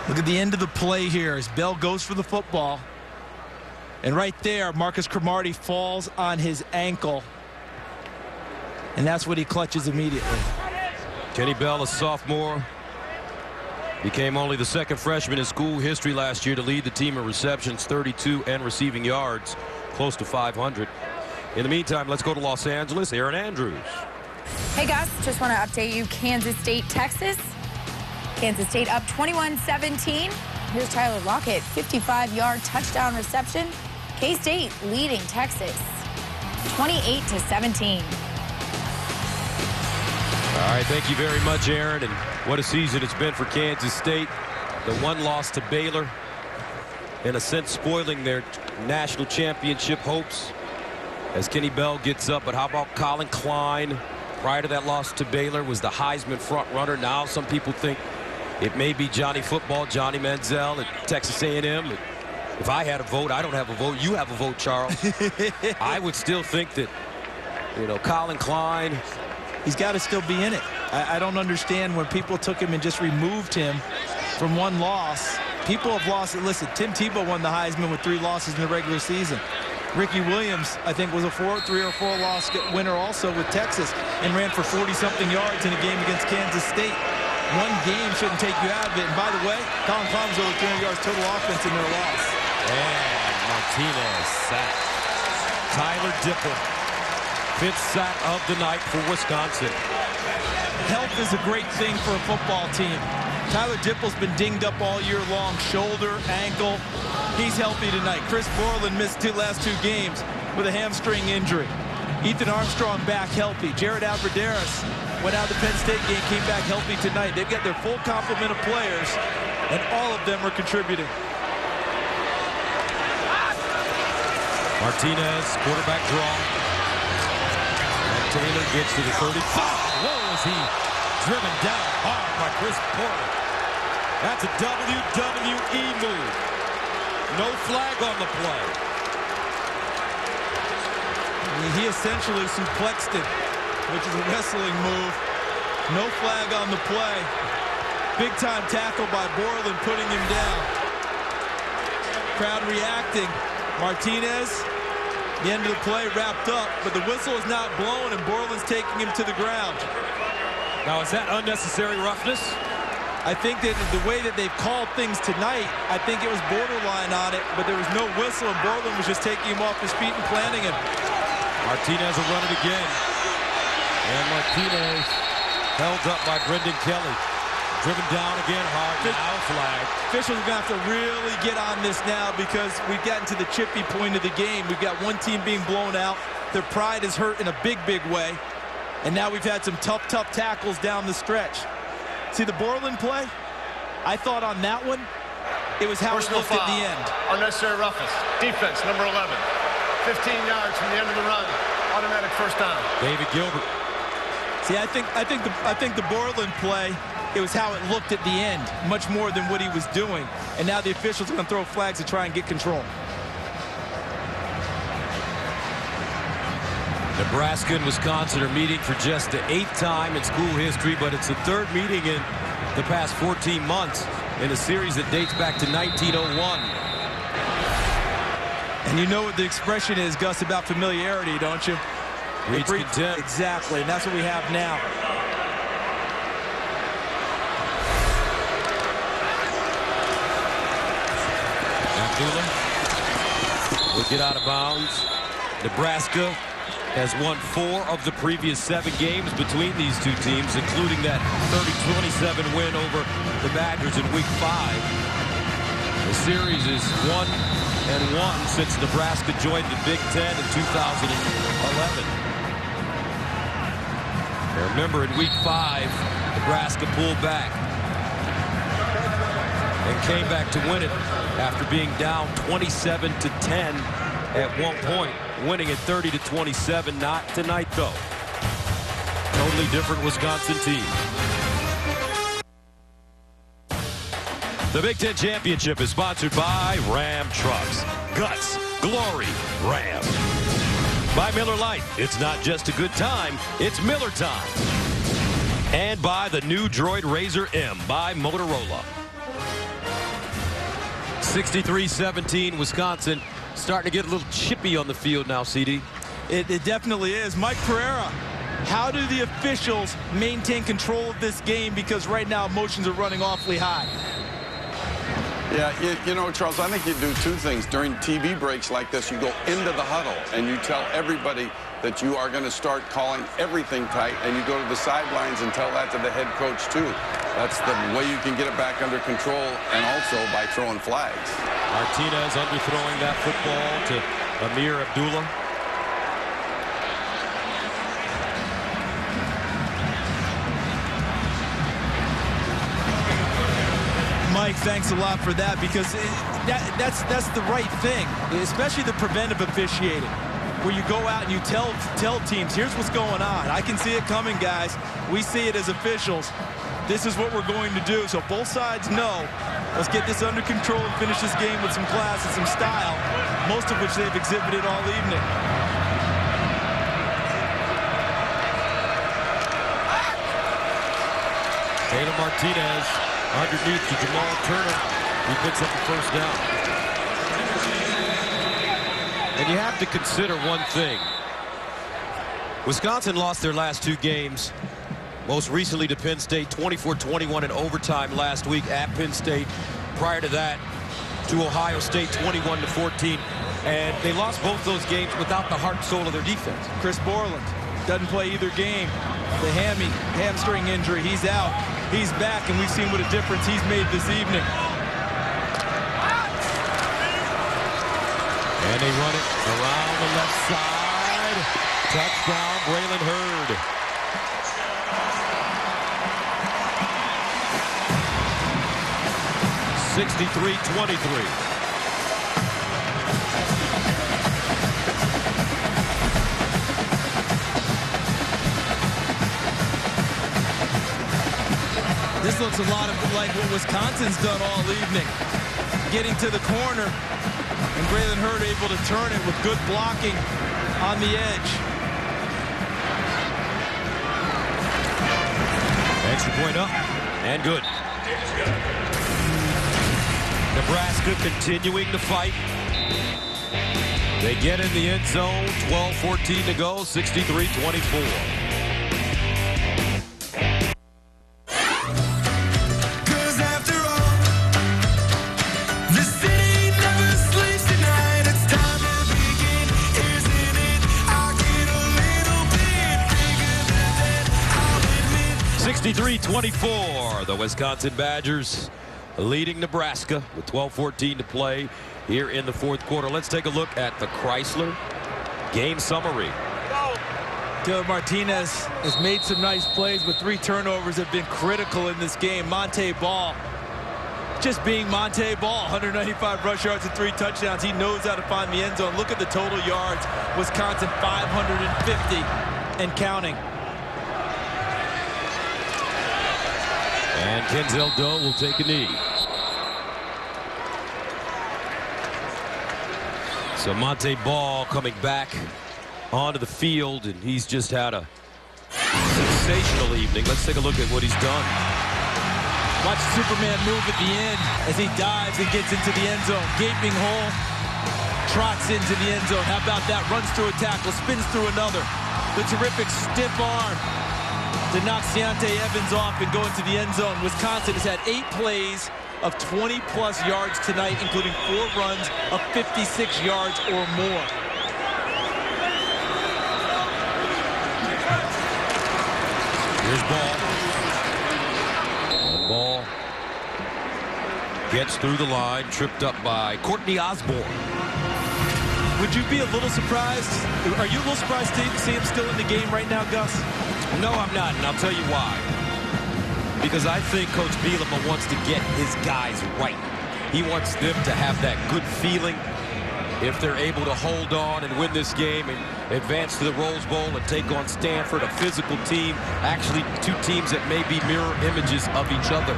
Look at the end of the play here as Bell goes for the football. And right there, Marcus Cromartie falls on his ankle. And that's what he clutches immediately. Kenny Bell, a sophomore, became only the second freshman in school history last year to lead the team in receptions, 32, and receiving yards, close to 500. In the meantime, let's go to Los Angeles. Erin Andrews. Hey, Gus, just want to update you. Kansas State, Texas. Kansas State up 21-17. Here's Tyler Lockett, 55-yard touchdown reception. K-State leading Texas 28-17. All right, thank you very much, Aaron. And what a season it's been for Kansas State. The one loss to Baylor, in a sense, spoiling their national championship hopes as Kenny Bell gets up. But how about Colin Klein? Prior to that loss to Baylor, was the Heisman front runner. Now some people think it may be Johnny Football, Johnny Manziel at Texas A&M. If I had a vote, I don't have a vote. You have a vote, Charles. I would still think that, you know, Colin Klein, he's got to still be in it. I don't understand when people took him and just removed him from one loss. People have lost it. Listen, Tim Tebow won the Heisman with 3 losses in the regular season. Ricky Williams, I think, was a 3 or 4 loss winner also with Texas and ran for 40-something yards in a game against Kansas State. One game shouldn't take you out of it. And by the way, Colin Klein was over 300 yards total offense in their loss. And Martinez sacked. Tyler Dipple, 5th sack of the night for Wisconsin. Health is a great thing for a football team. Tyler Dipple's been dinged up all year long, shoulder, ankle. He's healthy tonight. Chris Borland missed the last 2 games with a hamstring injury. Ethan Armstrong back healthy. Jared Alvarez went out of the Penn State game, came back healthy tonight. They've got their full complement of players, and all of them are contributing. Martinez, quarterback draw. And Taylor gets to the 35. Whoa, is he driven down hard by Chris Porter. That's a WWE move. No flag on the play. He essentially suplexed him, which is a wrestling move. No flag on the play. Big time tackle by Borland, putting him down. Crowd reacting. Martinez, the end of the play wrapped up, but the whistle is not blown, and Borland's taking him to the ground. Now, is that unnecessary roughness? I think that the way that they've called things tonight, I think it was borderline on it, but there was no whistle, and Borland was just taking him off his feet and planting him. Martinez will run it again. And Martinez held up by Brendan Kelly. Driven down again hard. Now flag. Officials are going to have to really get on this now because we've gotten to the chippy point of the game. We've got one team being blown out. Their pride is hurt in a big, big way. And now we've had some tough tackles down the stretch. See the Borland play? I thought on that one, it was how it looked at the end. Unnecessary roughness. Defense, number 11. 15 yards from the end of the run. Automatic first down. David Gilbert. See, I think the Borland play, it was how it looked at the end, much more than what he was doing. And now the officials are going to throw flags to try and get control. Nebraska and Wisconsin are meeting for just the 8th time in school history, but it's the 3rd meeting in the past 14 months in a series that dates back to 1901. And you know what the expression is, Gus, about familiarity, don't you? Breeds contempt. Exactly, and that's what we have now. Abdullah will get out of bounds. Nebraska has won 4 of the previous 7 games between these two teams, including that 30-27 win over the Badgers in Week 5. The series is 1-1 since Nebraska joined the Big Ten in 2011. Now remember, in Week 5, Nebraska pulled back and came back to win it after being down 27-10 at one point, winning at 30-27. Not tonight, though. Totally different Wisconsin team. The Big Ten Championship is sponsored by Ram Trucks. Guts, glory, Ram. By Miller Lite. It's not just a good time, it's Miller time. And by the new Droid Razor M by Motorola. 63-17 Wisconsin. Starting to get a little chippy on the field now, CD. It definitely is. Mike Pereira, how do the officials maintain control of this game? Because right now emotions are running awfully high. Yeah, you know, Charles, I think you do 2 things. During TV breaks like this, you go into the huddle and you tell everybody that you are going to start calling everything tight, and you go to the sidelines and tell that to the head coach too. That's the way you can get it back under control, and also by throwing flags. Martinez underthrowing that football to Amir Abdullah. Mike, thanks a lot for that, because that's the right thing, especially the preventive officiating, where you go out and you tell teams, here's what's going on. I can see it coming, guys. We see it as officials. This is what we're going to do. So both sides know, let's get this under control and finish this game with some class and some style, most of which they've exhibited all evening. Taylor Martinez underneath to Jamal Turner. He picks up the first down. And you have to consider one thing. Wisconsin lost their last 2 games. Most recently to Penn State, 24-21 in overtime last week at Penn State. Prior to that, to Ohio State, 21-14. And they lost both those games without the heart and soul of their defense. Chris Borland doesn't play either game. The hamstring injury, he's out. He's back, and we've seen what a difference he's made this evening. And they run it around the left side. Touchdown, Braylon Hurd. (63-23). This looks a lot like what Wisconsin's done all evening. Getting to the corner, and Braylon Hurd able to turn it with good blocking on the edge. Extra point up, and good. Nebraska continuing to fight. They get in the end zone, 12-14 to go, 63-24. (63-24). The Wisconsin Badgers leading Nebraska with 12-14 to play here in the fourth quarter. Let's take a look at the Chrysler game summary. Taylor Martinez has made some nice plays, but 3 turnovers have been critical in this game. Monte Ball, just being Monte Ball, 195 rush yards and 3 touchdowns. He knows how to find the end zone. Look at the total yards. Wisconsin 550 and counting. And Kenzel Doe will take a knee. So Monte Ball coming back onto the field, and he's just had a sensational evening. Let's take a look at what he's done. Watch Superman move at the end as he dives and gets into the end zone. Gaping hole, trots into the end zone. How about that? Runs through a tackle, spins through another. The terrific stiff arm to knock Deontay Evans off and go into the end zone. Wisconsin has had 8 plays of 20-plus yards tonight, including 4 runs of 56 yards or more. Here's Ball. And Ball gets through the line, tripped up by Courtney Osborne. Would you be a little surprised? Are you a little surprised to see him still in the game right now, Gus? No, I'm not, and I'll tell you why. Because I think Coach Bielema wants to get his guys right. He wants them to have that good feeling if they're able to hold on and win this game and advance to the Rose Bowl and take on Stanford, a physical team, actually 2 teams that may be mirror images of each other.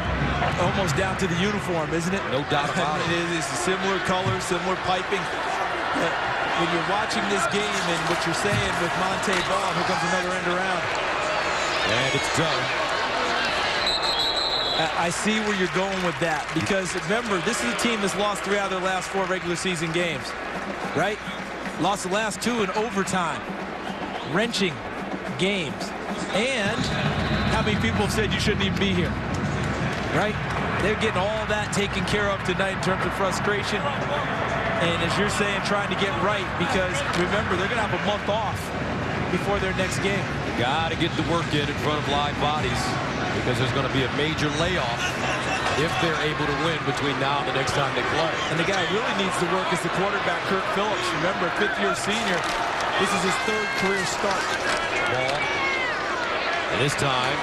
Almost down to the uniform, isn't it? No doubt about it. It is similar colors, similar piping. When you're watching this game and what you're saying with Monte Ball, here comes another end around. And it's done. I see where you're going with that, because remember, this is a team that's lost 3 out of their last 4 regular season games, right? Lost the last 2 in overtime. Wrenching games. And how many people have said you shouldn't even be here, right? They're getting all that taken care of tonight in terms of frustration. And as you're saying, trying to get right, because remember, they're going to have a month off before their next game. Got to get the work in front of live bodies because there's going to be a major layoff if they're able to win between now and the next time they play. And the guy who really needs the work is the quarterback, Kirk Phillips. Remember, fifth-year senior. This is his third career start. Ball. And this time,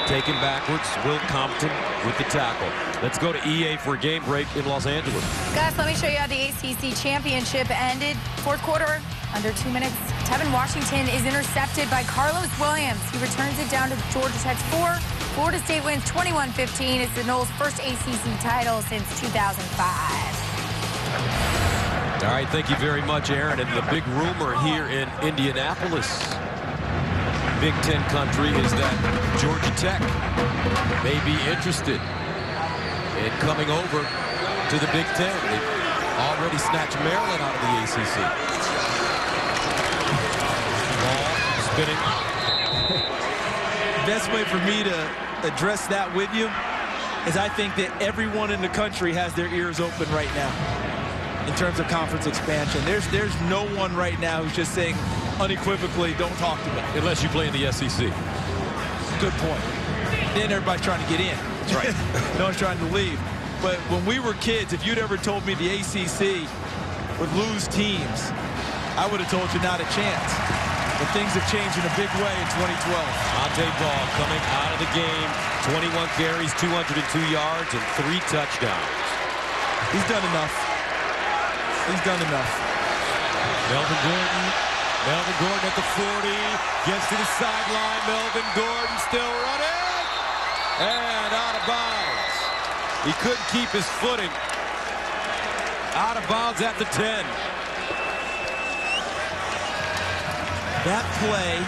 taken backwards, Will Compton with the tackle. Let's go to EA for a game break in Los Angeles. Guys, let me show you how the ACC championship ended. Fourth quarter, under 2 minutes. Tevin Washington is intercepted by Carlos Williams. He returns it down to Georgia Tech's 4. Florida State wins 21-15. It's the Noles' first ACC title since 2005. All right, thank you very much, Aaron. And the big rumor here in Indianapolis, Big Ten country, is that Georgia Tech may be interested in coming over to the Big Ten. They've already snatched Maryland out of the ACC. Ball spinning. Best way for me to address that with you is I think that everyone in the country has their ears open right now in terms of conference expansion. There's no one right now who's just saying unequivocally, don't talk to me. Unless you play in the SEC. Good point. Then everybody's trying to get in. That's right. No one's trying to leave. But when we were kids, if you'd ever told me the ACC would lose teams, I would have told you not a chance. But things have changed in a big way in 2012. Monte Ball coming out of the game. 21 carries, 202 yards, and 3 touchdowns. He's done enough. He's done enough. Melvin Gordon at the 40. Gets to the sideline. Melvin Gordon still running. And out of bounds. He couldn't keep his footing. Out of bounds at the 10. That play,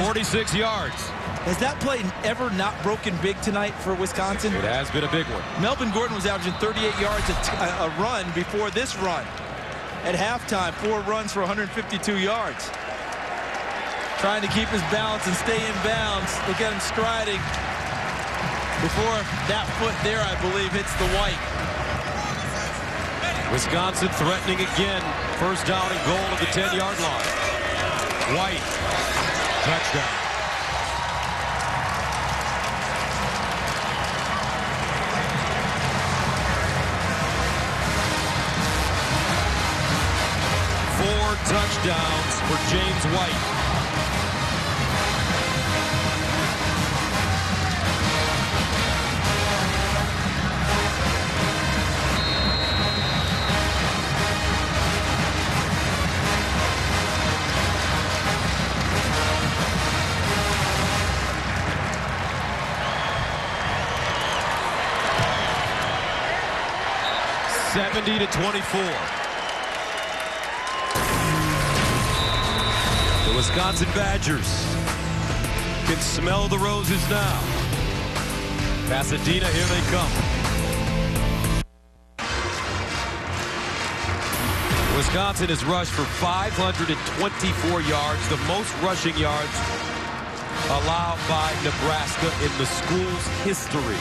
46 yards. Has that play ever not broken big tonight for Wisconsin? It has been a big one. Melvin Gordon was averaging 38 yards a run before this run. At halftime, 4 runs for 152 yards. Trying to keep his balance and stay in bounds. Look at him striding before that foot there, I believe, hits the white. Wisconsin threatening again. First down and goal at the 10-yard line. White, touchdown. Four touchdowns for James White. To 24. The Wisconsin Badgers can smell the roses now. Pasadena, here they come. Wisconsin has rushed for 524 yards, the most rushing yards allowed by Nebraska in the school's history.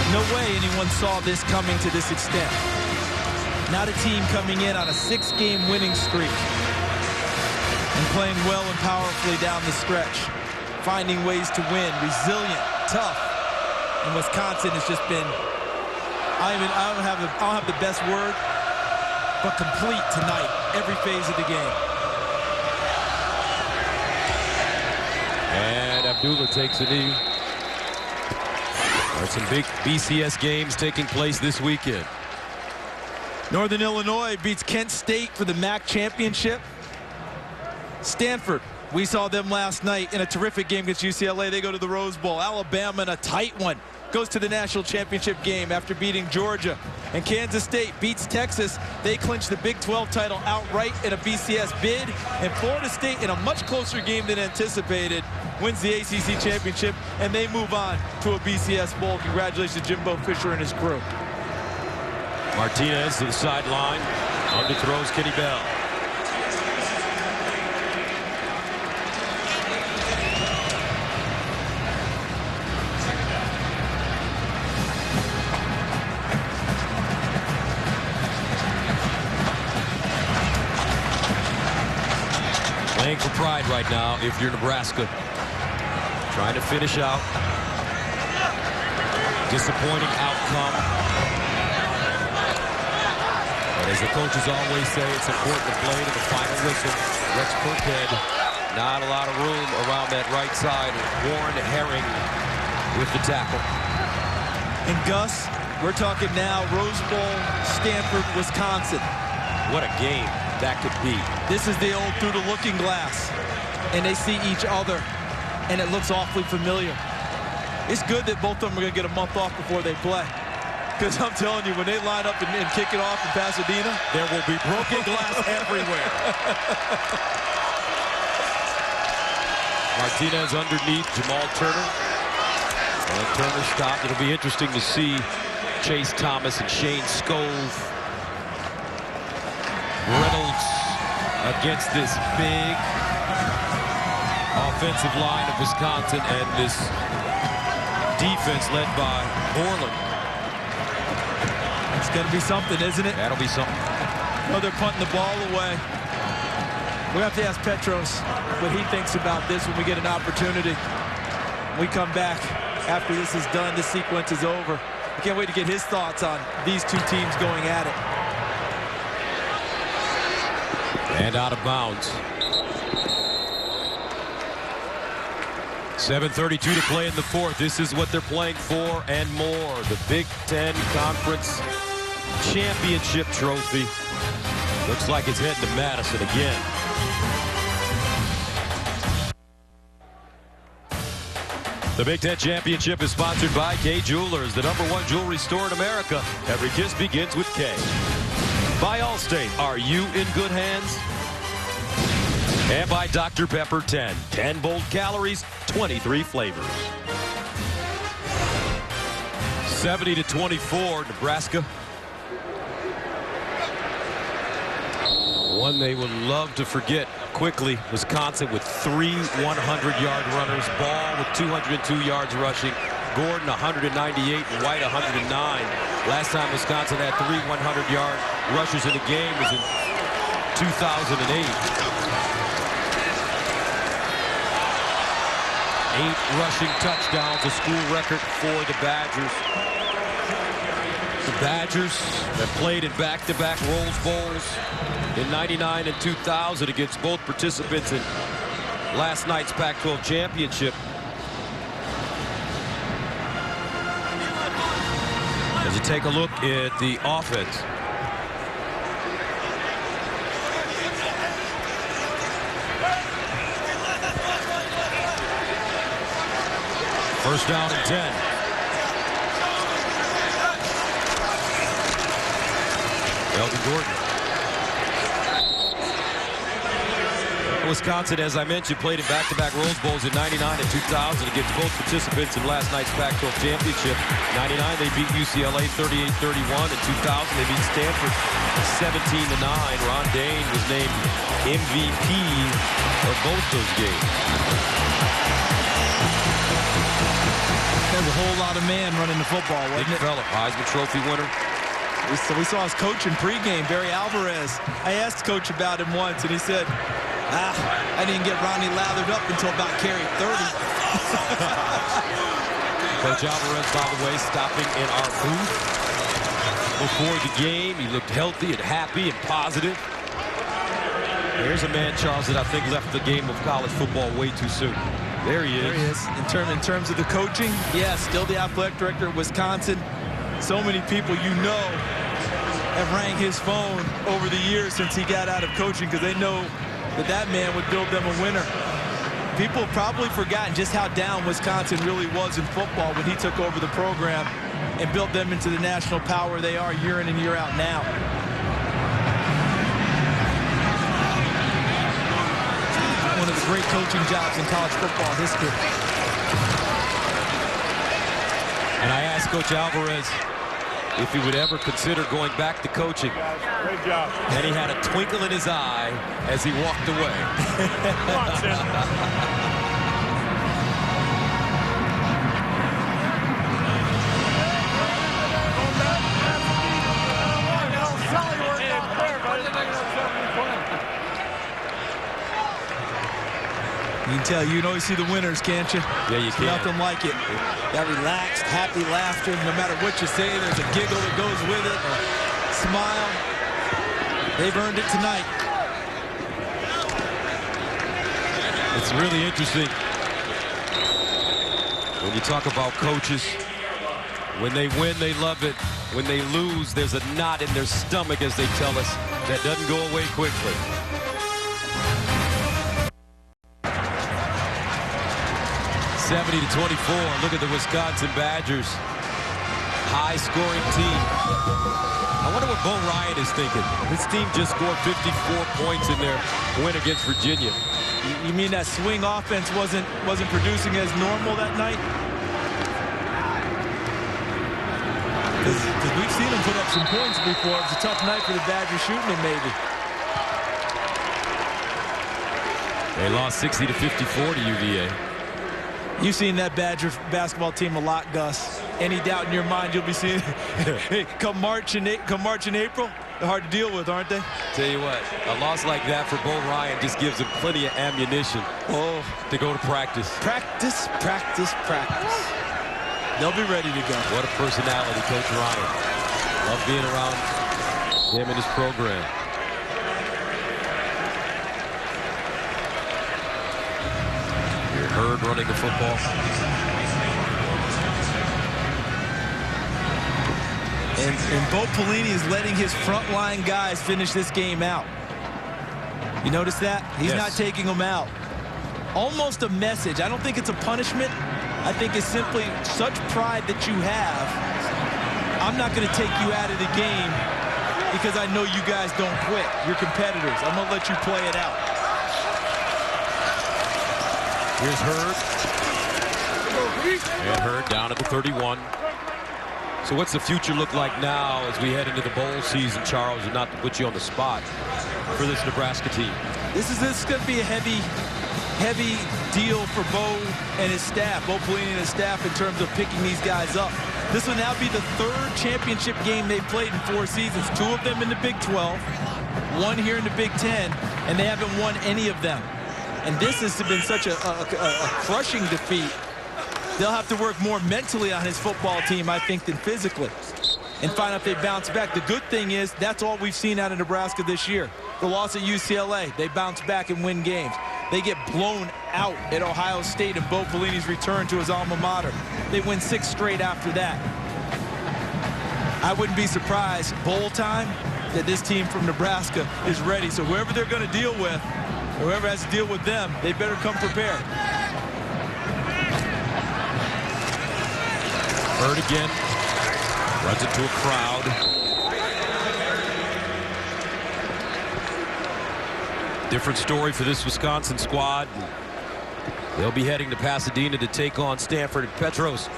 No way anyone saw this coming to this extent. Not a team coming in on a 6-game winning streak and playing well and powerfully down the stretch, finding ways to win, resilient, tough. And Wisconsin has just been, I don't have the best word, but complete tonight, every phase of the game. And Abdullah takes a knee. There's some big BCS games taking place this weekend. Northern Illinois beats Kent State for the MAC championship. Stanford, we saw them last night in a terrific game against UCLA. They go to the Rose Bowl. Alabama in a tight one goes to the national championship game after beating Georgia. And Kansas State beats Texas. They clinch the Big 12 title outright in a BCS bid. And Florida State, in a much closer game than anticipated, wins the ACC championship, and they move on to a BCS bowl. Congratulations to Jimbo Fisher and his crew. Martinez to the sideline. Underthrows Kenny Bell. Playing for pride right now if you're Nebraska. Trying to finish out. Disappointing outcome. But as the coaches always say, it's important to play to the final whistle. Rex Burkhead, not a lot of room around that right side. Warren Herring with the tackle. And Gus, we're talking now Rose Bowl, Stanford, Wisconsin. What a game that could be. This is the old through the looking glass. And they see each other, and it looks awfully familiar. It's good that both of them are going to get a month off before they play. Because I'm telling you, when they line up and kick it off in Pasadena, there will be broken glass everywhere. Martinez underneath Jamal Turner. And Turner stopped. It'll be interesting to see Chase Thomas and Shane Scove. Reynolds against this big offensive line of Wisconsin and this defense led by Borland. It's going to be something, isn't it? That'll be something. No, they're punting the ball away. We have to ask Petros what he thinks about this when we get an opportunity. When we come back after this is done, this sequence is over. I can't wait to get his thoughts on these two teams going at it. And out of bounds. 7:32 to play in the fourth. This is what they're playing for and more. The Big Ten Conference Championship trophy. Looks like it's heading to Madison again. The Big Ten Championship is sponsored by Kay Jewelers, the #1 jewelry store in America. Every kiss begins with Kay. By Allstate, are you in good hands? And by Dr. Pepper 10. 10 bold calories, 23 flavors. 70-24, Nebraska. One they would love to forget quickly. Wisconsin with 3 100-yard runners. Ball with 202 yards rushing. Gordon 198 and White 109. Last time Wisconsin had 3 100-yard rushers in a game was in 2008. 8 rushing touchdowns, a school record for the Badgers. The Badgers have played in back-to-back Rose Bowls in '99 and 2000 against both participants in last night's Pac-12 championship. As you take a look at the offense. First down and 10. Elton Gordon. Wisconsin, as I mentioned, played in back-to-back Rose Bowls in '99 and 2000 against both participants in last night's Pac-12 championship. '99 they beat UCLA 38-31. In 2000 they beat Stanford 17-9. Ron Dayne was named MVP of both those games. There's a whole lot of man running the football, wasn't Big it? fella, Heisman Trophy winner. We saw his coach in pregame, Barry Alvarez. I asked Coach about him once, and he said, I didn't get Ronnie lathered up until about carry 30. Coach Alvarez, by the way, stopping in our booth before the game. He looked healthy and happy and positive. There's a man, Charles, that I think left the game of college football way too soon. There he is. There he is. In terms of the coaching, yeah, still the athletic director of Wisconsin. So many people you know have rang his phone over the years since he got out of coaching because they know that man would build them a winner. People have probably forgotten just how down Wisconsin really was in football when he took over the program and built them into the national power they are year in and year out now. One of the great coaching jobs in college football history. And I asked Coach Alvarez if he would ever consider going back to coaching. Great job. And he had a twinkle in his eye as he walked away. Come on, Tim. You can tell, you can always see the winners, can't you? Yeah, you can. Nothing like it. That relaxed, happy laughter. No matter what you say, there's a giggle that goes with it, a smile. They've earned it tonight. It's really interesting when you talk about coaches. When they win, they love it. When they lose, there's a knot in their stomach, as they tell us, that doesn't go away quickly. (70-24). Look at the Wisconsin Badgers. High-scoring team. I wonder what Bo Ryan is thinking. This team just scored 54 points in their win against Virginia. You mean that swing offense wasn't producing as normal that night? Because we've seen them put up some points before. It's a tough night for the Badgers shooting it, maybe. They lost 60-54 to UVA. You've seen that Badger basketball team a lot, Gus. Any doubt in your mind you'll be seeing hey, come March and April, they're hard to deal with, aren't they? Tell you what, a loss like that for Bo Ryan just gives him plenty of ammunition to go to practice. Practice, practice, practice. They'll be ready to go. What a personality, Coach Ryan. Love being around him and his program. You're Hurd running the football. And Bo Pelini is letting his frontline guys finish this game out. You notice that? He's not taking them out. Almost a message. I don't think it's a punishment. I think it's simply such pride that you have. I'm not going to take you out of the game because I know you guys don't quit. You're competitors. I'm going to let you play it out. Here's Hurd. And Hurd down at the 31. So what's the future look like now as we head into the bowl season, Charles, and not to put you on the spot for this Nebraska team? This is going to be a heavy deal for Bo and his staff, Bo Pelini and his staff, in terms of picking these guys up. This will now be the third championship game they've played in 4 seasons. 2 of them in the Big 12, 1 here in the Big 10, and they haven't won any of them. And this has been such a crushing defeat. They'll have to work more mentally on his football team, I think, than physically, and find out if they bounce back. The good thing is that's all we've seen out of Nebraska this year. The loss at UCLA, they bounce back and win games. They get blown out at Ohio State in Bo Pelini's return to his alma mater. They win 6 straight after that. I wouldn't be surprised, bowl time, that this team from Nebraska is ready. So whoever they're going to deal with, whoever has to deal with them, they better come prepared. Hurd again. Runs into a crowd. Different story for this Wisconsin squad. They'll be heading to Pasadena to take on Stanford. And Petros,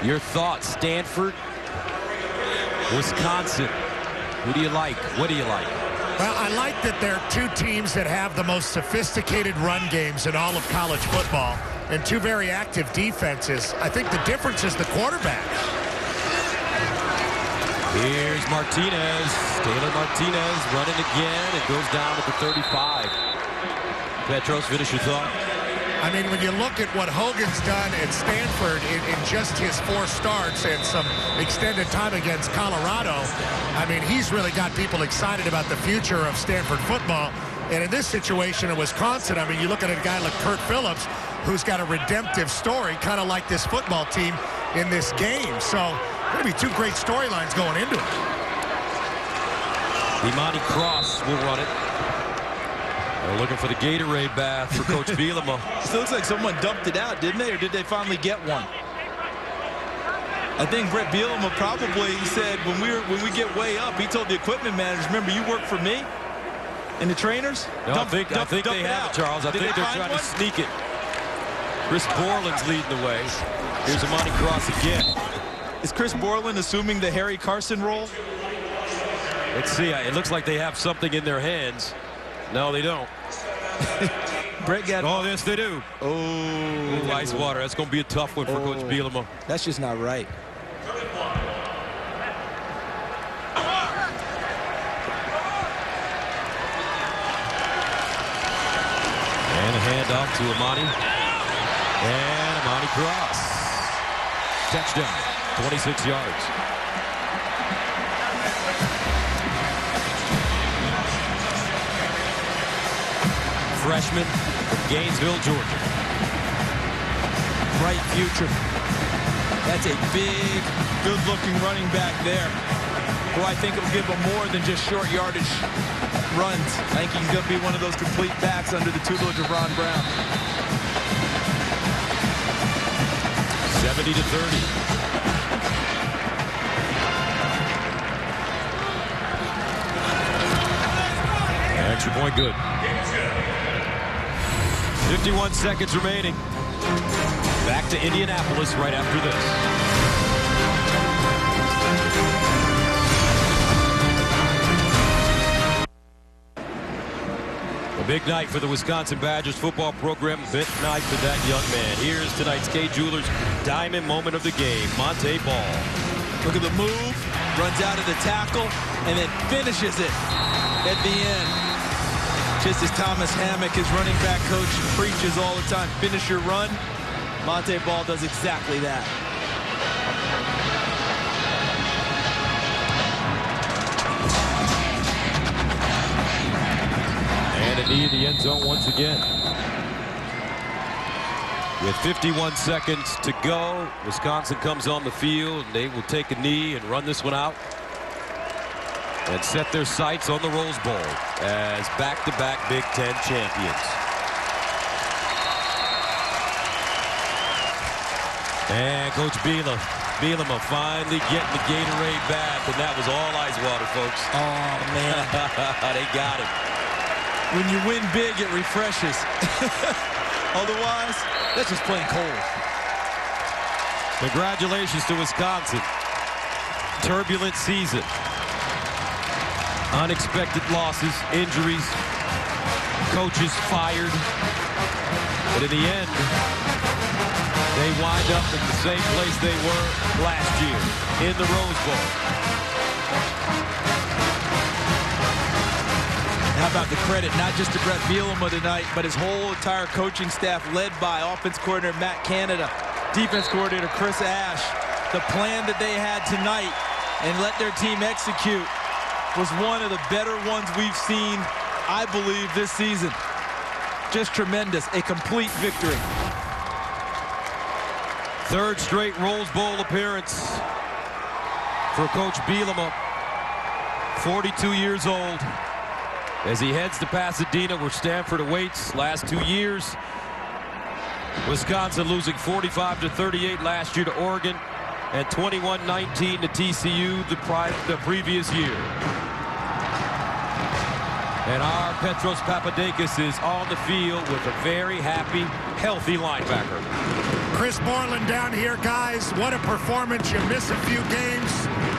your thoughts? Stanford, Wisconsin. Who do you like? What do you like? Well, I like that they're 2 teams that have the most sophisticated run games in all of college football and 2 very active defenses. I think the difference is the quarterback. Here's Martinez. Taylor Martinez running again. It goes down at the 35. Petros, finish your thought. I mean, when you look at what Hogan's done at Stanford in just his 4 starts and some extended time against Colorado, I mean, he's really got people excited about the future of Stanford football. And in this situation in Wisconsin, I mean, you look at a guy like Kurt Phillips, who's got a redemptive story, kind of like this football team in this game. So, going to be 2 great storylines going into it. Imani Cross will run it. They're looking for the Gatorade bath for Coach Bielema. Still looks like someone dumped it out, didn't they? Or did they finally get one? I think Brett Bielema probably said when we get way up, he told the equipment managers, remember, you work for me? And the trainers? No, I think they have it, Charles. I think they're trying to sneak it. Chris Borland's leading the way. Here's Imani Cross again. Is Chris Borland assuming the Harry Carson role? Let's see. It looks like they have something in their hands. No, they don't. Brett got... Oh, yes, they do. Oh. Ice water. That's going to be a tough one for Coach Bielema. That's just not right. And a Handoff to Amani. And Amani cross. Touchdown, 26 yards. Freshman from Gainesville, Georgia. Bright future. That's a big, good-looking running back there, who I think will give him more than just short yardage runs. I think he's going to be one of those complete backs under the tutelage of Ron Brown. 70-30. Extra point good. 51 seconds remaining. Back to Indianapolis right after this. A big night for the Wisconsin Badgers football program. Big night for that young man. Here's tonight's Kay Jewelers diamond moment of the game, Montee Ball. Look at the move, runs out of the tackle, and then finishes it at the end. Just as Thomas Hammock, his running back coach, preaches all the time, finish your run. Montee Ball does exactly that. And a knee in the end zone once again. With 51 seconds to go, Wisconsin comes on the field. They will take a knee and run this one out and set their sights on the Rose Bowl as back-to-back Big Ten champions. And Coach Bielema finally getting the Gatorade back, and that was all ice water, folks. Oh, man. They got it. When you win big, it refreshes. Otherwise, that's just plain cold. Congratulations to Wisconsin. Turbulent season. Unexpected losses, injuries, coaches fired. But in the end, they wind up in the same place they were last year, in the Rose Bowl. How about the credit, not just to Brett Bielema tonight, but his whole entire coaching staff led by offense coordinator Matt Canada, defense coordinator Chris Ash. The plan that they had tonight and let their team execute was one of the better ones we've seen, I believe, this season. Just tremendous, a complete victory. Third straight Rose Bowl appearance for Coach Bielema, 42 years old, as he heads to Pasadena where Stanford awaits. Last 2 years, Wisconsin losing 45-38 last year to Oregon and 21-19 to TCU the previous year. And our Petros Papadakis is on the field with a very happy, healthy linebacker. Chris Borland down here, guys. What a performance. You miss a few games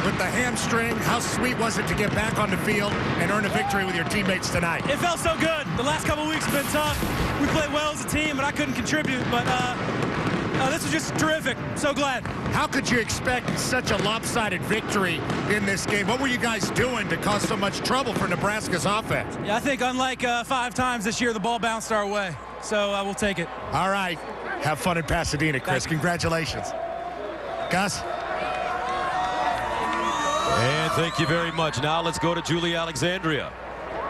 with the hamstring. How sweet was it to get back on the field and earn a victory with your teammates tonight? It felt so good. The last couple of weeks have been tough. We played well as a team, but I couldn't contribute. But this was just terrific. So glad. How could you expect such a lopsided victory in this game? What were you guys doing to cause so much trouble for Nebraska's offense? Yeah, I think unlike 5 times this year, the ball bounced our way. So we'll take it. All right. Have fun in Pasadena, Chris. Congratulations. Gus? And thank you very much. Now let's go to Julie Alexandria.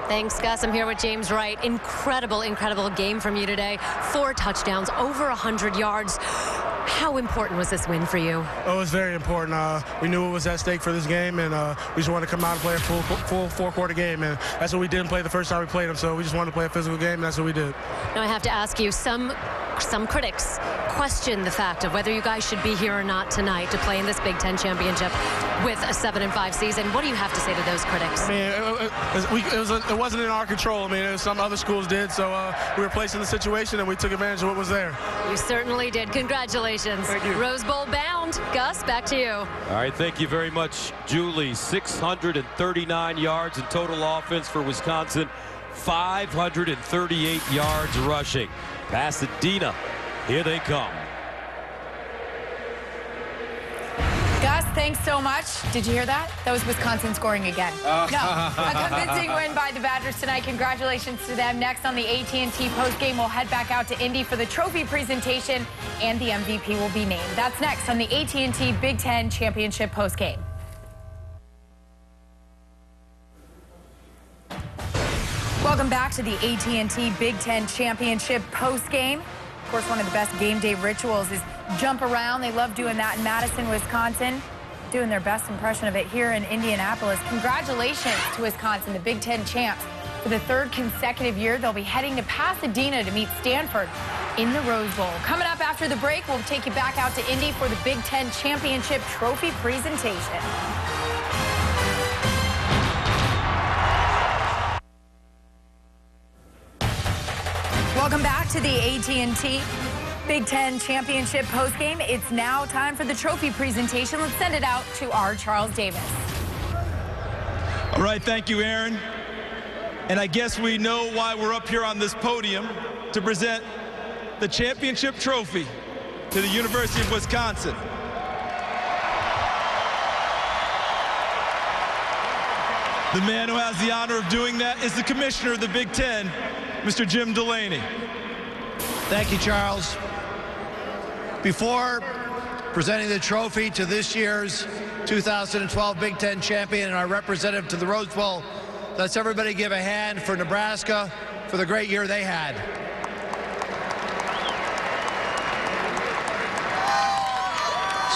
Thanks, Gus. I'm here with James Wright. Incredible, incredible game from you today. 4 touchdowns, over 100 yards. How important was this win for you? Oh, it was very important. We knew what was at stake for this game, and we just wanted to come out and play a full 4-quarter game, and that's what we didn't play the first time we played them, so we just wanted to play a physical game, and that's what we did. Now I have to ask you, some critics question the fact of whether you guys should be here or not tonight to play in this Big Ten championship with a 7-5 season. What do you have to say to those critics? I mean, it wasn't in our control. I mean, some other schools did, so we were placed in the situation, and we took advantage of what was there. You certainly did. Congratulations. Thank you. Rose Bowl bound. Gus, back to you. All right, thank you very much, Julie. 639 yards in total offense for Wisconsin, 538 yards rushing. Pasadena, here they come. Gus, thanks so much. Did you hear that? That was Wisconsin scoring again. No, a convincing win by the Badgers tonight. Congratulations to them. Next on the AT&T postgame, we'll head back out to Indy for the trophy presentation, and the MVP will be named. That's next on the AT&T Big Ten Championship postgame. Welcome back to the AT&T Big Ten Championship postgame. Of course, one of the best game day rituals is jump around. They love doing that in Madison, Wisconsin. Doing their best impression of it here in Indianapolis. Congratulations to Wisconsin, the Big Ten champs. For the third consecutive year, they'll be heading to Pasadena to meet Stanford in the Rose Bowl. Coming up after the break, we'll take you back out to Indy for the Big Ten Championship trophy presentation. Welcome back to the AT&T Big Ten Championship postgame. It's now time for the trophy presentation. Let's send it out to our Charles Davis. All right, thank you, Aaron. And I guess we know why we're up here on this podium to present the championship trophy to the University of Wisconsin. The man who has the honor of doing that is the commissioner of the Big Ten, Mr. Jim Delaney. Thank you, Charles. Before presenting the trophy to this year's 2012 Big Ten champion and our representative to the Rose Bowl, let's everybody give a hand for Nebraska for the great year they had.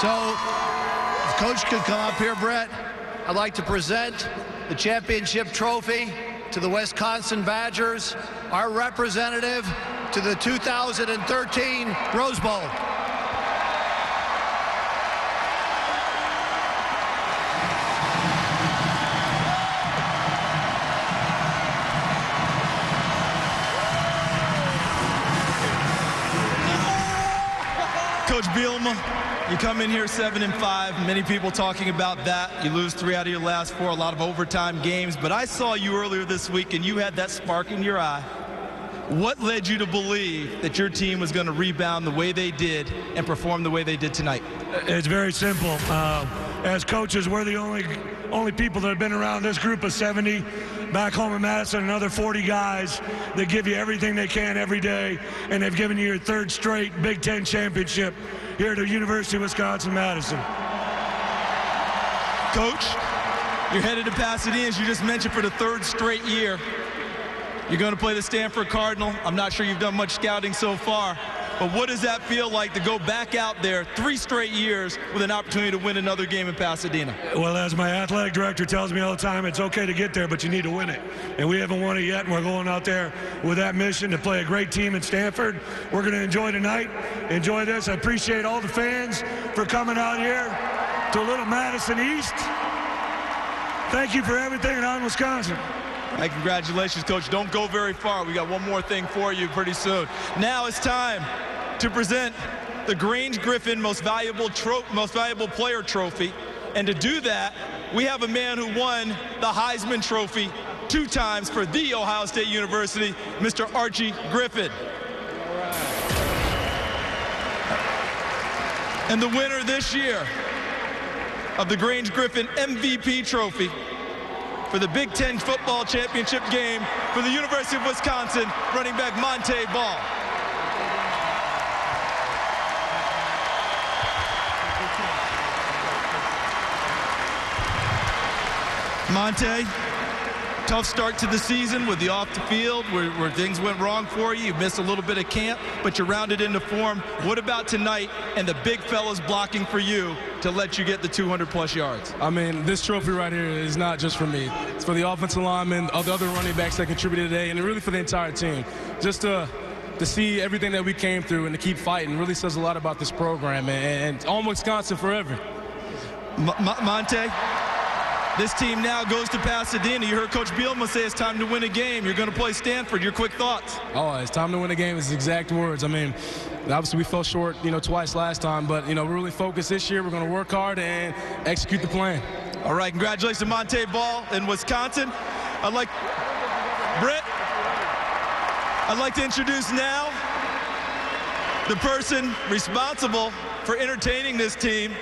So, if Coach could come up here, Brett, I'd like to present the championship trophy to the Wisconsin Badgers, our representative to the 2013 Rose Bowl. Coach Bielema, you come in here 7-5. Many people talking about that. You lose 3 out of your last 4, a lot of overtime games. But I saw you earlier this week, and you had that spark in your eye. What led you to believe that your team was going to rebound the way they did and perform the way they did tonight? It's very simple. As coaches, we're the only people that have been around this group of 70 back home in Madison, another 40 guys that give you everything they can every day, and they've given you your 3rd straight Big Ten championship here at the University of Wisconsin-Madison. Coach, you're headed to Pasadena, as you just mentioned, for the 3rd straight year. You're going to play the Stanford Cardinal. I'm not sure you've done much scouting so far, but what does that feel like to go back out there 3 straight years with an opportunity to win another game in Pasadena? Well, as my athletic director tells me all the time, it's okay to get there, but you need to win it. And we haven't won it yet, and we're going out there with that mission to play a great team in Stanford. We're going to enjoy tonight, enjoy this. I appreciate all the fans for coming out here to Little Madison East. Thank you for everything, and on Wisconsin. Hey, congratulations, Coach. Don't go very far. We got one more thing for you pretty soon. Now it's time to present the Grange Griffin Most Valuable Player Trophy. And to do that, we have a man who won the Heisman Trophy 2 times for The Ohio State University, Mr. Archie Griffin. And the winner this year of the Grange Griffin MVP Trophy for the Big Ten football championship game for the University of Wisconsin, running back Monte Ball. Monte, tough start to the season with the off the field where things went wrong for you. You missed a little bit of camp, but you rounded into form. What about tonight and the big fellas blocking for you to let you get the 200-plus yards? I mean, this trophy right here is not just for me. It's for the offensive linemen, all the other running backs that contributed today, and really for the entire team. Just to see everything that we came through and to keep fighting really says a lot about this program, and on Wisconsin forever. Monte, this team now goes to Pasadena. You heard Coach Bielema say it's time to win a game. You're going to play Stanford. Your quick thoughts? Oh, it's time to win a game. It's the exact words. I mean, obviously we fell short, twice last time, but, we're really focused this year. We're going to work hard and execute the plan. All right, congratulations to Monte Ball in Wisconsin. I'd like to introduce now the person responsible for entertaining this team,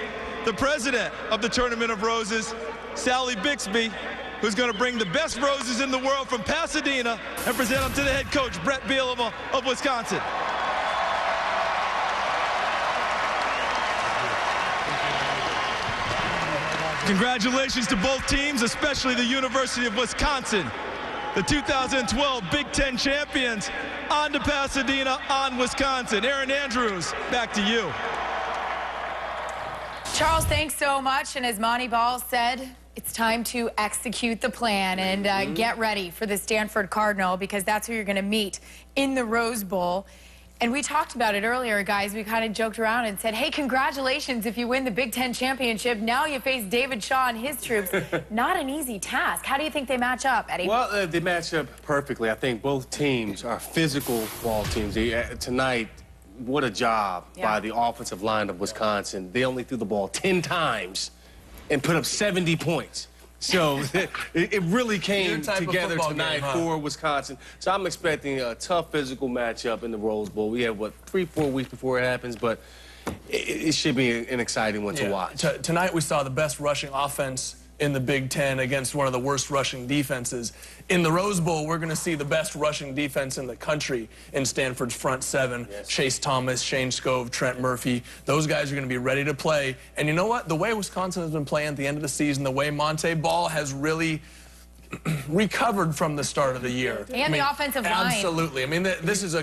the president of the Tournament of Roses, Sally Bixby, who's going to bring the best roses in the world from Pasadena and present them to the head coach, Brett Bielema of Wisconsin. Congratulations to both teams, especially the University of Wisconsin, the 2012 Big Ten champions. On to Pasadena, on Wisconsin. Erin Andrews, back to you. Charles, thanks so much. And as Monty Ball said, it's time to execute the plan and get ready for the Stanford Cardinal, because that's who you're going to meet in the Rose Bowl. And we talked about it earlier, guys. We kind of joked around and said, hey, congratulations if you win the Big Ten championship. Now you face David Shaw and his troops. Not an easy task. How do you think they match up, Eddie? Well, they match up perfectly. I think both teams are physical ball teams. Tonight, what a job by the offensive line of Wisconsin. They only threw the ball 10 times and put up 70 points. So it really came together tonight for Wisconsin. So I'm expecting a tough physical matchup in the Rose Bowl. We have, what, 3-4 weeks before it happens, but it should be an exciting one to watch. Tonight we saw the best rushing offense in the Big Ten against one of the worst rushing defenses. In the Rose Bowl, we're going to see the best rushing defense in the country in Stanford's front seven. Chase Thomas, Shane Scove, Trent Murphy. Those guys are going to be ready to play. And you know what? The way Wisconsin has been playing at the end of the season, the way Monte Ball has really recovered from the start of the year. And the offensive line. Absolutely. I mean, this is a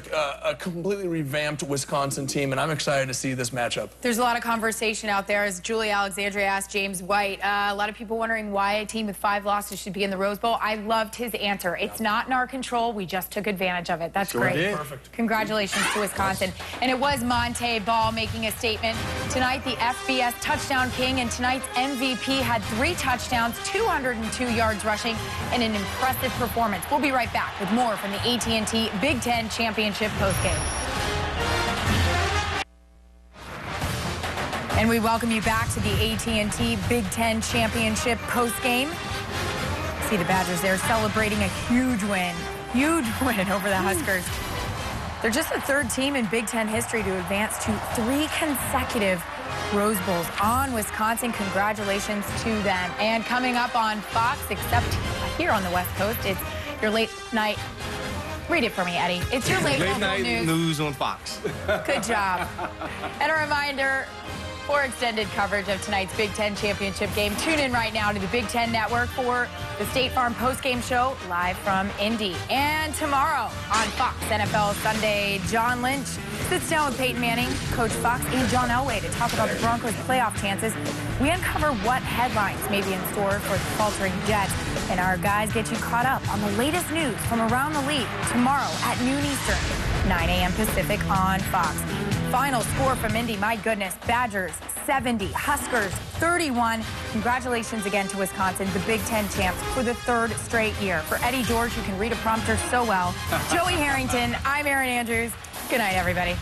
completely revamped Wisconsin team, and I'm excited to see this matchup. There's a lot of conversation out there, as Julie Alexandria asked James White. A lot of people wondering why a team with 5 losses should be in the Rose Bowl. I loved his answer. It's not in our control. We just took advantage of it. That's great. Perfect. Congratulations to Wisconsin. And it was Monte Ball making a statement. Tonight, the FBS touchdown king and tonight's MVP had 3 touchdowns, 202 yards rushing, and an impressive performance. We'll be right back with more from the AT&T Big Ten Championship postgame. And we welcome you back to the AT&T Big Ten Championship postgame. See the Badgers there celebrating a huge win over the Huskers. They're just the 3rd team in Big Ten history to advance to 3 consecutive Rose Bowls on Wisconsin. Congratulations to them. And coming up on Fox, except here on the West Coast, it's your late night. Read it for me, Eddie. It's your late night news on Fox. Good job. And a reminder, for extended coverage of tonight's Big Ten championship game, tune in right now to the Big Ten Network for the State Farm postgame show live from Indy. And tomorrow on Fox NFL Sunday, John Lynch sits down with Peyton Manning, Coach Fox, and John Elway to talk about the Broncos' playoff chances. We uncover what headlines may be in store for the faltering Jets, and our guys get you caught up on the latest news from around the league tomorrow at noon Eastern, 9 a.m. Pacific on Fox. Final score from Indy, my goodness, Badgers 70, Huskers 31. Congratulations again to Wisconsin, the Big Ten champs for the 3rd straight year. For Eddie George, who can read a prompter so well, Joey Harrington, I'm Erin Andrews. Good night, everybody.